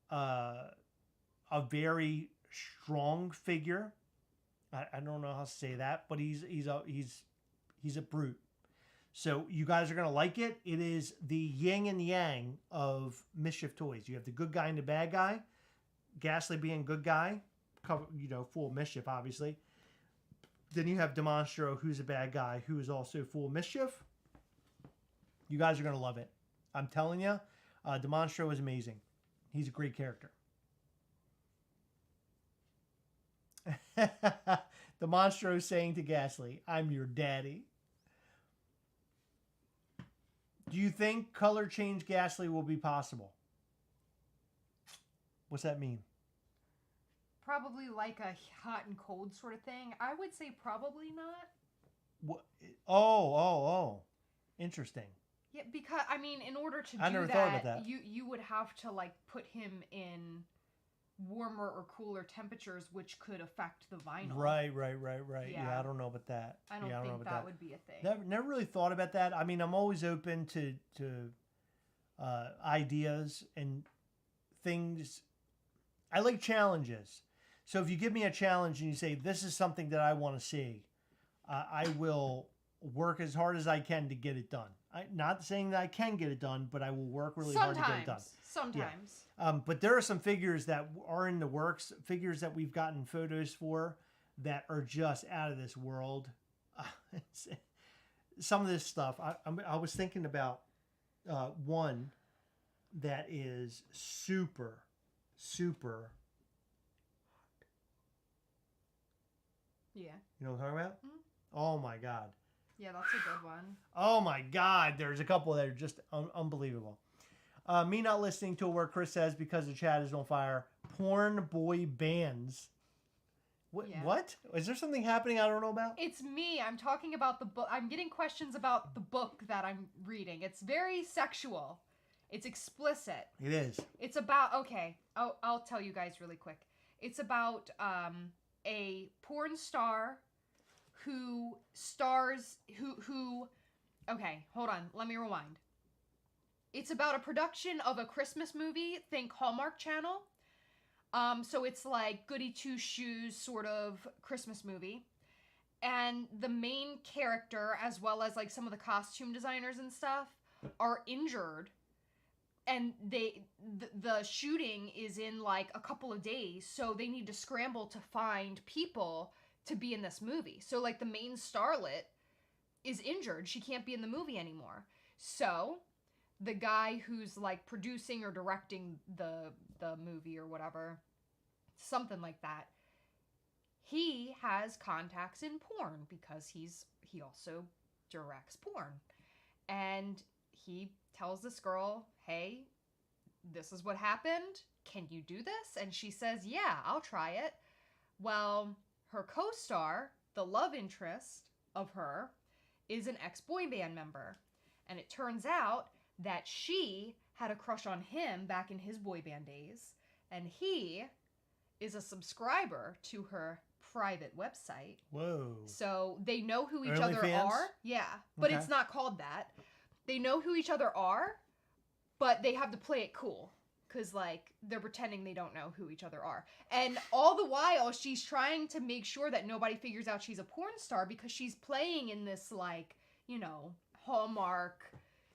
a very strong figure. I don't know how to say that, but he's a brute. So you guys are going to like it. It is the yin and yang of Mischief Toys. You have the good guy and the bad guy. Ghastly being good guy, full of mischief, obviously. Then you have Demonstro, who's a bad guy, who is also full of mischief. You guys are going to love it. I'm telling you, Demonstro is amazing. He's a great character. Demonstro saying to Ghastly, "I'm your daddy." Do you think color change Ghastly will be possible? What's that mean? Probably like a hot and cold sort of thing. I would say probably not. What? Oh. Interesting. Yeah, because I mean, in order to I do never that, thought about that. you would have to like put him in warmer or cooler temperatures, which could affect the vinyl. Right. Yeah, Yeah. I don't know about that. I don't think that would be a thing. Never really thought about that. I mean, I'm always open to ideas and things. I like challenges. So if you give me a challenge and you say, this is something that I want to see, I will work as hard as I can to get it done. Not saying that I can get it done, but I will work really hard to get it done. Sometimes. Yeah. But there are some figures that are in the works, figures that we've gotten photos for that are just out of this world. Some of this stuff, I was thinking about one that is super. Yeah. You know what I'm talking about? Mm-hmm. Oh my God. Yeah, that's a good one. Oh my God. There's a couple that are just unbelievable. Me not listening to a word Chris says because the chat is on fire. Porn boy bands. Yeah. What? Is there something happening I don't know about? It's me. I'm talking about the book. I'm getting questions about the book that I'm reading. It's very sexual. It's explicit. It is. It's about, okay, I'll tell you guys really quick. It's about a porn star who stars, okay, hold on, let me rewind. It's about a production of a Christmas movie, think Hallmark Channel. So it's like goody two-shoes sort of Christmas movie. And the main character, as well as like some of the costume designers and stuff, are injured. And the shooting is in like a couple of days, so they need to scramble to find people to be in this movie. So like the main starlet is injured. She can't be in the movie anymore. So the guy who's like producing or directing the movie or whatever, something like that, he has contacts in porn because he also directs porn. And he tells this girl, hey, this is what happened. Can you do this? And she says, yeah, I'll try it. Well, her co-star, the love interest of her, is an ex-boy band member. And it turns out that she had a crush on him back in his boy band days. And he is a subscriber to her private website. Whoa. So they know who each Early other fans? are. Yeah, but Okay. it's not called that. They know who each other are, but they have to play it cool. Because, like, they're pretending they don't know who each other are. And all the while, she's trying to make sure that nobody figures out she's a porn star because she's playing in this, like, you know, Hallmark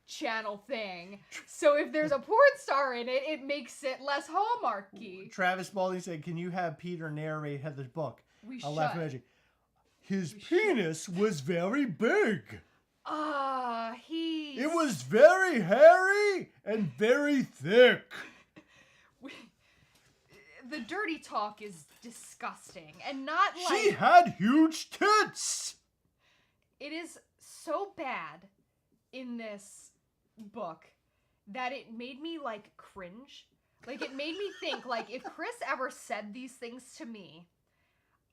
Channel thing. So if there's a porn star in it, it makes it less Hallmarky. Travis Spalding said, can you have Peter narrate Heather's book? We I'll should. laugh at his penis was very big. He Please. It was very hairy and very thick. The dirty talk is disgusting. And not like... She had huge tits. It is so bad in this book that it made me, like, cringe. Like, it made me think, like, if Chris ever said these things to me,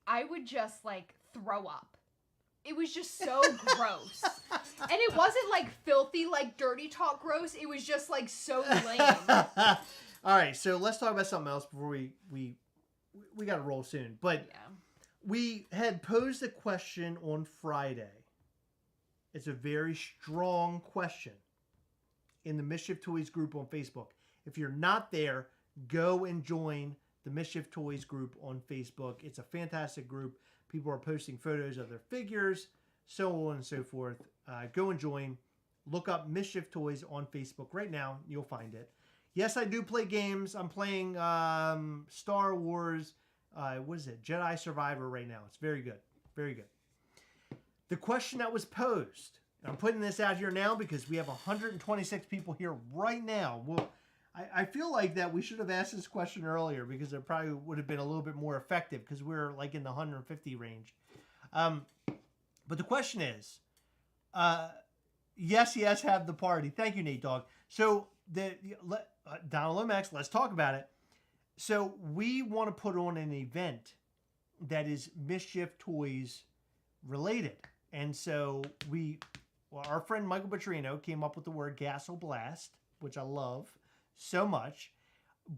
I would just, like, throw up. It was just so gross. And it wasn't, like, filthy, like, dirty talk gross. It was just, like, so lame. All right, so let's talk about something else before we got to roll soon. But Yeah. we had posed a question on Friday. It's a very strong question in the Mischief Toys group on Facebook. If you're not there, go and join the Mischief Toys group on Facebook. It's a fantastic group. People are posting photos of their figures, so on and so forth. Go and join. Look up Mischief Toys on Facebook right now. You'll find it. Yes, I do play games. I'm playing Star Wars, what is it? Jedi Survivor right now. It's very good. Very good. The question that was posed, and I'm putting this out here now because we have 126 people here right now. Well, I feel like that we should have asked this question earlier because it probably would have been a little bit more effective because we're like in the 150 range. But the question is, yes, have the party. Thank you, Nate Dogg. So, Donald Lomax, let's talk about it. So, we want to put on an event that is Mischief Toys related. And so, our friend Michael Petrino came up with the word Gastlecast, which I love so much,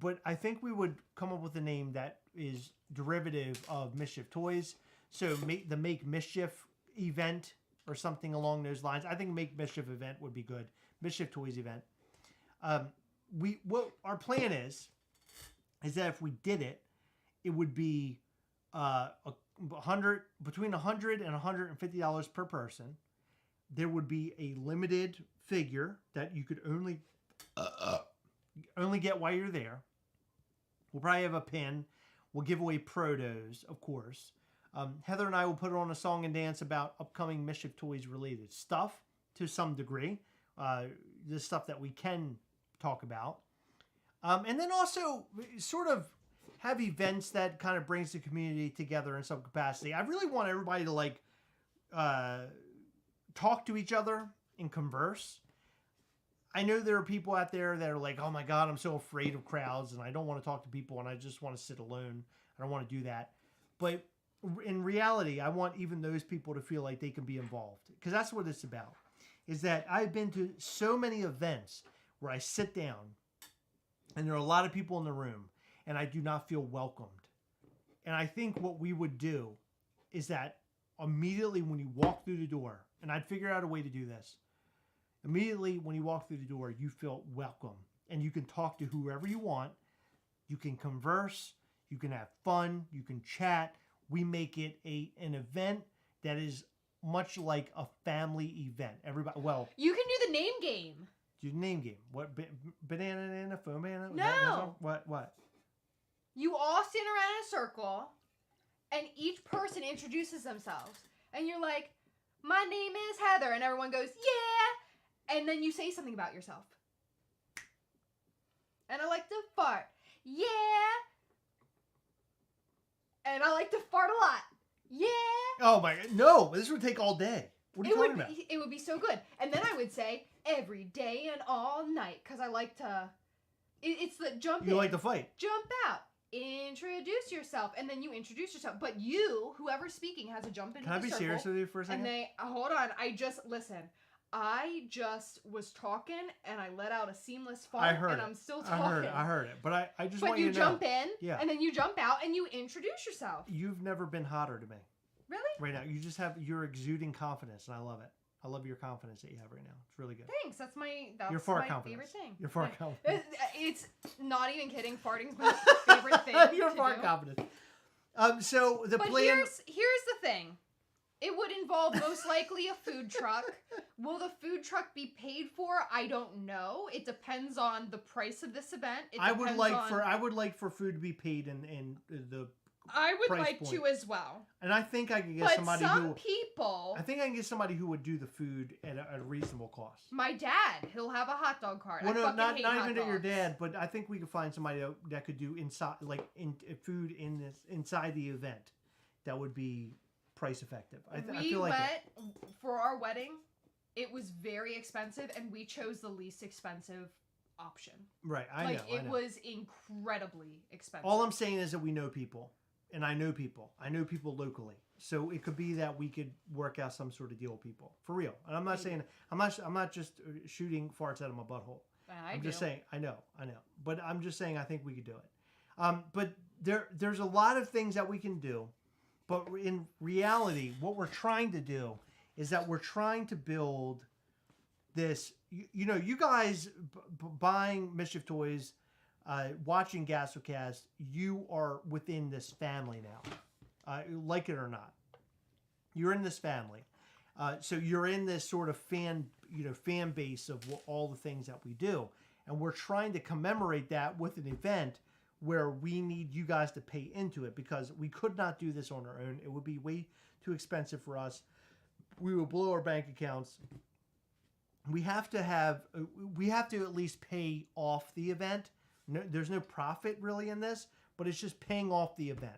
but I think we would come up with a name that is derivative of Mischief Toys. So the Make Mischief event or something along those lines. I think Make Mischief event would be good. Mischief Toys event. What our plan is that if we did it, it would be between $100 and $150 per person. There would be a limited figure that you could only get while you're there. We'll probably have a pin. We'll give away protos, of course. Heather and I will put on a song and dance about upcoming Mischief Toys related stuff to some degree. The stuff that we can talk about. And then also sort of have events that kind of brings the community together in some capacity. I really want everybody to like talk to each other and converse. I know there are people out there that are like, oh my God, I'm so afraid of crowds and I don't want to talk to people and I just want to sit alone. I don't want to do that. But in reality, I want even those people to feel like they can be involved. Because that's what it's about. Is that I've been to so many events where I sit down and there are a lot of people in the room and I do not feel welcomed. And I think what we would do is that immediately when you walk through the door, and I'd figure out a way to do this, immediately when you walk through the door, you feel welcome. And you can talk to whoever you want. You can converse. You can have fun. You can chat. We make it an event that is much like a family event. Everybody, well, you can do the name game. Do the name game. What? Banana, foam banana? No. What? You all stand around in a circle, and each person introduces themselves. And you're like, my name is Heather. And everyone goes, yeah. And then you say something about yourself. And I like to fart. Yeah. And I like to fart a lot. Yeah. Oh my God. No, this would take all day. What are you talking about? It would be so good. And then I would say every day and all night. Because I like to... It's the jump in. You like to fight. Jump out. Introduce yourself. And then you introduce yourself. But you, whoever's speaking, has to jump into the circle. Can I be serious with you for a second? And hold on. Listen. I just was talking and I let out a seamless fart. I heard and it. I'm still talking. I heard it. But I just want you to know. But you jump in. Yeah. And then you jump out and you introduce yourself. You've never been hotter to me. Really? Right now. You're exuding confidence and I love it. I love your confidence that you have right now. It's really good. Thanks. That's your fart my confidence. favorite thing. Your fart confidence. It's not even kidding. Farting's my favorite thing. Your fart confidence. So the plan. Here's the thing. It would involve most likely a food truck. Will the food truck be paid for? I don't know. It depends on the price of this event. I would like for food to be paid and the I would price like point. to as well. And I think I can get But somebody some who people, I think I can get somebody who would do the food at a reasonable cost. my dad, he'll have a hot dog cart. Well, I no, fucking not hate not hot even at your dogs. dad, but I think we could find somebody that could do inside, like food inside the event, that would be price effective. I We feel like went for our wedding. It was very expensive, and we chose the least expensive option. right. I Like know. it was incredibly expensive. All I'm saying is that we know people, and I know people. I know people locally, so it could be that we could work out some sort of deal with people for real. And I'm not saying I'm not just shooting farts out of my butthole. I'm just saying I know, but I'm just saying I think we could do it. But there's a lot of things that we can do, but in reality, what we're trying to do is that we're trying to build this. You know, you guys buying Mischief Toys, watching Gastlecast, you are within this family now, like it or not. You're in this family, so you're in this sort of fan base of all the things that we do, and we're trying to commemorate that with an event where we need you guys to pay into it, because we could not do this on our own. It would be way too expensive for us. We will blow our bank accounts. We have to at least pay off the event. No, there's no profit really in this, but it's just paying off the event.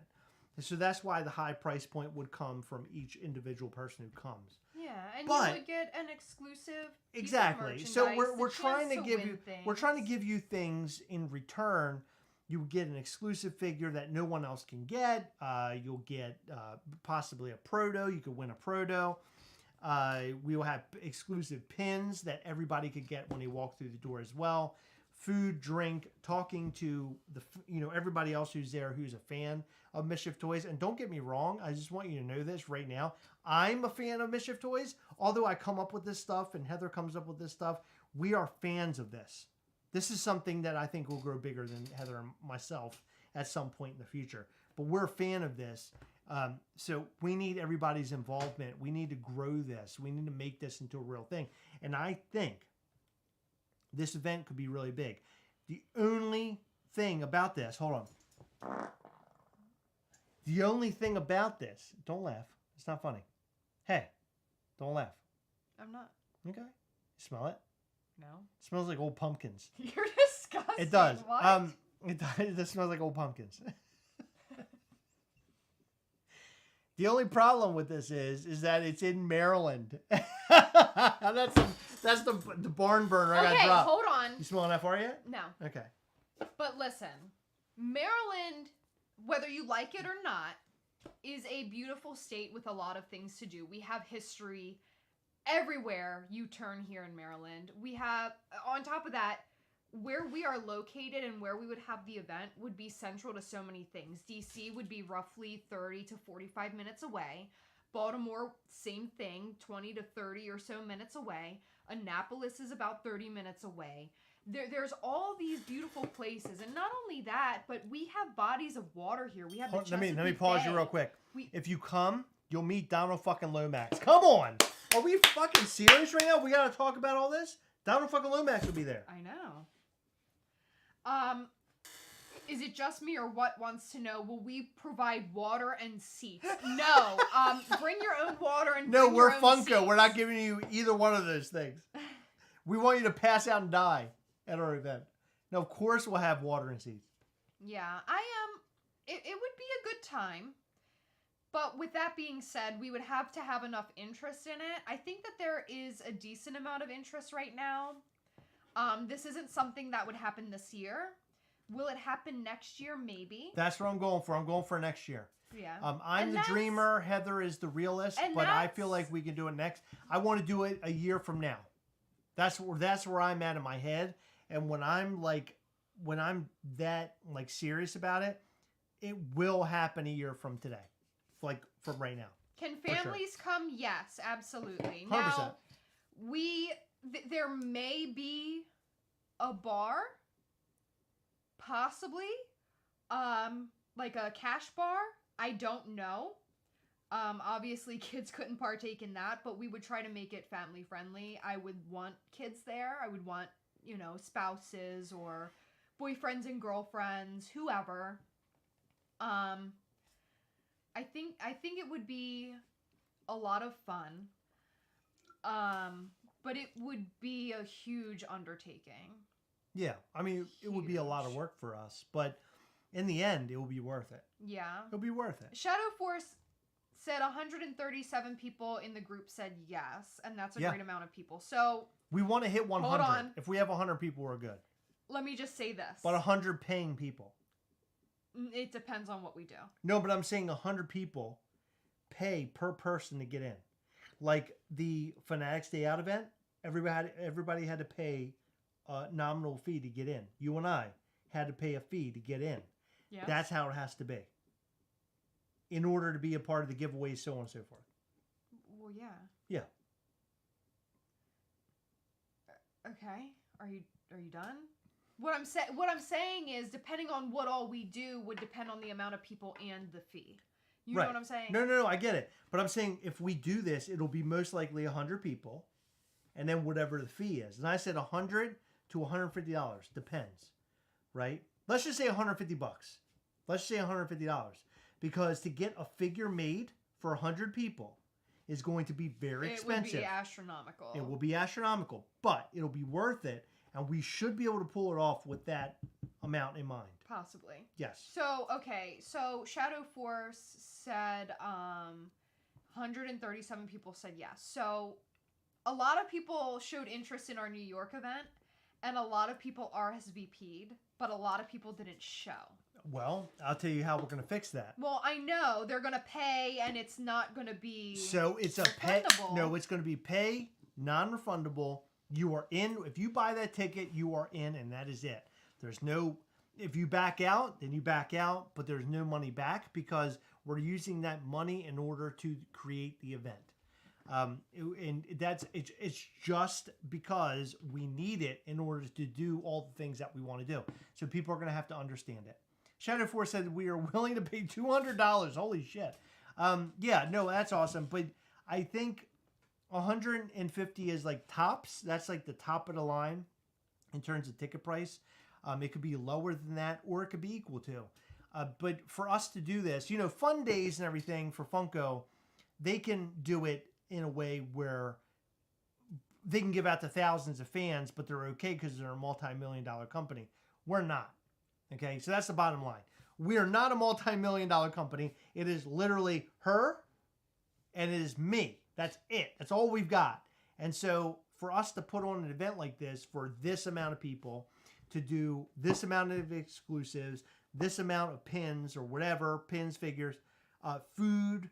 And so that's why the high price point would come from each individual person who comes. Yeah, and But- you would get an exclusive piece of Exactly. So merchandise, we're the trying to chance give win you things. we're trying to give you things in return. You will get an exclusive figure that no one else can get. You'll get possibly a proto. You could win a proto. We will have exclusive pins that everybody could get when they walk through the door as well. Food, drink, talking to everybody else who's there who's a fan of Mischief Toys. And don't get me wrong, I just want you to know this right now. I'm a fan of Mischief Toys. Although I come up with this stuff and Heather comes up with this stuff, we are fans of this. This is something that I think will grow bigger than Heather and myself at some point in the future. But we're a fan of this. So we need everybody's involvement. We need to grow this. We need to make this into a real thing. And I think this event could be really big. The only thing about this, hold on. The only thing about this, don't laugh. It's not funny. Hey, don't laugh. I'm not. Okay. You smell it? No. It smells like old pumpkins. You're disgusting. It does. What? It does smell like old pumpkins. The only problem with this is that it's in Maryland. that's the barn burner I got Okay, dropped. hold on. You smelling that far yet? No. Okay. But listen, Maryland, whether you like it or not, is a beautiful state with a lot of things to do. We have history everywhere you turn here in Maryland. We have, on top of that, where we are located and where we would have the event would be central to so many things. DC would be roughly 30 to 45 minutes away. Baltimore, same thing, 20 to 30 or so minutes away. Annapolis is about 30 minutes away. There's all these beautiful places, and not only that, but we have bodies of water here. We have the Let me Chesapeake pause you Bay. real quick. We- If you come, you'll meet Donald fucking Lomax. Come on. Are we fucking serious right now? We got to talk about all this? Donald fucking Lomax will be there. I know. Is it just me or what wants to know? Will we provide water and seats? No. Bring your own water and No, bring we're your own Funko. seats. We're not giving you either one of those things. We want you to pass out and die at our event. Now, of course, we'll have water and seats. Yeah, it would be a good time. But with that being said, we would have to have enough interest in it. I think that there is a decent amount of interest right now. This isn't something that would happen this year. Will it happen next year? Maybe. That's what I'm going for. I'm going for next year. Yeah. I'm And the dreamer. Heather is the realist. and But I that's- feel like we can do it next. I want to do it a year from now. That's where I'm at in my head. And when I'm that like serious about it, it will happen a year from today. Like from right now. Can sure. families come? Yes, absolutely. 100%. Now, there may be a bar, possibly, like a cash bar. I don't know. Obviously, kids couldn't partake in that, but we would try to make it family friendly. I would want kids there. I would want, spouses or boyfriends and girlfriends, whoever. I think it would be a lot of fun. But it would be a huge undertaking. Yeah, I mean, it would be a lot of Huge. work for us, but in the end, it will be worth it. Yeah. It'll be worth it. Shadow Force said 137 people in the group said yes, and that's a Yeah. great amount of people. So We want to hit 100. on. If we have 100 people, we're good. let me just say this. But 100 paying people. It depends on what we do. No, but I'm saying 100 people pay per person to get in. Like the Fanatics Day Out event, everybody had to pay a nominal fee to get in. You and I had to pay a fee to get in. Yeah. That's how it has to be. In order to be a part of the giveaways, so on and so forth. Well, yeah. Yeah. Okay. Are you done? What I'm saying is, depending on what all we do would depend on the amount of people and the fee. You know what I'm saying? No, I get it. But I'm saying if we do this, it'll be most likely 100 people, and then whatever the fee is. And I said $100 to $150 depends, right? Let's just say $150. Let's say $150 because to get a figure made for 100 people is going to be very expensive. It would be astronomical. It will be astronomical, but it'll be worth it, and we should be able to pull it off with that amount in mind. Possibly. Yes. So, okay. So, Shadow Force said 137 people said yes. So, a lot of people showed interest in our New York event, and a lot of people RSVP'd, but a lot of people didn't show. Well, I'll tell you how we're going to fix that. Well, I know they're going to pay, and it's not going to be So it's a pay. refundable. No, it's going to be pay, non-refundable. You are in. If you buy that ticket, you are in, and that is it. There's no. If you back out, then you back out, but there's no money back because we're using that money in order to create the event. And it's just because we need it in order to do all the things that we want to do. So people are going to have to understand it. Shadow Force said we are willing to pay $200. Holy shit. Yeah, no, that's awesome. But I think 150 is like tops. That's like the top of the line in terms of ticket price. It could be lower than that, or it could be equal to. But for us to do this, fun days and everything for Funko, they can do it in a way where they can give out to thousands of fans, but they're okay because they're a multi-million-dollar company. We're not. Okay, so that's the bottom line. We are not a multi-million-dollar company. It is literally her, and it is me. That's it. That's all we've got. And so for us to put on an event like this for this amount of people, to do this amount of exclusives, this amount of pins or whatever, pins, figures, food,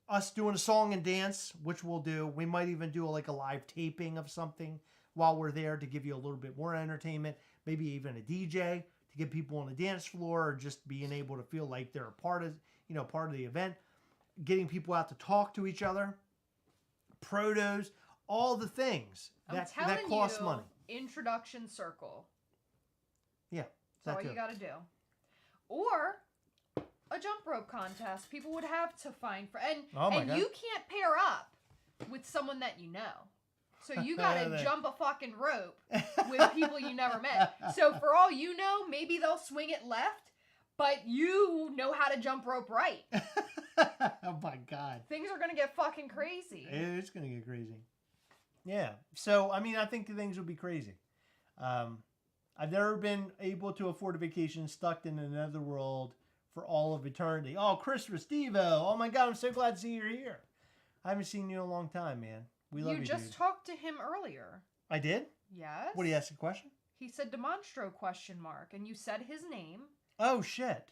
us doing a song and dance, which we'll do. We might even do a live taping of something while we're there to give you a little bit more entertainment, maybe even a DJ to get people on the dance floor or just being able to feel like they're a part of the event, getting people out to talk to each other, protos, all the things that cost money. Introduction circle. Yeah. That's all you got to do. Or a jump rope contest. People would have to find and you can't pair up with someone that you know. So you got to jump a fucking rope with people you never met. So for all you know, maybe they'll swing it left, but you know how to jump rope right. Oh my God. Things are going to get fucking crazy. It's going to get crazy. Yeah. So, I think the things will be crazy. I've never been able to afford a vacation stuck in another world for all of eternity. Oh, Christopher Steve-O. Oh my God, I'm so glad to see you're here. I haven't seen you in a long time, man. We love you, You just dude. talked to him earlier. I did? Yes. What, did he ask a question? He said Demonstro ? And you said his name. Oh, shit.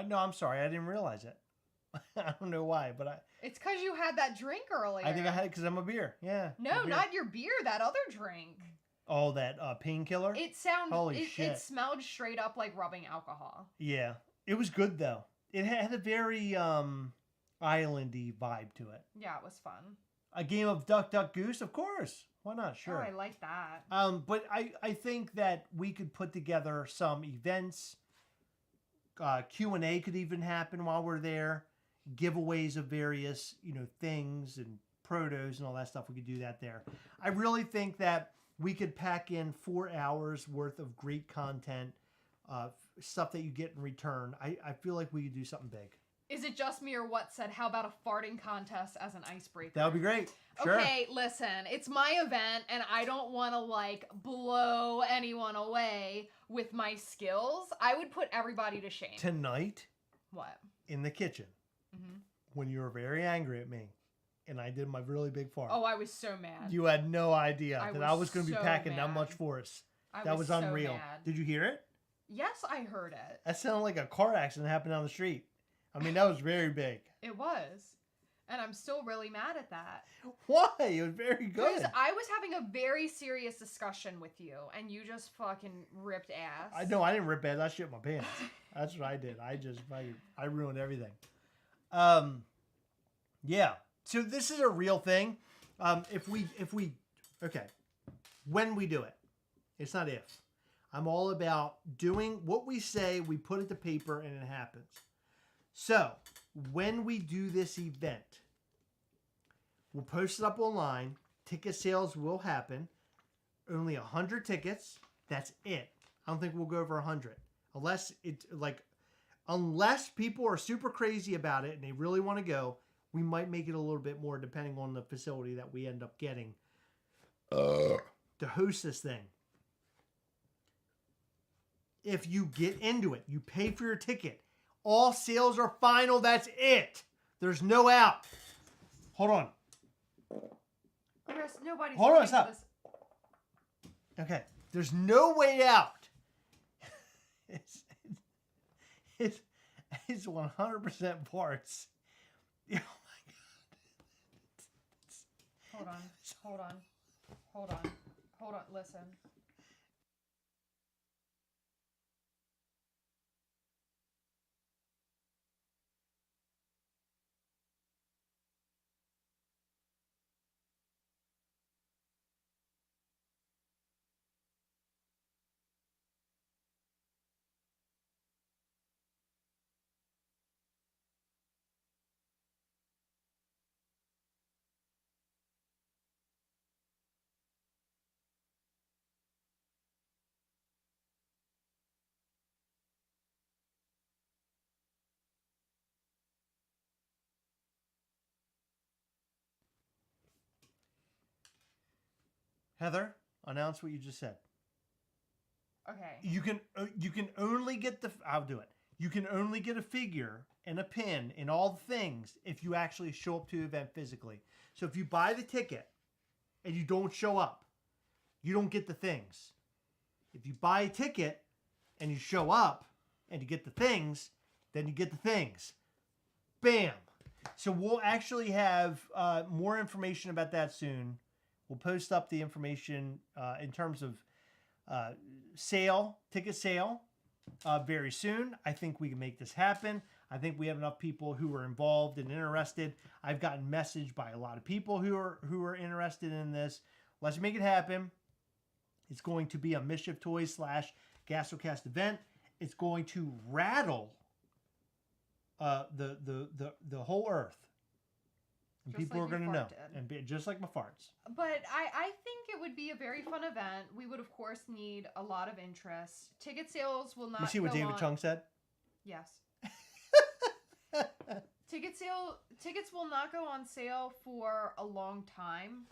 No, I'm sorry. I didn't realize it. I don't know why, but It's because you had that drink earlier. I think I had it because I'm a beer. Yeah. No, beer. not your beer. That other drink. Oh, that painkiller? It sounded. Holy shit. It smelled straight up like rubbing alcohol. Yeah. It was good, though. It had a very islandy vibe to it. Yeah, it was fun. A game of Duck, Duck, Goose? Of course. Why not? Sure. Oh, I like that. But I think that we could put together some events. Q&A could even happen while we're there. Giveaways of various, things and protos and all that stuff. We could do that there. I really think that we could pack in 4 hours worth of great content, stuff that you get in return. I feel like we could do something big. Is it just me or what said, how about a farting contest as an icebreaker? That would be great. Sure. Okay, listen, it's my event, and I don't want to, like, blow anyone away with my skills. I would put everybody to shame. Tonight, What? in the kitchen, when you were very angry at me, and I did my really big fart. Oh, I was so mad. You had no idea I that I was going to be so packing that mad. much force. I That was so unreal. mad. Did you hear it? Yes, I heard it. That sounded like a car accident happened down the street. I mean, that was very big. It was. And I'm still really mad at that. Why? It was very Because good. I was having a very serious discussion with you, and you just fucking ripped ass. I know I didn't rip ass. I shit my pants. That's what I did. I ruined everything. Yeah. So this is a real thing. When we do it, it's not if. I'm all about doing what we say, we put it to paper, and it happens. So when we do this event, we'll post it up online. Ticket sales will happen. Only 100 tickets. That's it. I don't think we'll go over 100. Unless people are super crazy about it and they really want to go, we might make it a little bit more depending on the facility that we end up getting to host this thing. If you get into it, you pay for your ticket. All sales are final. That's it. There's no out. Hold on. Chris, nobody's Hold on, looking stop. for this. Okay. There's no way out. It's 100% parts. Oh my God. Hold on. Listen. Heather, announce what you just said. Okay. You can only get I'll do it. You can only get a figure and a pin and all the things if you actually show up to the event physically. So if you buy the ticket and you don't show up, you don't get the things. If you buy a ticket and you show up and you get the things, then you get the things. Bam. So we'll actually have more information about that soon. We'll post up the information in terms of ticket sale very soon. I think we can make this happen. I think we have enough people who are involved and interested. I've gotten messaged by a lot of people who are interested in this. Let's make it happen. It's going to be a Mischief Toys / Gastlecast event. It's going to rattle the whole earth. And Just people like are going to your know. fart did. And be just like my farts. But I think it would be a very fun event. We would, of course, need a lot of interest. Ticket sales will not You see what go David on... Chung said? Yes. Tickets will not go on sale for a long time.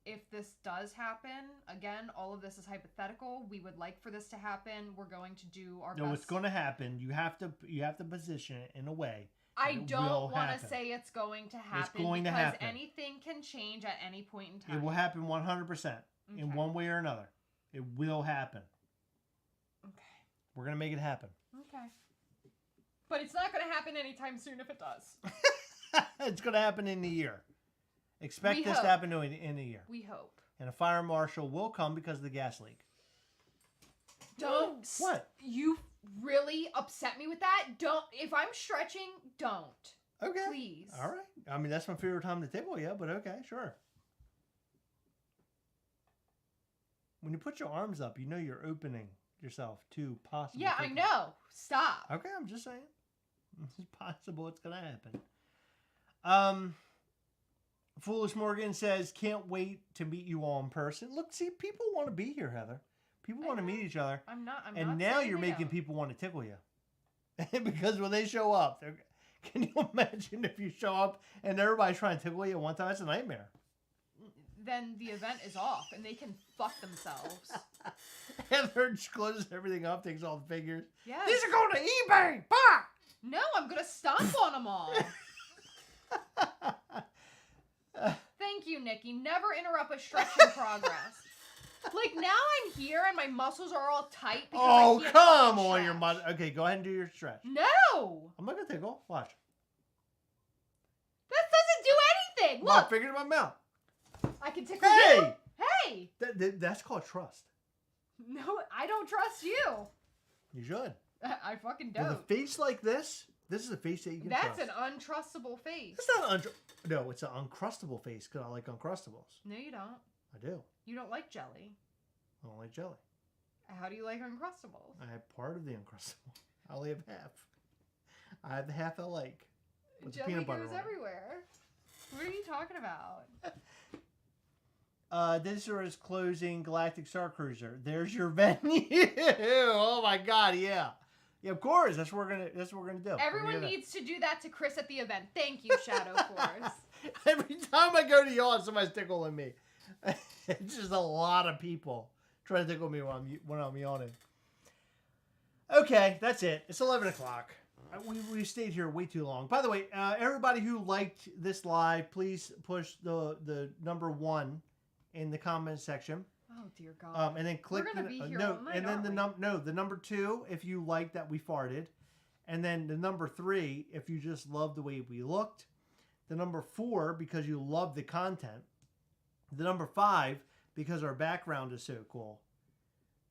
If this does happen, again, all of this is hypothetical. We would like for this to happen. We're going to do our best. No, it's going to happen. You have to position it in a way. I It don't will want to happen. say it's going to happen going to because happen. anything can change at any point in time. It will happen 100% in Okay. one way or another. It will happen. Okay. We're going to make it happen. Okay. But it's not going to happen anytime soon if it does. It's going to happen in the year. Expect We this hope. to happen in a year. We hope. And a fire marshal will come because of the gas leak. Don't. What? You really upset me with that. Don't. If I'm stretching, don't. Okay. Please. All right. I mean, that's my favorite time to tickle you, but okay, sure. When you put your arms up, you know you're opening yourself to possible. Yeah, I tickle. know. Stop. Okay, I'm just saying. It's possible it's going to happen. Foolish Morgan says, can't wait to meet you all in person. Look, see, people want to be here, Heather. People I want to know. meet each other. I'm not And now saying you're they making don't. people want to tickle you. Because when they show up, they're Can you imagine if you show up and everybody's trying to tickle you at one time? It's a nightmare. Then the event is off and they can fuck themselves. Heather just closes everything up, takes all the figures. Yes. These are going to eBay. Bah! No, I'm gonna stomp on them all. Thank you, Nikki. Never interrupt a stretch in progress. Like, now I'm here and my muscles are all tight because Oh, I can't come fucking on, your stretch. mother. Okay, go ahead and do your stretch. No! I'm not going to tickle. Watch. That doesn't do anything! My Look! finger in my mouth. I can tickle Hey! you! Hey! That's called trust. No, I don't trust you. You should. I fucking With a don't. face like this is a face that you can That's trust. an untrustable face. It's not no, it's an uncrustable face because I like Uncrustables. No, you don't. I do. You don't like jelly. I don't like jelly. How do you like Uncrustables? I have part of the Uncrustable. I only have half. I have the half I like. With the Jelly peanut butter goes on it. everywhere. What are you talking about? This is closing Galactic Star Cruiser. There's your venue. Oh my God, yeah. Yeah, of course. That's what we're gonna do. Everyone needs to do that to Chris at the event. Thank you, Shadow Force. Every time I go to yawn, somebody's tickling me. It's just a lot of people trying to tickle me when I'm yawning. Okay, that's it. It's 11 o'clock. We stayed here way too long. By the way, everybody who liked this live, please push the number 1 in the comment section. Oh dear God. And then click We're gonna be here no, all night, and then aren't the number 2 if you like that we farted, and then the number 3 if you just love the way we looked, the number 4 because you love the content, the number 5 because our background is so cool,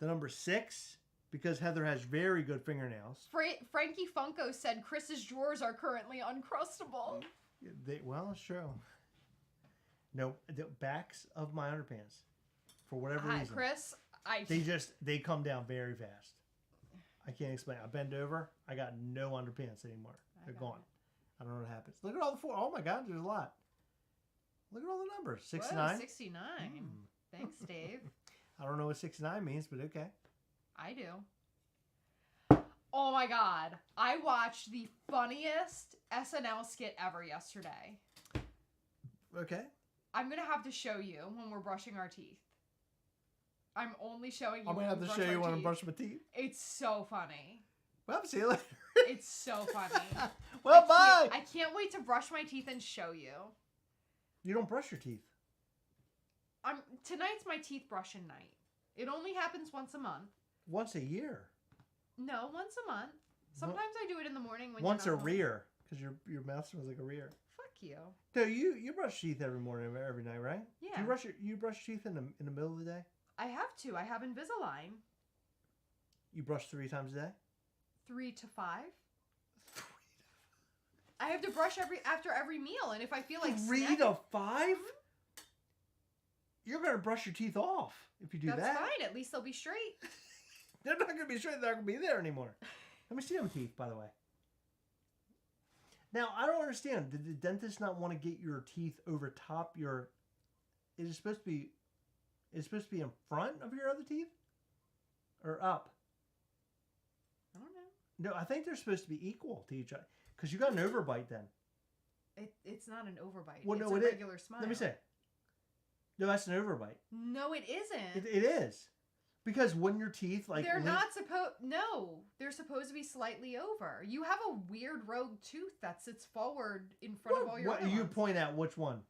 the number 6 because Heather has very good fingernails. Frankie Funko said Chris's drawers are currently uncrustable. Well, it's true. No, the backs of my underpants, for whatever reason, Chris, they come down very fast. I can't explain. I bend over, I got no underpants anymore. They're gone. I don't know what happens. Look at all the 4. Oh my God, there's a lot. Look at all the numbers. 69. 69. Thanks, Dave. I don't know what 69 means, but okay. I do. Oh my God. I watched the funniest SNL skit ever yesterday. Okay. I'm going to have to show you when we're brushing our teeth. I'm only showing you I'm going to have to show you when I'm brushing my teeth. It's so funny. Well, see you later. It's so funny. Well, bye. I can't wait to brush my teeth and show you. You don't brush your teeth. Tonight's my teeth brushing night. It only happens once a month. Once a year. No, once a month. Sometimes I do it in the morning when once you're a not rear, because your mouth smells like a rear. Fuck you. No, you brush teeth every morning, every night, right? Yeah. Do you brush teeth in the middle of the day? I have to. I have Invisalign. You brush 3 times a day? 3 to 5. I have to brush after every meal, and if I feel like 3 to 5? You're gonna brush your teeth off if you do that. That's fine. At least they'll be straight. They're not gonna be straight. They're not gonna be there anymore. Let me see them teeth, by the way. Now I don't understand. Did the dentist not want to get your teeth over top your? Is it supposed to be? Is it supposed to be in front of your other teeth, or up? I don't know. No, I think they're supposed to be equal to each other. Because you got an overbite then. It's not an overbite. Well, it's no, a regular smile. Let me say. No, that's an overbite. No, it isn't. It is. Because when your teeth like they're not supposed. No, they're supposed to be slightly over. You have a weird rogue tooth that sits forward in front of all your. What other you ones. point at? Which one?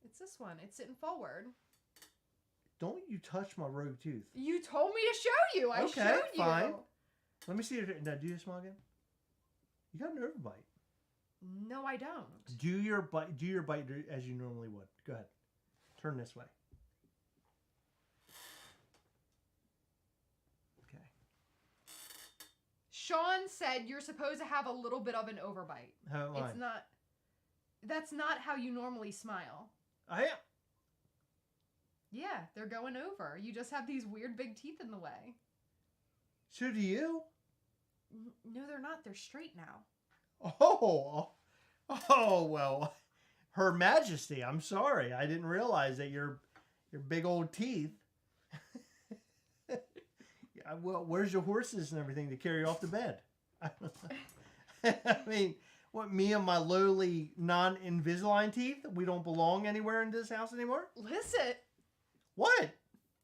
It's this one. It's sitting forward. Don't you touch my rogue tooth? You told me to show you. I Okay, showed you. fine. Let me see your. Now, do your smile again. You got an overbite. No, I don't. Do your bite as you normally would. Go ahead. Turn this way. Okay. Sean said you're supposed to have a little bit of an overbite. How am I? It's not. That's not how you normally smile. I am. Yeah, they're going over. You just have these weird big teeth in the way. So do you? No, they're not. They're straight now. Oh, well, Her Majesty. I'm sorry. I didn't realize that your big old teeth. Yeah, well, where's your horses and everything to carry off to bed? I mean, What, me and my lowly non-Invisalign teeth? We don't belong anywhere in this house anymore? Listen, What?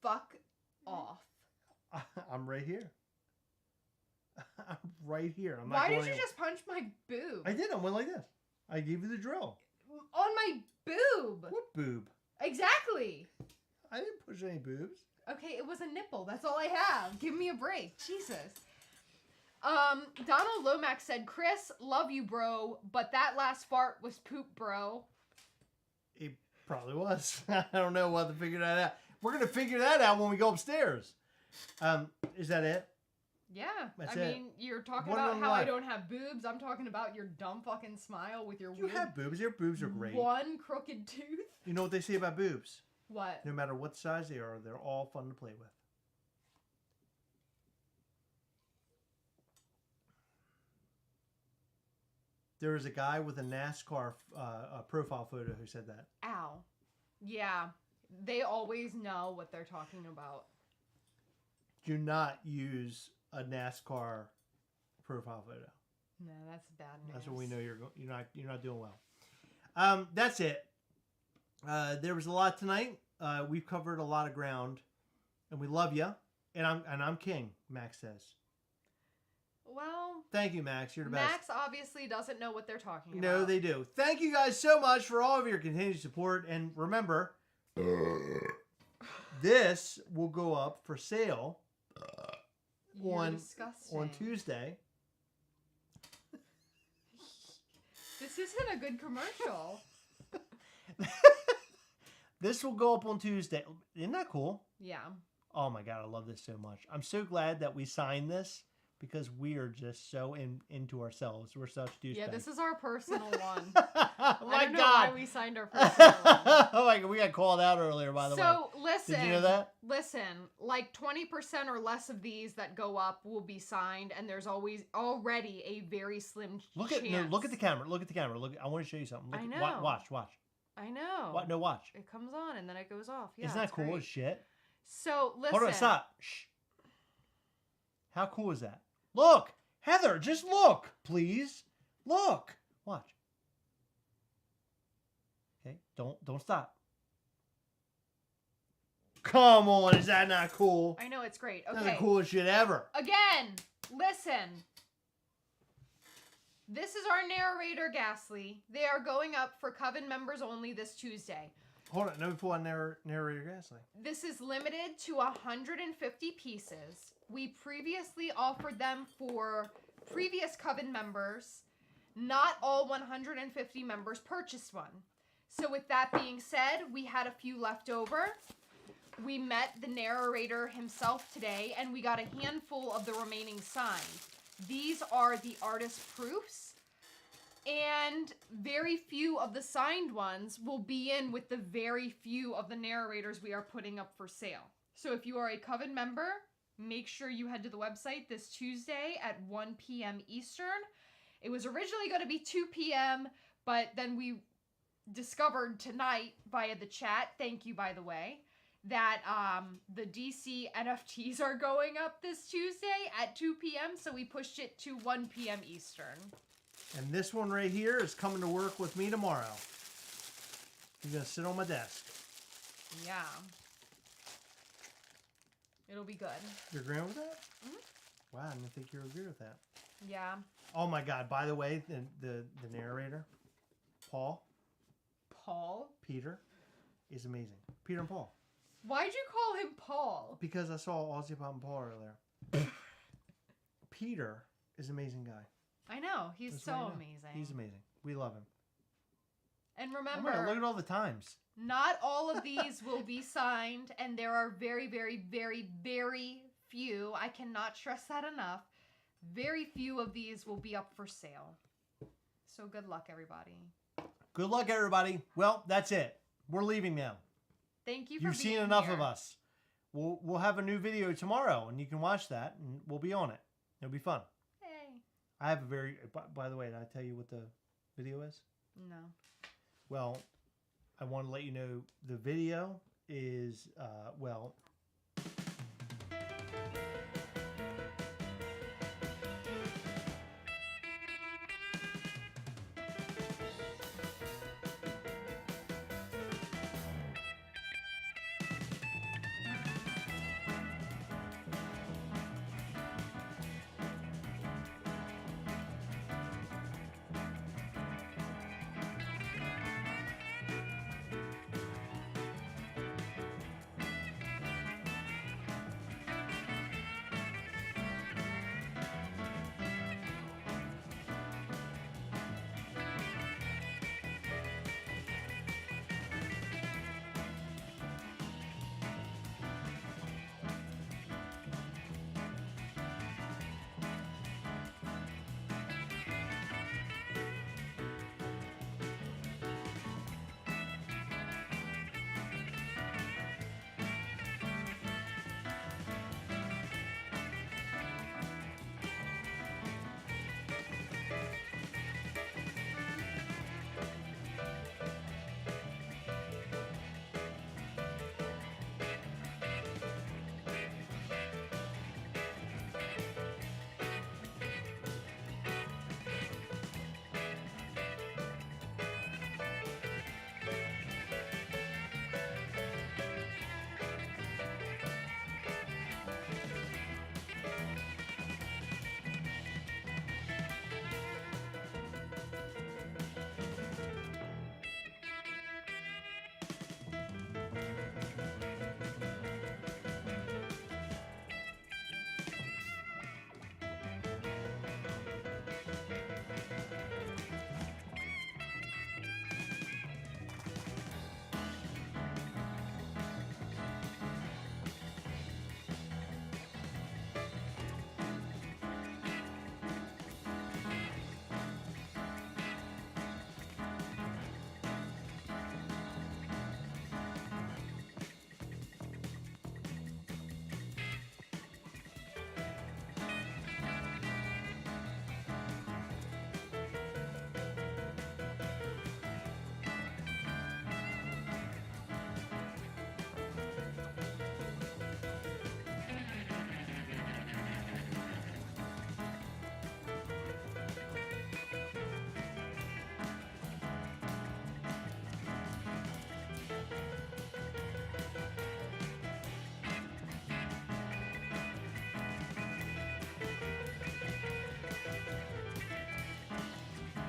fuck off. I'm right here. I'm right here. I'm not Why going did you anywhere. just punch my boob? I did. I went like this. I gave you the drill. On my boob. What boob? Exactly. I didn't push any boobs. Okay, it was a nipple. That's all I have. Give me a break. Jesus. Donald Lomax said, Chris, love you, bro, but that last fart was poop, bro. It probably was. I don't know. We'll have to figure that out. We're going to figure that out when we go upstairs. Is that it? Yeah. That's I it. mean, you're talking What about on how I life? don't have boobs. I'm talking about your dumb fucking smile with your You weird have boobs. Your boobs are great. one crooked tooth. You know what they say about boobs? What? No matter what size they are, they're all fun to play with. There was a guy with a NASCAR profile photo who said that. Ow. Yeah. They always know what they're talking about. Do not use a NASCAR profile photo. No, that's bad news. That's when we know you're not doing well. That's it. There was a lot tonight. We've covered a lot of ground, and we love you. And I'm king. Max says. Well, Thank you, Max. You're the best. Max obviously doesn't know what they're talking about. No, they do. Thank you guys so much for all of your continued support. And remember, this will go up for sale You're on disgusting. Tuesday. This isn't a good commercial. This will go up on Tuesday. Isn't that cool? Yeah. Oh my God, I love this so much. I'm so glad that we signed this because we are just so into ourselves. We're such douchebags. Yeah, this is our personal one. Oh my I don't know God. why we signed our personal one. Oh my God, we got called out earlier, by the way. So, listen. Did you know that? Listen, like 20% or less of these that go up will be signed, and there's already a very slim Look chance. at look at the camera. Look at the camera. Look, I want to show you something. Look, I know. Watch. I know. What? No, watch. It comes on and then it goes off. Yeah, Isn't that it's cool great. as shit? So, listen. Hold on, stop. Shh. How cool is that? Look, Heather, just look, please. Look. Watch. Okay, don't stop. Come on, is that not cool? I know, it's great. That's Okay. the coolest shit ever. Again, listen. This is our narrator, Ghastly. They are going up for Coven members only this Tuesday. Hold on, let me pull on narrator Gasly. This is limited to 150 pieces. We previously offered them for previous Coven members. Not all 150 members purchased one. So with that being said, we had a few left over. We met the narrator himself today, and we got a handful of the remaining signed. These are the artist proofs, and very few of the signed ones will be in with the very few of the narrators we are putting up for sale. So if you are a Coven member, make sure you head to the website this Tuesday at 1 p.m. Eastern. It was originally going to be 2 p.m., but then we discovered tonight via the chat, thank you by the way, that the DC NFTs are going up this Tuesday at 2 p.m., so we pushed it to 1 p.m. Eastern. And this one right here is coming to work with me tomorrow. He's going to sit on my desk. Yeah. It'll be good. You're agreeing with that? Mm-hmm. Wow, I didn't think you were agree with that. Yeah. Oh my God, by the way, the narrator, Peter, is amazing. Peter and Paul. Why'd you call him Paul? Because I saw Aussie Pop and Paul earlier. Peter is an amazing guy. I know. He's That's so what I know. amazing. He's amazing. We love him. And Oh remember, my God, look at all the times. not all of these will be signed, and there are very, very, very, very few. I cannot stress that enough. Very few of these will be up for sale. So good luck, everybody. Good luck, everybody. Well, that's it. We're leaving now. Thank you for You've being seen enough here. of us. We'll have a new video tomorrow, and you can watch that, and we'll be on it. It'll be fun. Hey. I have a very... By the way, did I tell you what the video is? No. Well, I want to let you know the video is, well,